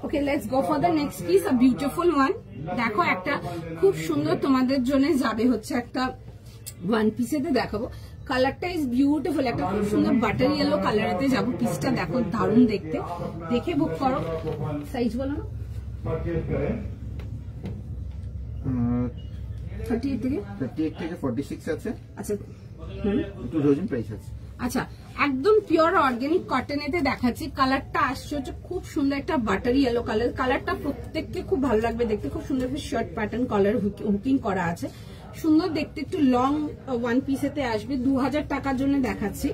Okay, let's go for the next piece, a beautiful one. দেখো একটা খুব সুন্দর তোমাদের জন্য যাবে হচ্ছে একটা ওয়ান পিসেতে দেখাবো। কালারটা ইজ বিউটিফুল, একটা খুব সুন্দর বাটার ইয়েলো কালারেতে যাবো। পিসটা দেখো দারুণ দেখতে, দেখে বুক করো। সাইজ বলো না, 38 থেকে 46 আছে। আচ্ছা, 2000 প্রাইস আছে। আচ্ছা, একদম পিওর অর্গানিক কটনেতে দেখাচ্ছি। কালারটা আসছে হচ্ছে খুব সুন্দর একটা বাটারি ইয়েলো কালার। কালারটা প্রত্যেককে খুব ভালো লাগবে দেখতে, খুব সুন্দর শার্ট প্যাটার্ন কালার হুকিং করা আছে, সুন্দর দেখতে। একটু লং ওয়ান পিসেতে আসবে, 2000 টাকার জন্য দেখাচ্ছি।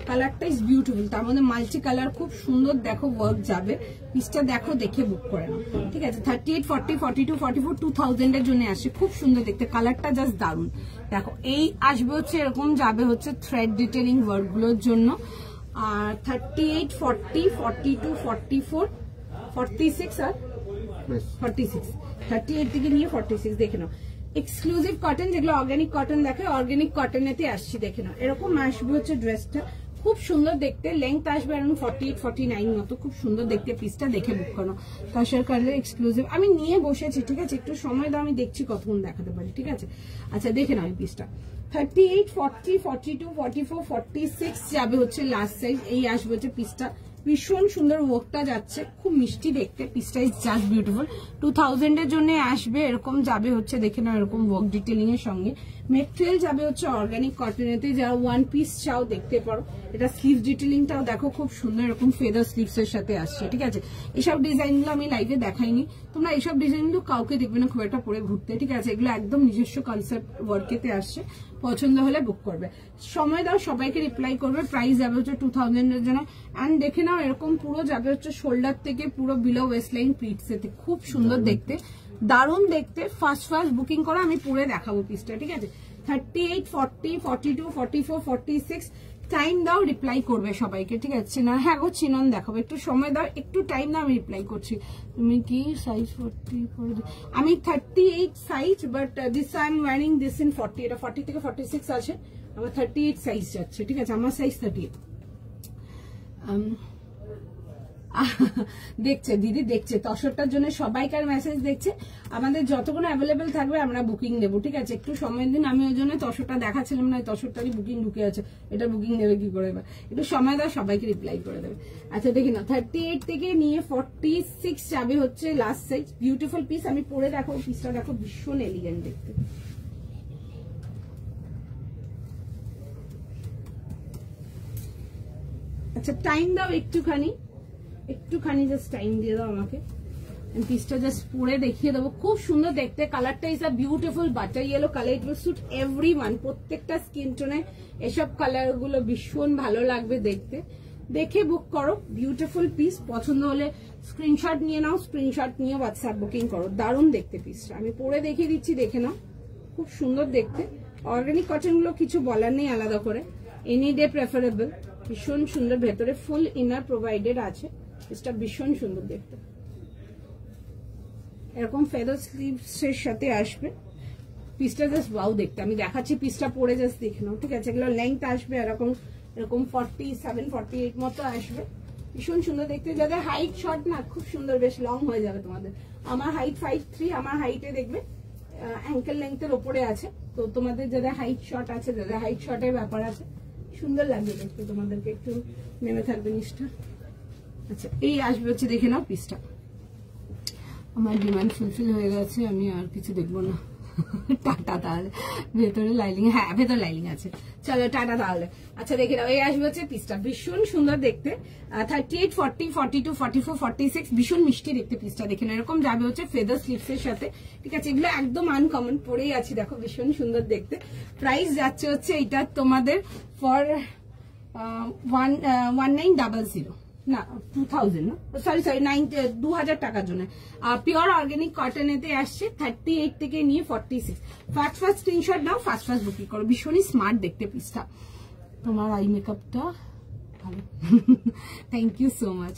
কালারটা ইজ বিউটিফুল, তার মধ্যে মাল্টি কালার, খুব সুন্দর দেখো ওয়ার্ক যাবে। পিসটা দেখো, দেখে বুক করে নাও, ঠিক আছে। 38, 40, 42, 44, 2000 এর জন্য আসছে, খুব সুন্দর দেখতে। কালারটা জাস্ট দারুন। দেখো এই আসবে হচ্ছে এরকম, যাবে হচ্ছে থ্রেড ডিটেলিং ওয়ার্ক গুলোর জন্য। আর 38, 40, 42, 44, 46 আর 46, 38 থেকে নিয়ে 46 দেখে নাও। এক্সক্লুসিভ কটন, যেগুলো অর্গানিক কটন দেখে, অর্গানিক কটনেতে আসছি, দেখে নাও। এরকম আসবে হচ্ছে ড্রেসটা, খুব সুন্দর দেখতে। লেংথ আসবে অ্যারাউন্ড 48, 49 মতো, খুব সুন্দর দেখতে। পিসটা দেখে বুক করো। কাশার কালার এক্সক্লুসিভ, আমি নিয়ে বসেছি, ঠিক আছে। একটু সময় দাও, আমি দেখছি কতক্ষণ দেখাতে পারি, ঠিক আছে। আচ্ছা, দেখে নাও এই পিসটা। 38, 40, 42, 44, 46 যাবে হচ্ছে লাস্ট সাইজ। এই আসবে হচ্ছে পিসটা, ভীষণ সুন্দর ওয়ার্কটা যাচ্ছে, খুব মিষ্টি দেখতে, পিসটা ইজ জাস্ট বিউটিফুল। 2000 এর জন্য আসবে, এরকম যাবে হচ্ছে দেখে নাও এরকম ওয়ার্ক ডিটেলিং এর সঙ্গে। মেটেরিয়াল যাবে হচ্ছে অর্গানিক কটনেতে, যারা ওয়ান পিস চাও দেখতে পারো। এটা স্লিভ ডিটেলিংটাও দেখো খুব সুন্দর, এরকম ফেদার স্লিভস এর সাথে আসছে, ঠিক আছে। এসব ডিজাইনগুলো আমি লাইভে দেখাইনি, তোমরা এইসব ডিজাইনগুলো কাউকে দেখবে না খুব একটা পরে ঘুরতে, ঠিক আছে। এগুলো একদম নিজস্ব কনসেপ্ট ওয়ার্কেতে আসছে, পছন্দ হলে বুক করবে। সময় দাও, সবাইকে রিপ্লাই করবে। প্রাইস যাবে হচ্ছে 2000 এর জন্য। অ্যান্ড দেখে নাও এরকম পুরো যাবে হচ্ছে শোল্ডার থেকে পুরো বিলো ওয়েস্ট লাইন প্রিটস এতে, খুব সুন্দর দেখতে, দারুণ দেখতে। ফার্স্ট বুকিং করো, আমি পুরো দেখাবো পিসটা, ঠিক আছে। 38, 40, 42, 44, 46 টাইম দাও, রিপ্লাই করবে সবাইকে, ঠিক আছে না। হ্যাঁ গো চিনন দেখাবো, একটু সময় দাও, একটু টাইম দাও, আমি রিপ্লাই করছি। তুমি কি সাইজ 40? আমি 38 size, but this I am wearing this in 40। এটা 40 থেকে 46 আছে, আমার 38 সাইজ যাচ্ছে, ঠিক আছে। আমার সাইজ 38। দেখছে দিদি, দেখছে তসরটার জন্য সবাইকার মেসেজ দেখছে। আমাদের যতক্ষণ অ্যাভেলেবেল থাকবে আমরা বুকিং দেবো, ঠিক আছে। একটু সময় দিন, আমি ওই জন্য তসরটা দেখাচ্ছিলাম না, তসরটারই বুকিং ঢুকে আছে, এটা বুকিং দেবে কি করে, এবার একটু সময় দাও, সবাইকে রিপ্লাই করে দেবে। আচ্ছা দেখি না, 38 থেকে নিয়ে 46 যাবে হচ্ছে লাস্ট সাইজ। বিউটিফুল পিস, আমি পরে দেখো পিসটা, দেখো ভীষণ এলিগেন্ট দেখতে। আচ্ছা টাইম দাও একটুখানি, জাস্ট টাইম দিয়ে দাও আমাকে। পিসটা জাস্ট পরে দেখিয়ে দেবো, খুব সুন্দর দেখতে। কালারটা is a beautiful butter yellow colour, it will suit everyone. প্রত্যেকটা স্কিন টোনে এসব কালার গুলো ভীষণ ভালো লাগবে দেখতে। দেখে বুক করো, বিউটিফুল পিস। পছন্দ হলে স্ক্রিনশট নিয়ে নাও, স্ক্রিনশট নিয়ে হোয়াটসঅ্যাপ বুকিং করো। দারুণ দেখতে পিসটা, আমি পরে দেখিয়ে দিচ্ছি, দেখে নাও, খুব সুন্দর দেখতে। অর্গানিক কটন গুলো কিছু বলার নেই আলাদা করে, এনি ডে প্রেফারেবল। ভীষণ সুন্দর, ভেতরে ফুল ইনার প্রোভাইডেড আছে, পিসটা ভীষণ সুন্দর দেখতে। এরকম ফেদার স্লিভস এর সাথে আসবে, পিসটা জাস্ট ওয়াও দেখতে। আমি দেখাচ্ছি পিসটা পরে জাস্ট দেখে নাও, ঠিক আছে। এগুলো লেন্থ আসবে এরকম 47, 48 মতো আসবে, ভীষণ সুন্দর দেখতে। যাদের হাইট শর্ট না, খুব সুন্দর, বেশ লং হয়ে যাবে তোমাদের। আমার হাইট 5'3", আমার হাইটে দেখবে অ্যাঙ্কেল লেন্থের ওপরে আছে, তো তোমাদের যাদের হাইট শর্ট আছে, যাদের হাইট শর্টের ব্যাপার আছে, সুন্দর লাগবে দেখতে তোমাদেরকে, একটু নেমে থাকবে নিচটা। আচ্ছা এই আসবে হচ্ছে, দেখে নাও পিসটা। আমার ডিমান্ড ফুলফিল হয়ে গেছে, আমি আর কিছু দেখবো না। টাটা তাহলে, ভেতরে লাইলিং, হ্যাঁ ভেতরে লাইলিং আছে, চলো টাটা তাহলে। আচ্ছা দেখে নাও, এই আসবে হচ্ছে পিসটা, ভীষণ সুন্দর দেখতে। 38, 40, 42, 44, 46 ভীষণ মিষ্টি দেখতে পিসটা, দেখে নাও। এরকম যাবে হচ্ছে ফেদার স্লিভস এর সাথে, ঠিক আছে। এগুলো একদম আনকমন, পরেই আছি দেখো, ভীষণ সুন্দর দেখতে। প্রাইস যাচ্ছে হচ্ছে এটা তোমাদের ফর 1900, না 2000 না, সরি 2000 টাকার জন্য। পিওর অর্গানিক কটনেতে আসছে, 38 থেকে নিয়ে 46। ফার্স্ট স্ক্রিনশট নাও, ফার্স্ট বুকিং করো। ভীষণই স্মার্ট দেখতে পিসটা। তোমার আই মেকআপটা ভালো, থ্যাংক ইউ সো মাচ।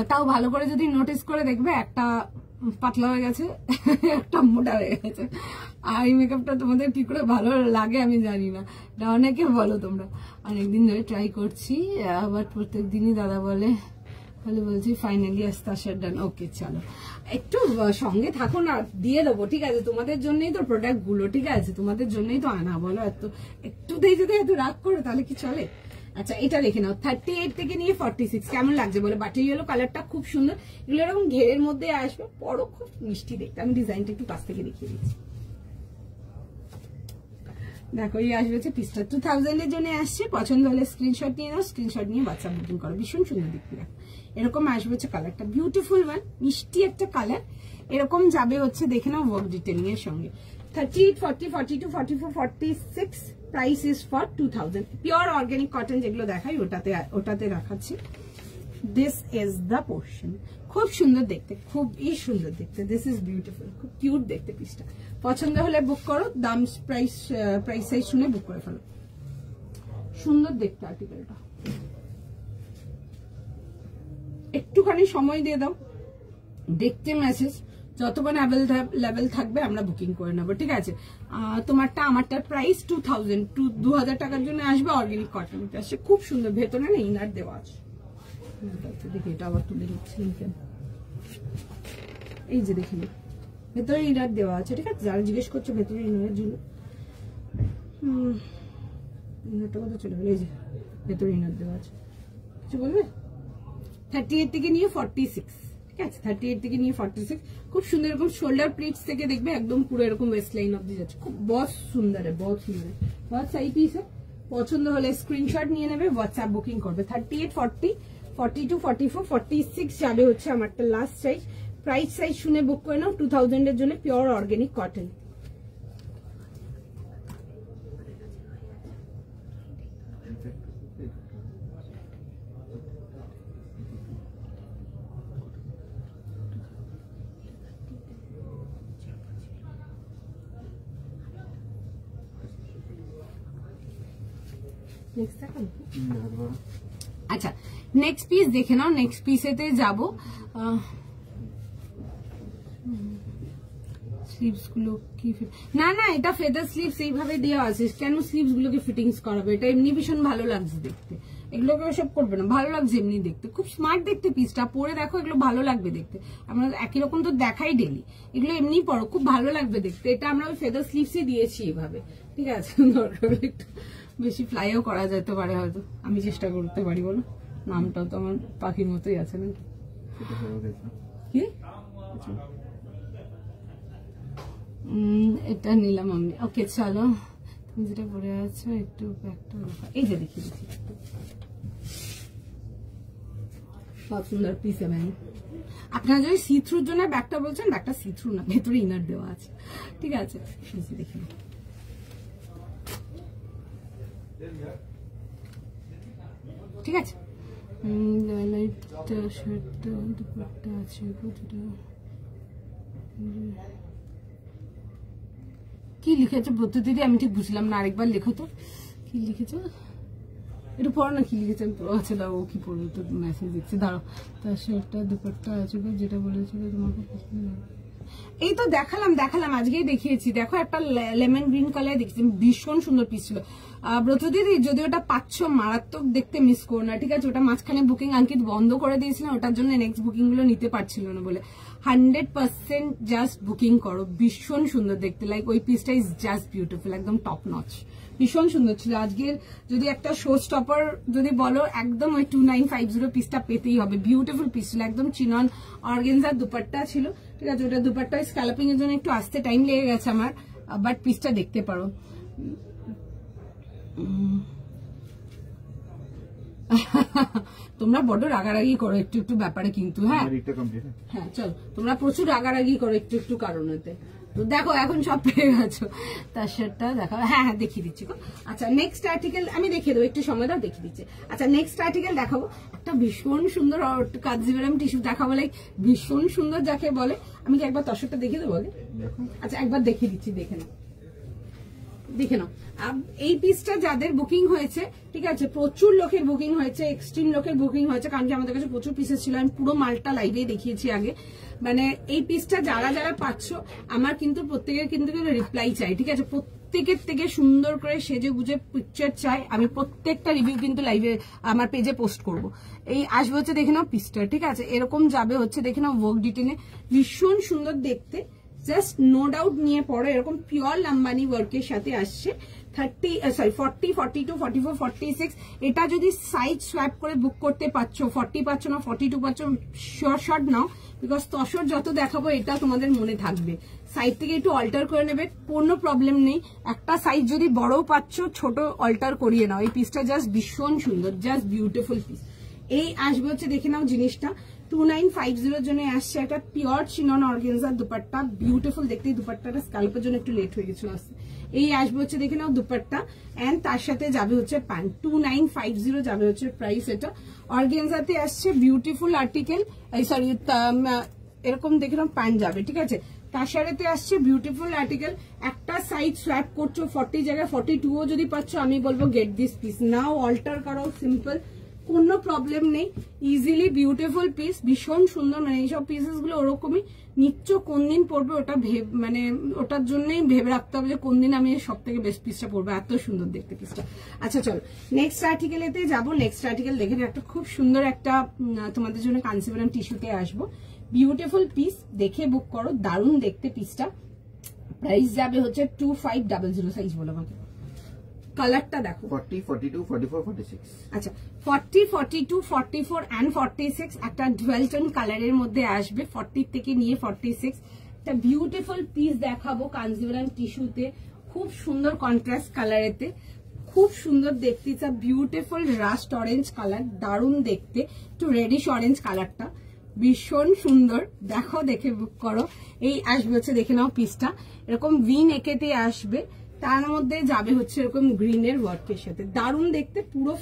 তাও ভালো করে যদি নোটিস করে দেখবে, একটা পাতলা হয়ে গেছে, একটা মোটা হয়ে গেছে। আই মেকআপটা তোমাদের কি করে ভালো লাগে আমি জানি না, এটা অনেকে বলো, তোমরা অনেকদিন ধরে ট্রাই করছি, আবার প্রত্যেক দিনই দাদা বলে বলছি ফাইনালি আস্তে আসার ডান। ওকে চলো, একটু সঙ্গে থাকো না, দিয়ে দেবো, ঠিক আছে। তোমাদের জন্যই তো প্রোডাক্ট গুলো, ঠিক আছে, তোমাদের জন্যই তো আনা, বলো একটুতেই যদি এত রাগ করো তাহলে কি চলে। আচ্ছা এটা দেখে নাও, 38 থেকে নিয়ে 46 কেমন লাগছে বলে। বাটার ইয়েলো কালারটা খুব সুন্দর, এগুলো এরকম ঘেরের মধ্যে আসবে, বড় খুব মিষ্টি দেখতে। আমি ডিজাইনটা একটু কাছ থেকে দেখিয়ে দিচ্ছি, দেখো এই আসবে হচ্ছে পিসটা। 2000 এর জন্য আসছে, পছন্দ হলে স্ক্রিনশট নিয়ে নাও, স্ক্রিনশট নিয়ে হোয়াটসঅ্যাপ বুকিং করো। ভীষণ সুন্দর দেখতে, দেখো এরকম আসবে হচ্ছে কালারটা, বিউটিফুল ওয়ান, মিষ্টি একটা কালার। এরকম যাবে হচ্ছে দেখে নাও ওয়ার্ক ডিটেলিং এর সঙ্গে। 38, 40, 42, 44, 46 price is for 2000। Pure organic cotton যেগুলো দেখাই ওটাতে রাখাচ্ছি। দিস ইজ দ্য পোর্শন, খুব সুন্দর দেখতে, খুবই সুন্দর দেখতে। দিস ইজ বিউটিফুল, খুব কিউট দেখতে পিসটা। পছন্দ হলে বুক করো, দাম প্রাইস সাইজ শুনে বুক করে ফেলো। সুন্দর দেখতে আর্টিকেলটা, একটুখানি সময় দিয়ে দাও, দেখতে মেসেজ যতক্ষণ অ্যাভেলেবেল থাকবে আমরা বুকিং করে নেবো, ঠিক আছে। তোমারটা আমারটার প্রাইস 2000, 2000 টাকার জন্য আসবে। অর্গানিক কটন আসছে, খুব সুন্দর, ভেতরে না ইনার দেওয়া আছে। দেখি এটা আবার তুলে নিচ্ছি, এই যে দেখি ভেতরে ইনার দেওয়া আছে, ঠিক আছে। যারা জিজ্ঞেস করছো ভেতরে ইনারের জন্য, ইনারটা কোথায় চলে গেল, এই যে ভেতরে ইনার দেওয়া আছে। কিছু বলবে? 38 থেকে নিয়ে 46, ঠিক আছে 38 থেকে নিয়ে 46। খুব সুন্দর এরকম শোল্ডার প্লিটস থেকে দেখবে একদম পুরো এরকম ওয়েস্ট লাইন অব্দি যাচ্ছে, খুব बहुत সুন্দর है, बहुत সুন্দর है, बहुत सही পিস है। পছন্দ হলে স্ক্রিনশট নিয়ে নেবে, হোয়াটসঅ্যাপ বুকিং করবে। 38, 40, 42, 44, 46 যাবে হচ্ছে আমারটা লাস্ট সাইজ। প্রাইস সাইজ শুনে বুক করে নাও 2000 এর জন্য, পিওর অর্গানিক কটন। আচ্ছা নেক্সট পিস দেখে নাও, নেক্সট পিসেতে যাবো। স্লিভস গুলো কি না না এটা ফেদার স্লিভস এইভাবে দেওয়া আছে, কেন স্লিভস গুলোকে ফিটিংস করাবে? এটা এমনি ভীষণ ভালো লাগছে দেখতে, এগুলোকে সব করবে না, ভালো লাগছে এমনি দেখতে, খুব স্মার্ট দেখতে পিসটা, পরে দেখো এগুলো ভালো লাগবে দেখতে। আমরা একই রকম তো দেখাই ডেলি, এগুলো এমনি পরো খুব ভালো লাগবে দেখতে। এটা আমরা ওই ফেদার স্লিভসে দিয়েছি এভাবে, ঠিক আছে। দরকার একটু বেশি ফ্লাইও করা যেতে পারে হয়তো, আমি চেষ্টা করতে পারি, বলো নামটাও তো আমার পাখির মতোই আছে নাকি কি? এটা নিলাম আমি, ওকে চলো তুমি যেটা পরে আছো একটু ব্যাগটা, এই যে দেখিয়ে দিচ্ছি, बहुत সুন্দর পিস है। আপনারা যদি সি থ্রুর জন্য ব্যাগটা বলছেন, ব্যাগটা সি থ্রু না, ভেতরে ইনার দেওয়া আছে, ঠিক আছে। দেখি ঠিক আছে, শার্টটা দুপাট্টা আছে, কি লিখেছে ব্রত দিদি আমি ঠিক বুঝলাম না, আরেকবার লেখো তো কি লিখেছে, এটা পড়ো না কি লিখেছে। আচ্ছা দাও, ও কি পড়বে তো মেসেজ দিচ্ছে, দাঁড়াও। তার শার্টটা দুপাট্টা আছে, যেটা বলেছিল তোমাকে পছন্দ। এই তো দেখালাম আজকেই দেখিয়েছি, দেখো একটা লেমন গ্রিন কালার দেখছি, ভীষণ সুন্দর পিস ছিল। ব্রত দিদি যদি ওটা পাচ্ছ মারাত্মক দেখতে, মিস করো না, ঠিক আছে। ওটা মাঝখানে বুকিং আঙ্কিত বন্ধ করে দিয়েছিলাম, ওটার জন্য নেক্সট বুকিং গুলো নিতে পারছিল না বলে। 100% জাস্ট বুকিং করো, ভীষণ সুন্দর দেখতে, লাইক ওই পিসটা ইজ জাস্ট বিউটিফুল, একদম টপ নচ, ভীষণ সুন্দর ছিল। আজকের যদি একটা শো স্টপার যদি বলো, একদম ওই 2950 পিসটা পেতেই হবে, বিউটিফুল পিস ছিল, একদম চিনন অর্গেনজার দুপাট্টা ছিল, ঠিক আছে। ওটা দুপাট্টা স্ক্যালপিং এর জন্য একটু আসতে টাইম লেগে গেছে আমার, বাট পিসটা দেখতে পারো। তোমরা বড় রাগারাগি করো একটু একটু ব্যাপারে কিন্তু, হ্যাঁ হ্যাঁ চলো, তোমরা প্রচুর রাগারাগি করো একটু একটু কারণেতে। তো দেখো এখন সব পেয়ে গেছো, তার শার্টটা দেখো, হ্যাঁ হ্যাঁ দেখিয়ে দিচ্ছি। আচ্ছা নেক্সট আর্টিকেল আমি দেখিয়ে দেবো, একটু সময় দাও দেখিয়ে দিচ্ছি। আচ্ছা নেক্সট আর্টিকেল দেখাবো, একটা ভীষণ সুন্দর কাঞ্জিভারাম টিস্যু দেখাবো, লাইক ভীষণ সুন্দর যাকে বলে। আমি কি একবার তসরটা দেখিয়ে দেবো? আচ্ছা একবার দেখিয়ে দিচ্ছি, দেখে নাও দেখে নাও। এই পিসটা যাদের বুকিং হয়েছে, ঠিক আছে, প্রচুর লোকের বুকিং হয়েছে, এক্সট্রিম লোকের বুকিং হয়েছে, কারণ কি আমাদের কাছে প্রচুর পিসেস ছিল, আমি পুরো মালটা লাইভে দেখিয়েছি আগে। মানে এই পিসটা যারা যারা পাচ্ছ, আমার কিন্তু প্রত্যেকের কিন্তু রিপ্লাই চাই, ঠিক আছে। প্রত্যেকের থেকে সুন্দর করে সেজে গুজে পিকচার চাই, আমি প্রত্যেকটা রিভিউ কিন্তু লাইভে আমার পেজে পোস্ট করব। এই আসবে হচ্ছে দেখে নাও পিসটা, ঠিক আছে, এরকম যাবে হচ্ছে দেখে নাও ওয়ার্ক ডিটেইলে, ভীষণ সুন্দর দেখতে, জাস্ট নো ডাউট নিয়ে পড়ো, এরকম পিওর লাম্বানি ওয়ার্কের সাথে আসছে। 40, 42, 44, 46, এটা যদি সাইজ সোয়াপ করে বুক করতে পারছো, 40 পাচ্ছ না 42 পাচ্ছ, sure shot now, because tussar যত দেখাবো এটা তোমাদের মনে থাকবে। সাইড থেকে একটু অল্টার করে নেবে, কোনো প্রবলেম নেই। একটা সাইজ যদি বড় পাচ্ছ, ছোট অল্টার করিয়ে নাও। এই পিসটা জাস্ট ভীষণ সুন্দর, জাস্ট বিউটিফুল পিস। এই আসবে হচ্ছে দেখে নাও জিনিসটা 2950 এর জন্য আসছে একটা pure chinon organza dupatta, beautiful দেখতে। দুপাট্টাটা স্কাল্পের জন্য একটু লেট হয়ে গেছিল আসতে। এই আসবে হচ্ছে দেখে নাও দুপাট্টা, এন্ড তার সাথে যাবে হচ্ছে প্যান্ট। 2950 যাবে হচ্ছে প্রাইস। এটা অর্গানজাতে আসছে, বিউটিফুল আর্টিকেল, সরি এরকম দেখে নাও প্যান্ট যাবে, ঠিক আছে। তার সাথে আসছে বিউটিফুল আর্টিকেল, একটা সাইজ সোয়াপ করছো, 40 জায়গায় 42ও যদি পাচ্ছ, আমি বলবো get this piece now, alter করো, সিম্পল, কোনো প্রবলেম নেই, ইজিলি বিউটিফুল পিস, ভীষণ সুন্দর। মানে এইসব পিসেস গুলো ওরকমই, নিচ্ছ কোন দিন পরবে ওটা মানে ওটার জন্যই ভেবে রাখতে হবে যে কোন দিন আমি সব থেকে বেস্ট পিসটা পরবো, এত সুন্দর দেখতে পিসটা। আচ্ছা চলো নেক্সট আর্টিকেলেতে যাবো। নেক্সট আর্টিকেল দেখে একটা খুব সুন্দর একটা তোমাদের জন্য কাঞ্চিপুরম টিস্যুতে আসবো, বিউটিফুল পিস, দেখে বুক করো, দারুণ দেখতে পিসটা। প্রাইস যাবে হচ্ছে 2500, সাইজ বলো আমাকে কালারটা দেখো 40, 42, 44, 46। আচ্ছা 40, 42, 44 and 46 একটা ডুয়াল টোন কালারের মধ্যে আসবে। 40 থেকে নিয়ে 46 একটা বিউটিফুল পিস দেখাবো কাঞ্জিভারাম টিস্যুতে, খুব সুন্দর কন্ট্রাস্ট কালারেতে, খুব সুন্দর দেখতে। It's a beautiful rushed orange colour, দারুণ দেখতে, একটু রেডিশ অরেঞ্জ কালারটা ভীষণ সুন্দর। দেখো, দেখে বুক করো। এই আসবে হচ্ছে, দেখে নাও পিসটা এরকম ভি নেকেতে আসবে, তার মধ্যে যাবে হচ্ছে এরকম গ্রিনের ওয়ার্কের সাথে, দারুণ দেখতে। পুরো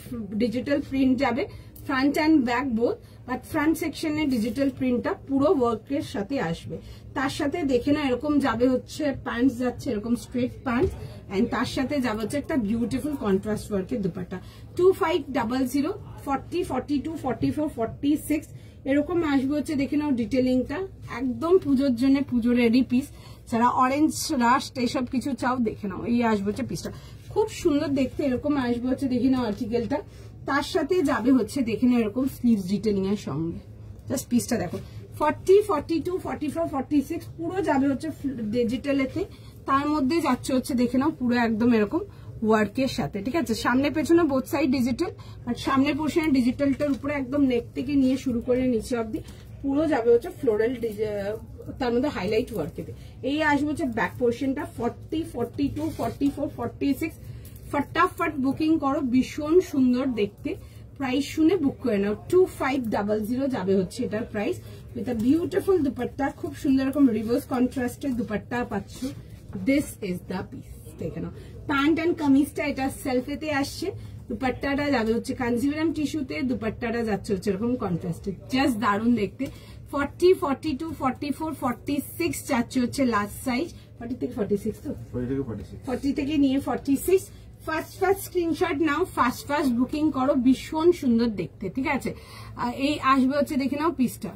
ডিজিটাল প্রিন্ট যাবে front and back both, but front সেকশনে ডিজিটাল প্রিন্টটা পুরো ওয়ার্কের সাথে আসবে। তার সাথে দেখে না এরকম যাবে হচ্ছে প্যান্টস যাচ্ছে এরকম স্ট্রেট প্যান্টস, এন্ড তার সাথে যাবে হচ্ছে একটা বিউটিফুল কন্ট্রাস্ট ওয়ার্কের দুপাট্টা। 2500, 40, 42, 44, 46 এরকম আসবে হচ্ছে। দেখে নাও ডিটেলিংটা, একদম পুজোর জন্য পুজো রেডি পিস। যারা অরেঞ্জ রাস্ট এসব কিছু চাও দেখে নাও, এই আসবে হচ্ছে পিসটা, খুব সুন্দর দেখতে। এরকম আসবে হচ্ছে, দেখে নাও আর্টিকেলটা, তার সাথে যাবে হচ্ছে দেখে নাও এরকম স্লিভস ডিটেলিং এর সঙ্গে। জাস্ট পিসটা দেখো, 40, 42, 44, 46 পুরো যাবে হচ্ছে ডিজিটালেতে, তার মধ্যে যাচ্ছে হচ্ছে দেখে নাও পুরো একদম এরকম ওয়ার্কের সাথে, ঠিক আছে। সামনে পেছনে বোথ সাইড ডিজিটাল, বাট সামনের পোর্শনে ডিজিটালটার উপরে একদম নেক থেকে নিয়ে শুরু করে নিচে অব্দি পুরো যাবে হচ্ছে ফ্লোরাল, তার মধ্যে হাইলাইট ওয়ার্কেতে। এই আসবে হচ্ছে ব্যাক পোর্শনটা 40, 42, 44, 46 ফটাফট বুকিং করো, ভীষণ সুন্দর দেখতে। প্রাইস শুনে বুক করে নাও, 2500 যাবে হচ্ছে এটার price, with a beautiful dupatta, খুব সুন্দর এরকম রিভার্স কন্ট্রাস্টের দুপাট্টা পাচ্ছ। দিস ইজ দ্য পিস, দেখে নাও। প্যান্ট অ্যান্ড কামিজটা এটা সেলফেতে আসছে, দুপাট্টাটা যাবে হচ্ছে কাঞ্জিভারাম টিস্যুতে, দুপাট্টাটা যাচ্ছে হচ্ছে এরকম কন্ট্রাস্টে, জাস্ট দারুণ দেখতে। 40, 42, 44, 46 যাচ্ছে হচ্ছে লাস্ট সাইজ, 40 থেকে 46 তো 40 থেকে নিয়ে 46। ফার্স্ট স্ক্রিনশট নাও, ফার্স্ট বুকিং করো, ভীষণ সুন্দর দেখতে, ঠিক আছে। এই আসবে হচ্ছে দেখে নাও পিসটা,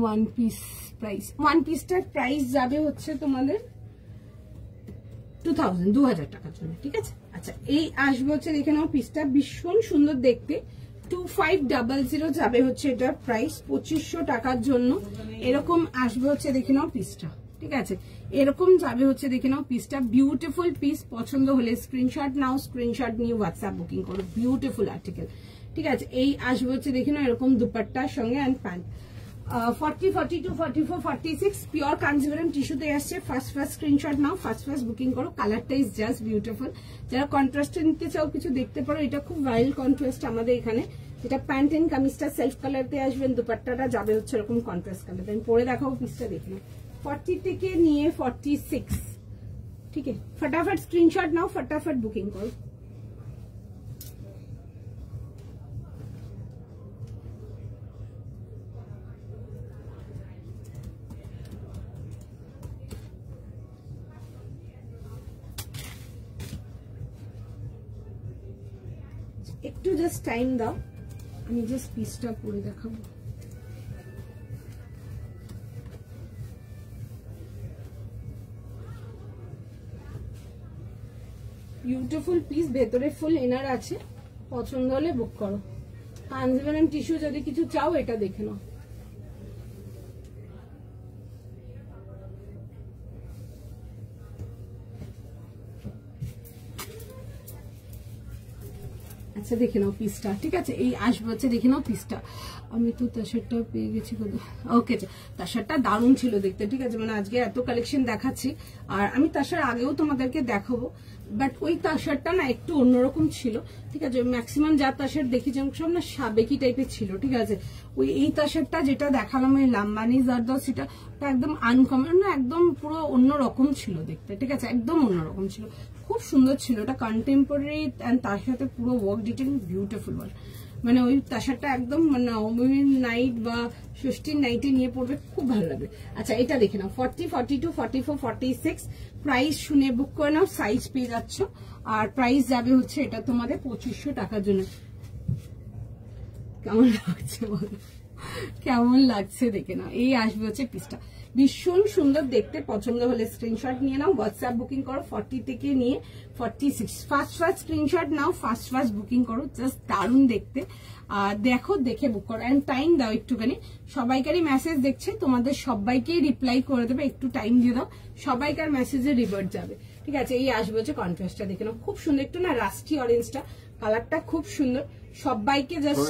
ওয়ান পিসটার প্রাইস যাবে হচ্ছে তোমাদের 2000 টাকার জন্য, ঠিক আছে। আচ্ছা, এই আসবে হচ্ছে দেখে নাও পিসটা, ভীষণ সুন্দর দেখতে। 2500 যাবে হচ্ছে এটার প্রাইস, 2500 টাকার জন্য এরকম আসবে হচ্ছে দেখে নাও পিসটা, ঠিক আছে। এরকম যাবে হচ্ছে দেখে নাও পিসটা, বিউটিফুল পিস। পছন্দ হলে স্ক্রিনশট নাও, স্ক্রিনশট নিয়ে হোয়াটসঅ্যাপ বুকিং করো, বিউটিফুল আর্টিকেল, ঠিক আছে। এই আসবে হচ্ছে দেখে নাও এরকম দুপাট্টার সঙ্গে অ্যান্ড প্যান্ট। 40, 42, 44, 46 পিওর কাঞ্জিভারাম টিস্যুতে আসছে। ফার্স্ট স্ক্রিনশট নাও, ফার্স্ট বুকিং করো। কালারটা ইজ জাস্ট বিউটিফুল। যারা কন্ট্রাস্টে নিতে চাও কিছু দেখতে পারো, এটা খুব ভাইরাল কন্ট্রাস্ট আমাদের এখানে, যেটা প্যান্ট এন্ড কামিজটা সেলফ কালারতে আসবেন, দুপাট্টাটা যাবে হচ্ছে এরকম কন্ট্রাস্ট কালার। আমি পরে দেখাবো পিসটা, দেখে নাও। 40 থেকে নিয়ে 46, ঠিক আছে। ফটাফট স্ক্রিনশট নাও, ফটাফট বুকিং করো। একটু জাস্ট টাইম দাও, আমি জাস্ট পিসটা পরে দেখাবো। বিউটিফুল পিস, ভেতরে ফুল ইনার আছে, পছন্দ হলে বুক করো। কাঞ্জিভারাম টিস্যু যদি কিছু চাও এটা দেখে নাও। আচ্ছা, দেখে নাও পিসটা, ঠিক আছে। এই আসবে হচ্ছে দেখে নাও পিসটা। আমি তো তাশারটা পেয়ে গেছি, ওকে। তাশারটা দারুণ ছিল দেখতে, ঠিক আছে। মানে আজকে এত কালেকশন দেখাচ্ছি, আর আমি তাশার আগেও তোমাদেরকে দেখাবো, বাট ওই তাশারটা না একটু অন্যরকম ছিল, ঠিক আছে। ম্যাক্সিমাম যা তাশার দেখেছি সব না সাবেকি টাইপের ছিল, ঠিক আছে। এই তাশারটা যেটা দেখালাম এই লাম্বানি জারদোস, সেটা একদম আনকমন না, একদম পুরো অন্যরকম ছিল দেখতে, ঠিক আছে। একদম অন্যরকম ছিল, খুব সুন্দর ছিল। এটা কন্টেম্পোরারি এন্ড তার সাথে পুরো ওয়ার্ক ডিটেইলিং বিউটিফুল ওয়ান। মানে ওই তাশারটা একদম মানে নবমীর নাইট বা ষষ্ঠীর নাইটে নিয়ে পড়বে, খুব ভালো লাগবে। আচ্ছা, এটা দেখে নাও। 40, 42, 44, 46 প্রাইস শুনে বুক করে নাও, সাইজ পেয়ে যাচ্ছ। আর প্রাইস যাবে হচ্ছে এটা তোমাদের 2500 টাকার জন্য। কেমন লাগছে বলো, কেমন লাগছে দেখে নাও। এই আসবে হচ্ছে পিসটা, ভীষণ সুন্দর দেখতে। পছন্দ হলে স্ক্রিনশট নিয়ে নাও, হোয়াটসঅ্যাপ বুকিং করো। 40 থেকে নিয়ে 46 ফার্স্ট স্ক্রিনশট নাও, ফার্স্ট বুকিং করো, জাস্ট দারুণ দেখতে। দেখো, দেখে বুক করো, এন্ড টাইম দাও একটুখানি। সবাইকারই মেসেজ দেখছে, তোমাদের সবাইকেই রিপ্লাই করে দেবে, একটু টাইম দিয়ে দাও, সবাইকার মেসেজে রিভার্ট যাবে, ঠিক আছে। এই আসবে হচ্ছে কন্ট্রাস্টটা, দেখে নাও খুব সুন্দর, একটু না রাস্টি অরেঞ্জটা কালারটা খুব সুন্দর। সবাইকে জাস্ট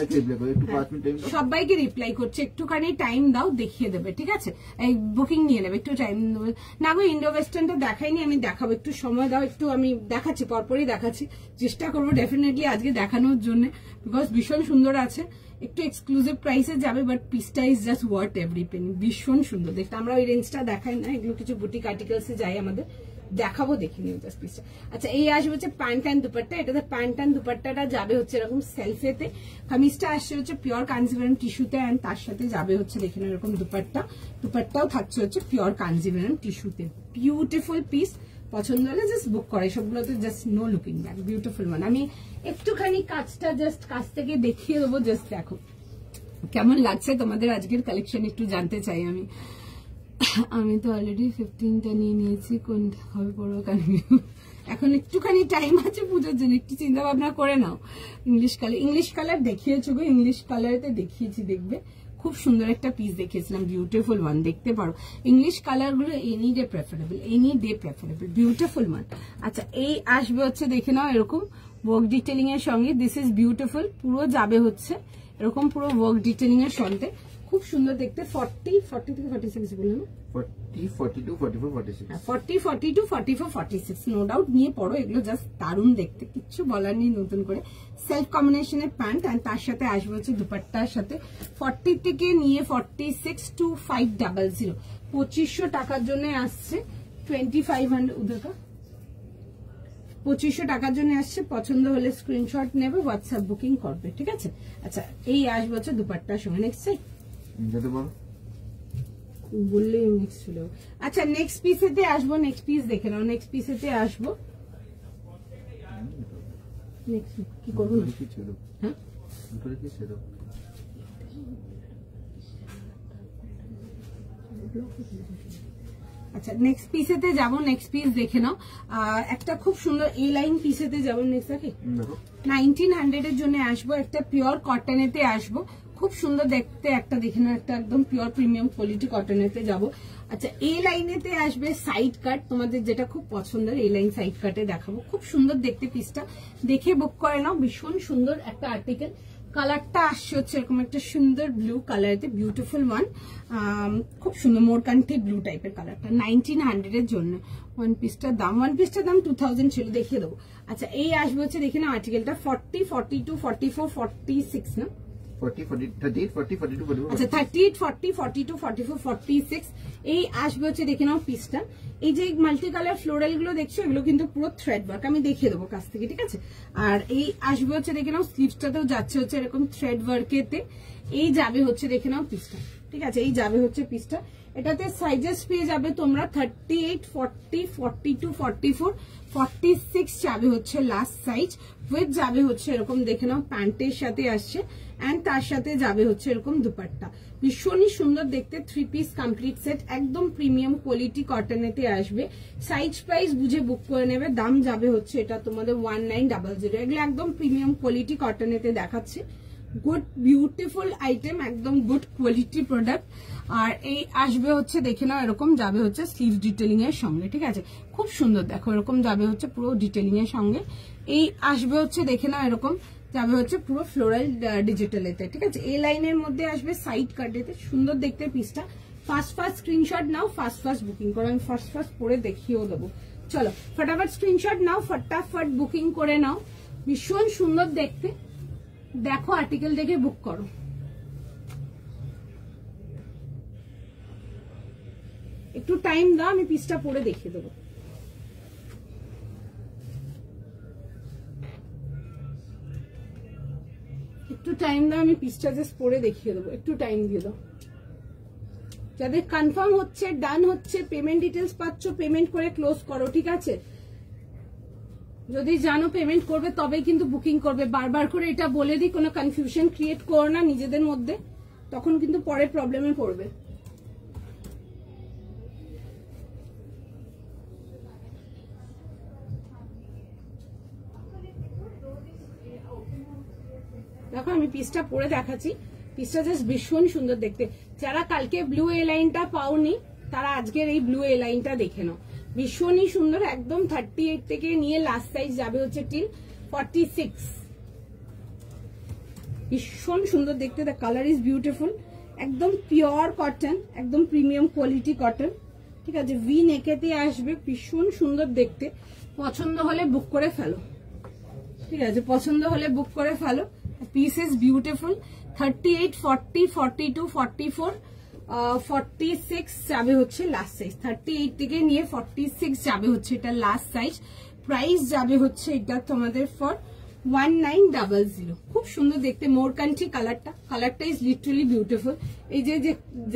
সবাইকে রিপ্লাই করছে, একটুখানি টাইম দাও দেখিয়ে দেবে, ঠিক আছে। এই বুকিং নিয়ে নেবে, একটু টাইম দেবে না গো। ইন্ডো ওয়েস্টার্নটা দেখাইনি, আমি দেখাবো, একটু সময় দাও, একটু আমি দেখাচ্ছি, পরপরই দেখাচ্ছি, চেষ্টা করবো ডেফিনেটলি আজকে দেখানোর জন্য, বিকজ ভীষণ সুন্দর আছে, একটু এক্সক্লুসিভ প্রাইসে যাবে, বাট পিসটা is just worth every Penney, ভীষণ সুন্দর দেখতে। আমরা ওই রেঞ্জটা দেখাই না, এগুলো কিছু বুটিক আর্টিকেলসে যাই আমাদের, দেখাবো, দেখে নিও জাস্ট পিসটা। আচ্ছা এই আসবে হচ্ছে প্যান্ট অ্যান্ড দুপাট্টা, এটাতে প্যান্ট অ্যান্ড দুপাট্টাটা যাবে হচ্ছে এরকম সেলফেতে, কামিজটা আসছে হচ্ছে পিওর কাঞ্জিভারাম টিস্যুতে, অ্যান্ড তার সাথে যাবে হচ্ছে দেখে নাও এরকম দুপাট্টা, দুপাট্টাও থাকছে হচ্ছে পিওর কাঞ্জিভারাম টিস্যুতে, বিউটিফুল পিস। পছন্দ হলে জাস্ট বুক করে, সবগুলোতে just no looking back, beautiful one. আমি একটুখানি কাজটা জাস্ট কাছ থেকে দেখিয়ে দেবো, জাস্ট দেখো কেমন লাগছে তোমাদের আজকের কালেকশন, একটু জানতে চাই আমি। আমি তো অলরেডি 15টা নিয়ে নিয়েছি, কোনটা হবে পড়ো কনফিউজ, এখন একটুখানি টাইম আছে পুজোর জন্য, একটু চিন্তা ভাবনা করে নাও। ইংলিশ কালার দেখিয়েছো গো, ইংলিশ কালারেতে দেখিয়েছি, দেখবে খুব সুন্দর একটা পিস দেখিয়েছিলাম, বিউটিফুল ওয়ান, দেখতে পারো ইংলিশ কালার গুলো any day preferable, beautiful one. আচ্ছা এই আসবে হচ্ছে দেখে নাও এরকম ওয়ার্ক ডিটেলিং এর সঙ্গে, দিস ইজ বিউটিফুল, পুরো যাবে হচ্ছে এরকম পুরো ওয়ার্ক ডিটেলিং এর সঙ্গে, খুব সুন্দর দেখতে। 40 থেকে 46 বললাম, 40, 42, 44, 46, 40, 42, 44, 46 নো ডাউট নিয়ে পড়ো, এগুলো জাস্ট দারুণ দেখতে, কিচ্ছু বলার নেই। নতুন করে সেলফ কম্বিনেশনের প্যান্ট, আর তার সাথে আসবে হচ্ছে দুপাট্টার সাথে। 40 থেকে নিয়ে 46 to 500, 2500 টাকার জন্য আসছে, 2500 উদয়কা 2500 টাকার জন্য আসছে। পছন্দ হলে স্ক্রিনশট নেবে, হোয়াটসঅ্যাপ বুকিং করবে, ঠিক আছে। আচ্ছা এই আসবে হচ্ছে দুপাট্টার সঙ্গে, নেক্সট চাই যেতে বলো বললেই নেক্সট ছিল। আচ্ছা নেক্সট পিসেতে আসবো, নেক্সট পিস দেখে নাও, নেক্সট পিসেতে আসবো, নেক্সট কি করবো না, হ্যাঁ আচ্ছা নেক্সট পিসেতে যাবো, নেক্সট পিস দেখে নাও, একটা খুব সুন্দর এই লাইন পিসেতে যাবো। নেক্সট দেখি 1900 এর জন্য আসবো, একটা পিওর কটনেতে আসবো, খুব সুন্দর দেখতে, একটা দেখে নাও, একটা একদম পিওর প্রিমিয়াম কোয়ালিটি কটনেতে যাবো। আচ্ছা এই লাইনেতে আসবে সাইড কাট, তোমাদের যেটা খুব পছন্দের এই লাইন সাইড কাটে দেখাবো, খুব সুন্দর দেখতে, পিসটা দেখে বুক করে নাও, ভীষণ সুন্দর একটা আর্টিকেল। কালারটা আসছে হচ্ছে এরকম একটা সুন্দর ব্লু কালারেতে, বিউটিফুল ওয়ান, খুব সুন্দর মোরকান্ঠি ব্লু টাইপের কালারটা, 1900 এর জন্য। ওয়ান পিসটার দাম 2000 ছিল, দেখিয়ে দেবো। আচ্ছা এই আসবে হচ্ছে দেখে না আর্টিকেলটা 40, 42, 44, 46 না, 40, 38, 40, 42, 44, আচ্ছা 38, 40, 42, 44, 46 এই আসবে হচ্ছে দেখে নাও পিসটা। এই যে মাল্টি কালার ফ্লোরাল গুলো দেখছো, এগুলো কিন্তু পুরো থ্রেড ওয়ার্ক, আমি দেখিয়ে দেবো কাছ থেকে, ঠিক আছে। আর এই আসবে হচ্ছে দেখে নাও স্লিভসটাতেও যাচ্ছে হচ্ছে এরকম থ্রেড ওয়ার্কেতে, এই যাবে হচ্ছে দেখে নাও পিসটা, ঠিক আছে। এই যাবে হচ্ছে পিসটা, এটাতে সাইজেস পেয়ে যাবে তোমরা 38, 40, 42, 44, 46 যাবে হচ্ছে লাস্ট সাইজ, উইথ যাবে হচ্ছে এরকম দেখে নাও প্যান্টের সাথে আসছে, এন্ড তার সাথে যাবে হচ্ছে এরকম দুপাট্টা, ভীষণই সুন্দর দেখতে, 3 পিস কমপ্লিট সেট, একদম প্রিমিয়াম কোয়ালিটি কটনেতে আসবে। সাইজ প্রাইস বুঝে বুক করে নেবে, দাম যাবে হচ্ছে এটা তোমাদের 1900, এগুলো একদম প্রিমিয়াম কোয়ালিটি কটনেতে দেখাচ্ছে, গুড বিউটিফুল আইটেম, একদম গুড কোয়ালিটি প্রোডাক্ট। আর এই আসবে হচ্ছে দেখে নাও এরকম যাবে হচ্ছে স্লিভ ডিটেলিং এর সঙ্গে, ঠিক আছে, খুব সুন্দর দেখো, এরকম যাবে হচ্ছে পুরো ডিটেলিং এর সঙ্গে। এই আসবে হচ্ছে দেখে নাও এরকম যাবে হচ্ছে পুরো ফ্লোরাল ডিজিটালেতে, ঠিক আছে। এই লাইনের মধ্যে আসবে সাইড কাটেতে, সুন্দর দেখতে পিসটা। ফার্স্ট স্ক্রিনশট নাও, ফার্স্ট বুকিং করো, আমি ফার্স্ট পরে দেখিয়েও দেবো। চলো ফটাফট স্ক্রিনশট নাও, ফটাফট বুকিং করে নাও, ভীষণ সুন্দর দেখতে, দেখো আর্টিকেল দেখে বুক করো। একটু টাইম দাও, আমি পিসটা পরে দেখিয়ে দেবো। একটু টাইম দাও, আমি পিসটা জাস্ট পরে দেখিয়ে দেবো, একটু টাইম দিয়ে দাও। যাদের কনফার্ম হচ্ছে, ডান হচ্ছে, পেমেন্ট ডিটেলস পাচ্ছ, পেমেন্ট করে ক্লোজ করো, ঠিক আছে। যদি জানো পেমেন্ট করবে তবেই কিন্তু বুকিং করবে, বারবার করে এটা বলে দিই, কোনো কনফিউশন ক্রিয়েট করো না নিজেদের মধ্যে, তখন কিন্তু পরে প্রবলেমে পড়বে। দেখো আমি পিসটা পরে দেখাচ্ছি, পিসটা জাস্ট ভীষণ সুন্দর দেখতে। যারা কালকে ব্লু এ লাইনটা পাওনি তারা আজকের এই ব্লু এ লাইনটা দেখে নাও, ভীষণই সুন্দর, একদম 38 থেকে নিয়ে লাস্ট সাইজ যাবে হচ্ছে টিল 46। ভীষণ সুন্দর দেখতে, দ্য কালার ইজ বিউটিফুল, একদম পিওর কটন, একদম প্রিমিয়াম কোয়ালিটি কটন, ঠিক আছে। ভি নেকেতে আসবে, ভীষণ সুন্দর দেখতে। পছন্দ হলে বুক করে ফেলো, ঠিক আছে, পছন্দ হলে বুক করে ফেলো। Piece is beautiful. 38, 40, 42, 44, 46 যাবে হচ্ছে লাস্ট সাইজ। 38 থেকে নিয়ে 46 যাবে হচ্ছে এটা লাস্ট সাইজ। প্রাইস যাবে হচ্ছে এটা তোমাদের ফর 1900। খুব সুন্দর দেখতে, মোরকান্ঠি কালারটা ইজ লিটারালি বিউটিফুল। এই যে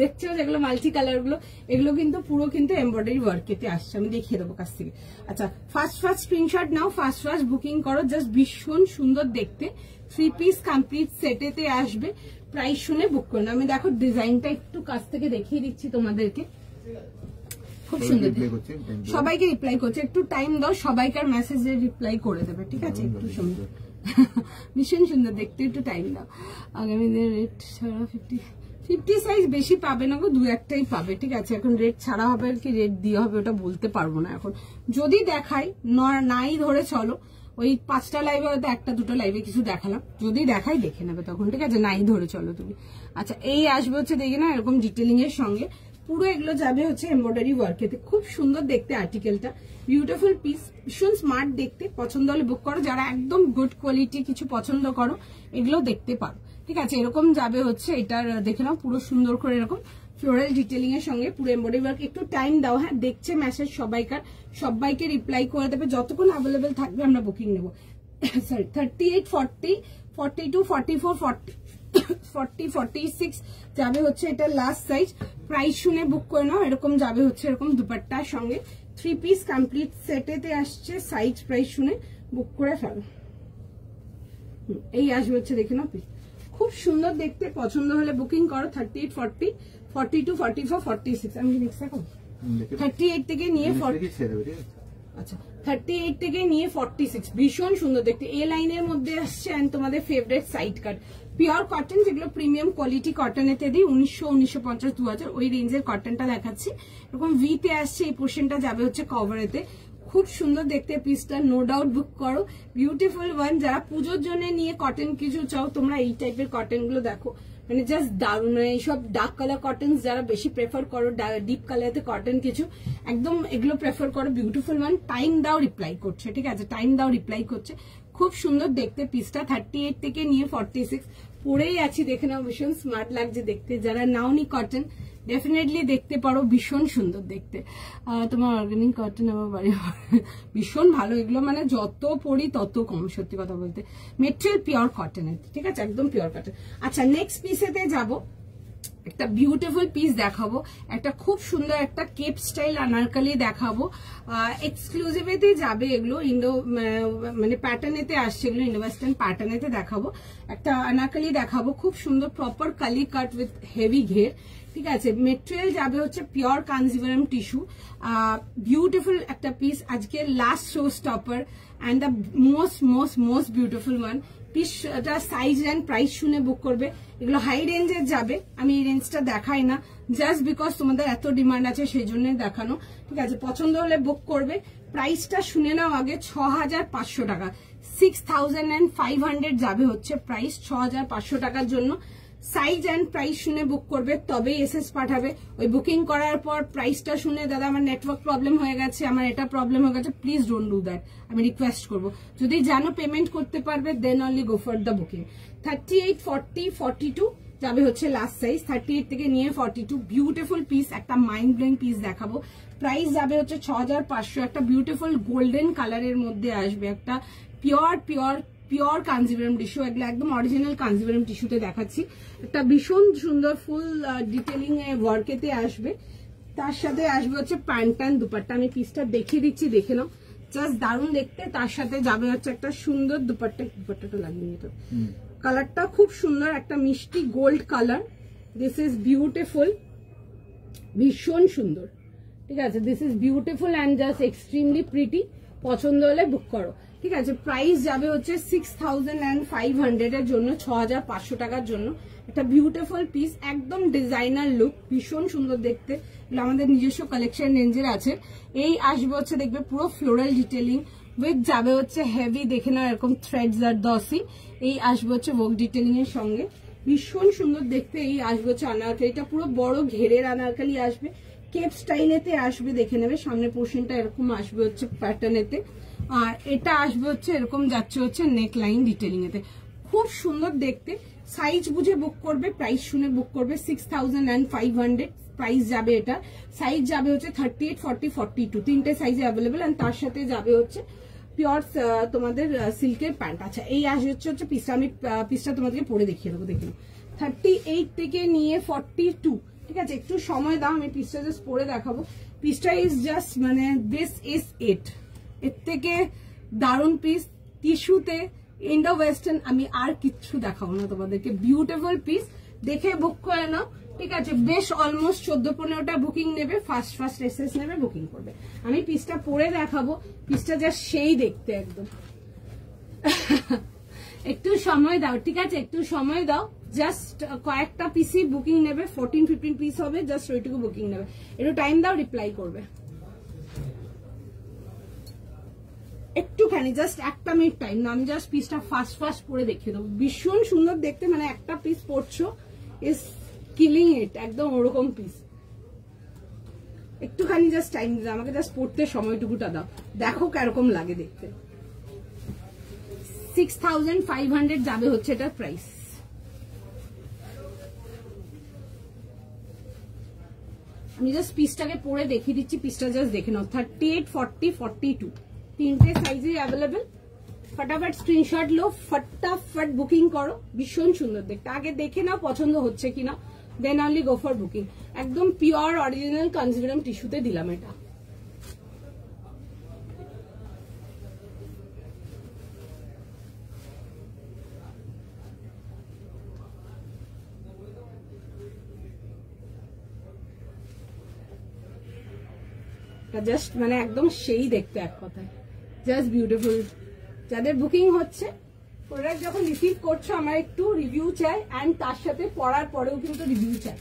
দেখছো যেগুলো মাল্টি কালার গুলো, এগুলো কিন্তু পুরো কিন্তু এমব্রয়ডারি ওয়ার্কেতে আসছে, আমি দেখিয়ে দেবো কাছ থেকে। আচ্ছা, ফার্স্ট স্ক্রিনশট নাও, ফার্স্ট বুকিং করো। জাস্ট ভীষণ সুন্দর দেখতে, 3 পিস কমপ্লিট সেটেতে আসবে। প্রাইস শুনে বুক করুন। আমি দেখো ডিজাইনটা একটু কাছ থেকে দেখিয়ে দিচ্ছি তোমাদেরকে, খুব সুন্দর। সবাইকে রিপ্লাই করছে, একটু টাইম দাও, সবাইকার মেসেজে রিপ্লাই করে দেবে, ঠিক আছে। একটু সুন্দর, ভীষণ সুন্দর দেখতে, একটু টাইম দাও। আগামী দিনে রেট ছাড়া 50 সাইজ বেশি পাবে না গো, 2-1টাই পাবে, ঠিক আছে। এখন রেট ছাড়া হবে আর কি রেট দিয়ে হবে ওটা বলতে পারবো না এখন। যদি দেখাই নাই ধরে চলো, ওই 5টা লাইভে হয়তো 1-2টো লাইভে কিছু দেখালাম, যদি দেখাই দেখে নেবে তখন, ঠিক আছে। নাই ধরে চলো তুমি। আচ্ছা, এই আসবে হচ্ছে দেখি না এরকম ডিটেলিং এর সঙ্গে, পুরো এগুলো যাবে হচ্ছে এমব্রয়ডারি ওয়ার্কেতে। খুব সুন্দর দেখতে আর্টিকেলটা, বিউটিফুল পিস, ভীষণ স্মার্ট দেখতে। পছন্দ হলে বুক করো। যারা একদম গুড কোয়ালিটি কিছু পছন্দ করো, এগুলো দেখতে পারো, ঠিক আছে। এরকম যাবে হচ্ছে এটার, দেখে নাও পুরো সুন্দর করে এরকম ফ্লোরাল ডিটেলিং এর সঙ্গে পুরো এমব্রয়ডারি ওয়ার্ক। একটু টাইম দাও, হ্যাঁ, দেখছে মেসেজ সবাইকে রিপ্লাই করে দেবে, যতক্ষণ অ্যাভেলেবেল থাকবে আমরা বুকিং নেবো। সরি, 38, 40, 42, 44, 40, 46 যাবে হচ্ছে এটা লাস্ট সাইজ। প্রাইস শুনে বুক করে নাও। এরকম যাবে হচ্ছে এরকম দুপাট্টার সঙ্গে 3 পিস কমপ্লিট সেটেতে আসছে। সাইজ প্রাইস শুনে বুক করে ফেলো। এই আসবে হচ্ছে দেখে নাও পিস, খুব সুন্দর দেখতে। পছন্দ হলে বুকিং করো। 38, 40, 42, 44, 46। আমি নেক্সট দেখো 38 থেকে নিয়ে 40। আচ্ছা, 38 থেকে নিয়ে 46 ভীষণ সুন্দর দেখতে। এ লাইনের মধ্যে আসছে এন্ড তোমাদের ফেভারিট সাইড কাট পিওর কটন, যেগুলো প্রিমিয়াম কোয়ালিটি কটনেতে দিই। 1900, 1950, 2000 ওই রেঞ্জের কটনটা দেখাচ্ছি। এরকম ভিতে আসছে, এই পোর্শনটা যাবে হচ্ছে কভারেতে। খুব সুন্দর দেখতে পিসটা, নো ডাউট বুক করো। Beautiful one. যারা পুজোর জন্য নিয়ে কটন কিছু চাও তোমরা, এই টাইপের কটন গুলো দেখো, মানে জাস্ট দারুণ। এইসব ডার্ক কালার কটন যারা বেশি প্রেফার করো, ডিপ কালারতে কটন কিছু একদম এগুলো প্রেফার করো। Beautiful one. টাইম দাও রিপ্লাই করছে, ঠিক আছে, টাইম দাও রিপ্লাই করছে। খুব সুন্দর দেখতে পিসটা। 38 থেকে নিয়ে 46 পরেই আছি, দেখে নাও, ভীষণ স্মার্ট লাগছে দেখতে। যারা নাওনি কটন ডেফিনেটলি দেখতে পারো, ভীষণ সুন্দর দেখতে। তোমার অর্গানিক কটন আমার বাড়ি ভীষণ ভালো এগুলো, মানে যত পড়ি তত কম, সত্যি কথা বলতে। মেটেরিয়াল পিওর কটনের, ঠিক আছে, একদম পিওর কটন। আচ্ছা, নেক্সট পিসেতে যাবো। একটা বিউটিফুল পিস দেখাবো, একটা খুব সুন্দর একটা কেপ স্টাইল আনারকলি দেখাবো। এক্সক্লুসিভেতে যাবে এগুলো, ইন্ডো মানে প্যাটার্নেতে আসছে এগুলো, ইন্ডো ওয়েস্টার্ন প্যাটার্নেতে দেখাবো। একটা আনারকলি দেখাবো, খুব সুন্দর proper Kali cut with heavy ঘের, ঠিক আছে। মেটেরিয়াল যাবে হচ্ছে পিওর কাঞ্জিভারাম টিস্যু। বিউটিফুল একটা পিস, আজকে last show stopper and the most beautiful one. পিসটা সাইজ অ্যান্ড প্রাইস শুনে বুক করবে। এগুলো হাই রেঞ্জের যাবে, আমি এই রেঞ্জটা দেখাই না জাস্ট বিকজ তোমাদের এত ডিমান্ড আছে সেই জন্য দেখানো, ঠিক আছে। পছন্দ হলে বুক করবে। প্রাইসটা শুনে নাও আগে, 6500 টাকা, 6500 যাবে হচ্ছে প্রাইস 6500 টাকার জন্য। সাইজ অ্যান্ড প্রাইস শুনে বুক করবে, তবেই এসএস পাঠাবে। ওই বুকিং করার পর প্রাইসটা শুনে দাদা আমার নেটওয়ার্ক প্রবলেম হয়ে গেছে, আমার এটা প্রবলেম হয়ে গেছে, প্লিজ ডোন্ট ডু দ্যাট, আমি রিকোয়েস্ট করবো। যদি জানো পেমেন্ট করতে পারবে then only go for the booking. 38, 40, 42 যাবে হচ্ছে লাস্ট সাইজ। 38 থেকে নিয়ে 42 বিউটিফুল পিস, একটা মাইন্ড ব্লোয়িং পিস দেখাবো। প্রাইস যাবে হচ্ছে 6500। একটা বিউটিফুল গোল্ডেন কালারের মধ্যে আসবে, একটা পিওর কাঞ্জিভারাম টিস্যু, এগুলো একদম অরিজিনাল কাঞ্জিভারাম টিস্যুতে দেখাচ্ছি। একটা ভীষণ সুন্দর ফুল ডিটেলিং ওয়ার্কেতে আসবে। তার সাথে আসবে হচ্ছে প্যান্টান দুপাট্টা। আমি পিসটা দেখিয়ে দিচ্ছি, দেখে নাও, জাস্ট দারুণ দেখতে। তার সাথে যাবে হচ্ছে একটা সুন্দর দুপাট্টাটা লাগিয়ে নিতে। কালারটা খুব সুন্দর, একটা মিষ্টি gold colour. This is beautiful, ভীষণ সুন্দর, ঠিক আছে। This is beautiful and just extremely pretty. পছন্দ হলে বুক করো। ঠিক আছে, প্রাইস যাবে হচ্ছে 6500 এর জন্য, 6500 টাকার জন্য। একটা বিউটিফুল পিস, একদম ডিজাইনার লুক, ভীষণ সুন্দর দেখতে। আমাদের নিজস্ব কালেকশন রেঞ্জের আছে। এই আসবে হচ্ছে দেখবে পুরো ফ্লোরাল ডিটেলিং উইথ যাবে হচ্ছে হেভি, দেখে না এরকম থ্রেডস আর দসি। এই আসবে হচ্ছে ওয়ার্ক ডিটেলিং এর সঙ্গে, ভীষণ সুন্দর দেখতে। এই আসবে হচ্ছে আনারকালিটা, পুরো বড় ঘেরের আনারকালি আসবে, কেপ স্টাইলেতে আসবে, দেখে নেবে। সামনে পোর্শনটা এরকম আসবে হচ্ছে প্যাটার্নেতে, আর এটা আসবে হচ্ছে এরকম যাচ্ছে হচ্ছে নেক লাইন ডিটেলিং এতে, খুব সুন্দর দেখতে। সাইজ বুঝে বুক করবে, প্রাইস শুনে বুক করবে। 6500 প্রাইস যাবে এটা। সাইজ যাবে হচ্ছে 38, 40, 42, তিনটে সাইজে অ্যাভেলেবেল। আর তার সাথে যাবে হচ্ছে পিওর তোমাদের সিল্কের প্যান্ট। আচ্ছা, এই আসবে হচ্ছে পিসটা, আমি পিসটা তোমাদেরকে পরে দেখিয়ে দেবো। দেখে 38 থেকে নিয়ে 42, ঠিক আছে। একটু সময় দাও, আমি পিসটা জাস্ট পরে দেখাবো। পিসটা ইজ জাস্ট মানে দিস ইজ ইট, এর থেকে দারুণ পিস। টিস্যুতে ইন্ডো ওয়েস্টার্ন, আমি আর কিচ্ছু দেখাবো না তোমাদেরকে। বিউটিফুল পিস, দেখে বুক করে নাও, ঠিক আছে। বেশ অলমোস্ট 14-15টা বুকিং নেবে, ফার্স্ট এসএস নেবে, বুকিং করবে। আমি পিসটা পরে দেখাবো, পিসটা জাস্ট সেই দেখতে একদম। একটু সময় দাও, ঠিক আছে, একটু সময় দাও। জাস্ট কয়েকটা পিসই বুকিং নেবে, 14-15 পিস হবে, জাস্ট ওইটুকু বুকিং নেবে। একটু টাইম দাও, রিপ্লাই করবে। একটুখানি জাস্ট 1 মিনিট টাইম না, আমি জাস্ট পিসটা ফার্স্ট পরে দেখিয়ে দেবো। ভীষণ সুন্দর দেখতে, মানে একটা পিস পরছো ইজ কিলিং ইট, একদম ওরকম পিস। একটুখানি জাস্ট টাইম দাও আমাকে, জাস্ট পড়তে সময়টুকুটা দাও, দেখো কিরকম লাগে দেখতে। 6500 যাবে হচ্ছে এটার প্রাইস। আমি জাস্ট পিসটাকে পরে দেখিয়ে দিচ্ছি, পিসটা জাস্ট দেখে নাও। 38, 40, 42 তিনটে সাইজে অ্যাভেলেবেল। ফটাফট স্ক্রিনশট লো, ফটাফট বুকিং করো। ভীষণ সুন্দর দেখতে, আগে দেখে নাও পছন্দ হচ্ছে কিনা, দেন অনলি গো ফর বুকিং। একদম পিওর অরিজিনাল কাঞ্জিভরম টিস্যুতে দিলাম এটা। জাস্ট মানে একদম সেই দেখতে, এক কথায় জাস্ট বিউটিফুল। যাদের বুকিং হচ্ছে, প্রোডাক্ট যখন রিসিভ করছো, আমার একটু রিভিউ চাই, অ্যান্ড তার সাথে পড়ার পরেও কিন্তু রিভিউ চাই।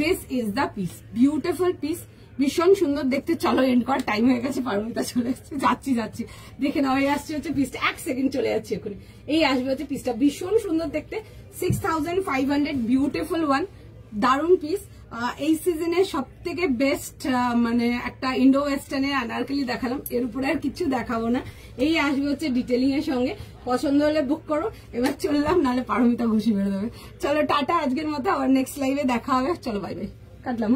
This is the piece, beautiful piece, ভীষণ সুন্দর দেখতে। চলো এন্ড করার টাইম হয়ে গেছে, পারমিতা চলে এসছে, যাচ্ছি দেখে নাও। এই আসছে হচ্ছে পিসটা, 1 সেকেন্ড চলে যাচ্ছে এখন। এই আসবে হচ্ছে পিসটা, ভীষণ সুন্দর দেখতে। 6500, বিউটিফুল ওয়ান, দারুণ পিস। এই সিজনের সব থেকে বেস্ট মানে একটা ইন্ডো ওয়েস্টার্নের আনারকলি দেখালাম, এর উপরে আর কিছু দেখাবো না। এই আসবে হচ্ছে ডিটেলিং এর সঙ্গে, পছন্দ হলে বুক করো। এবার চললাম, নাহলে পারমিতা ঘুষি মেরে দেবে। চলো টাটা, আজকের মতো আবার নেক্সট লাইভে দেখা হবে। চলো বাই বাই, কাটলাম।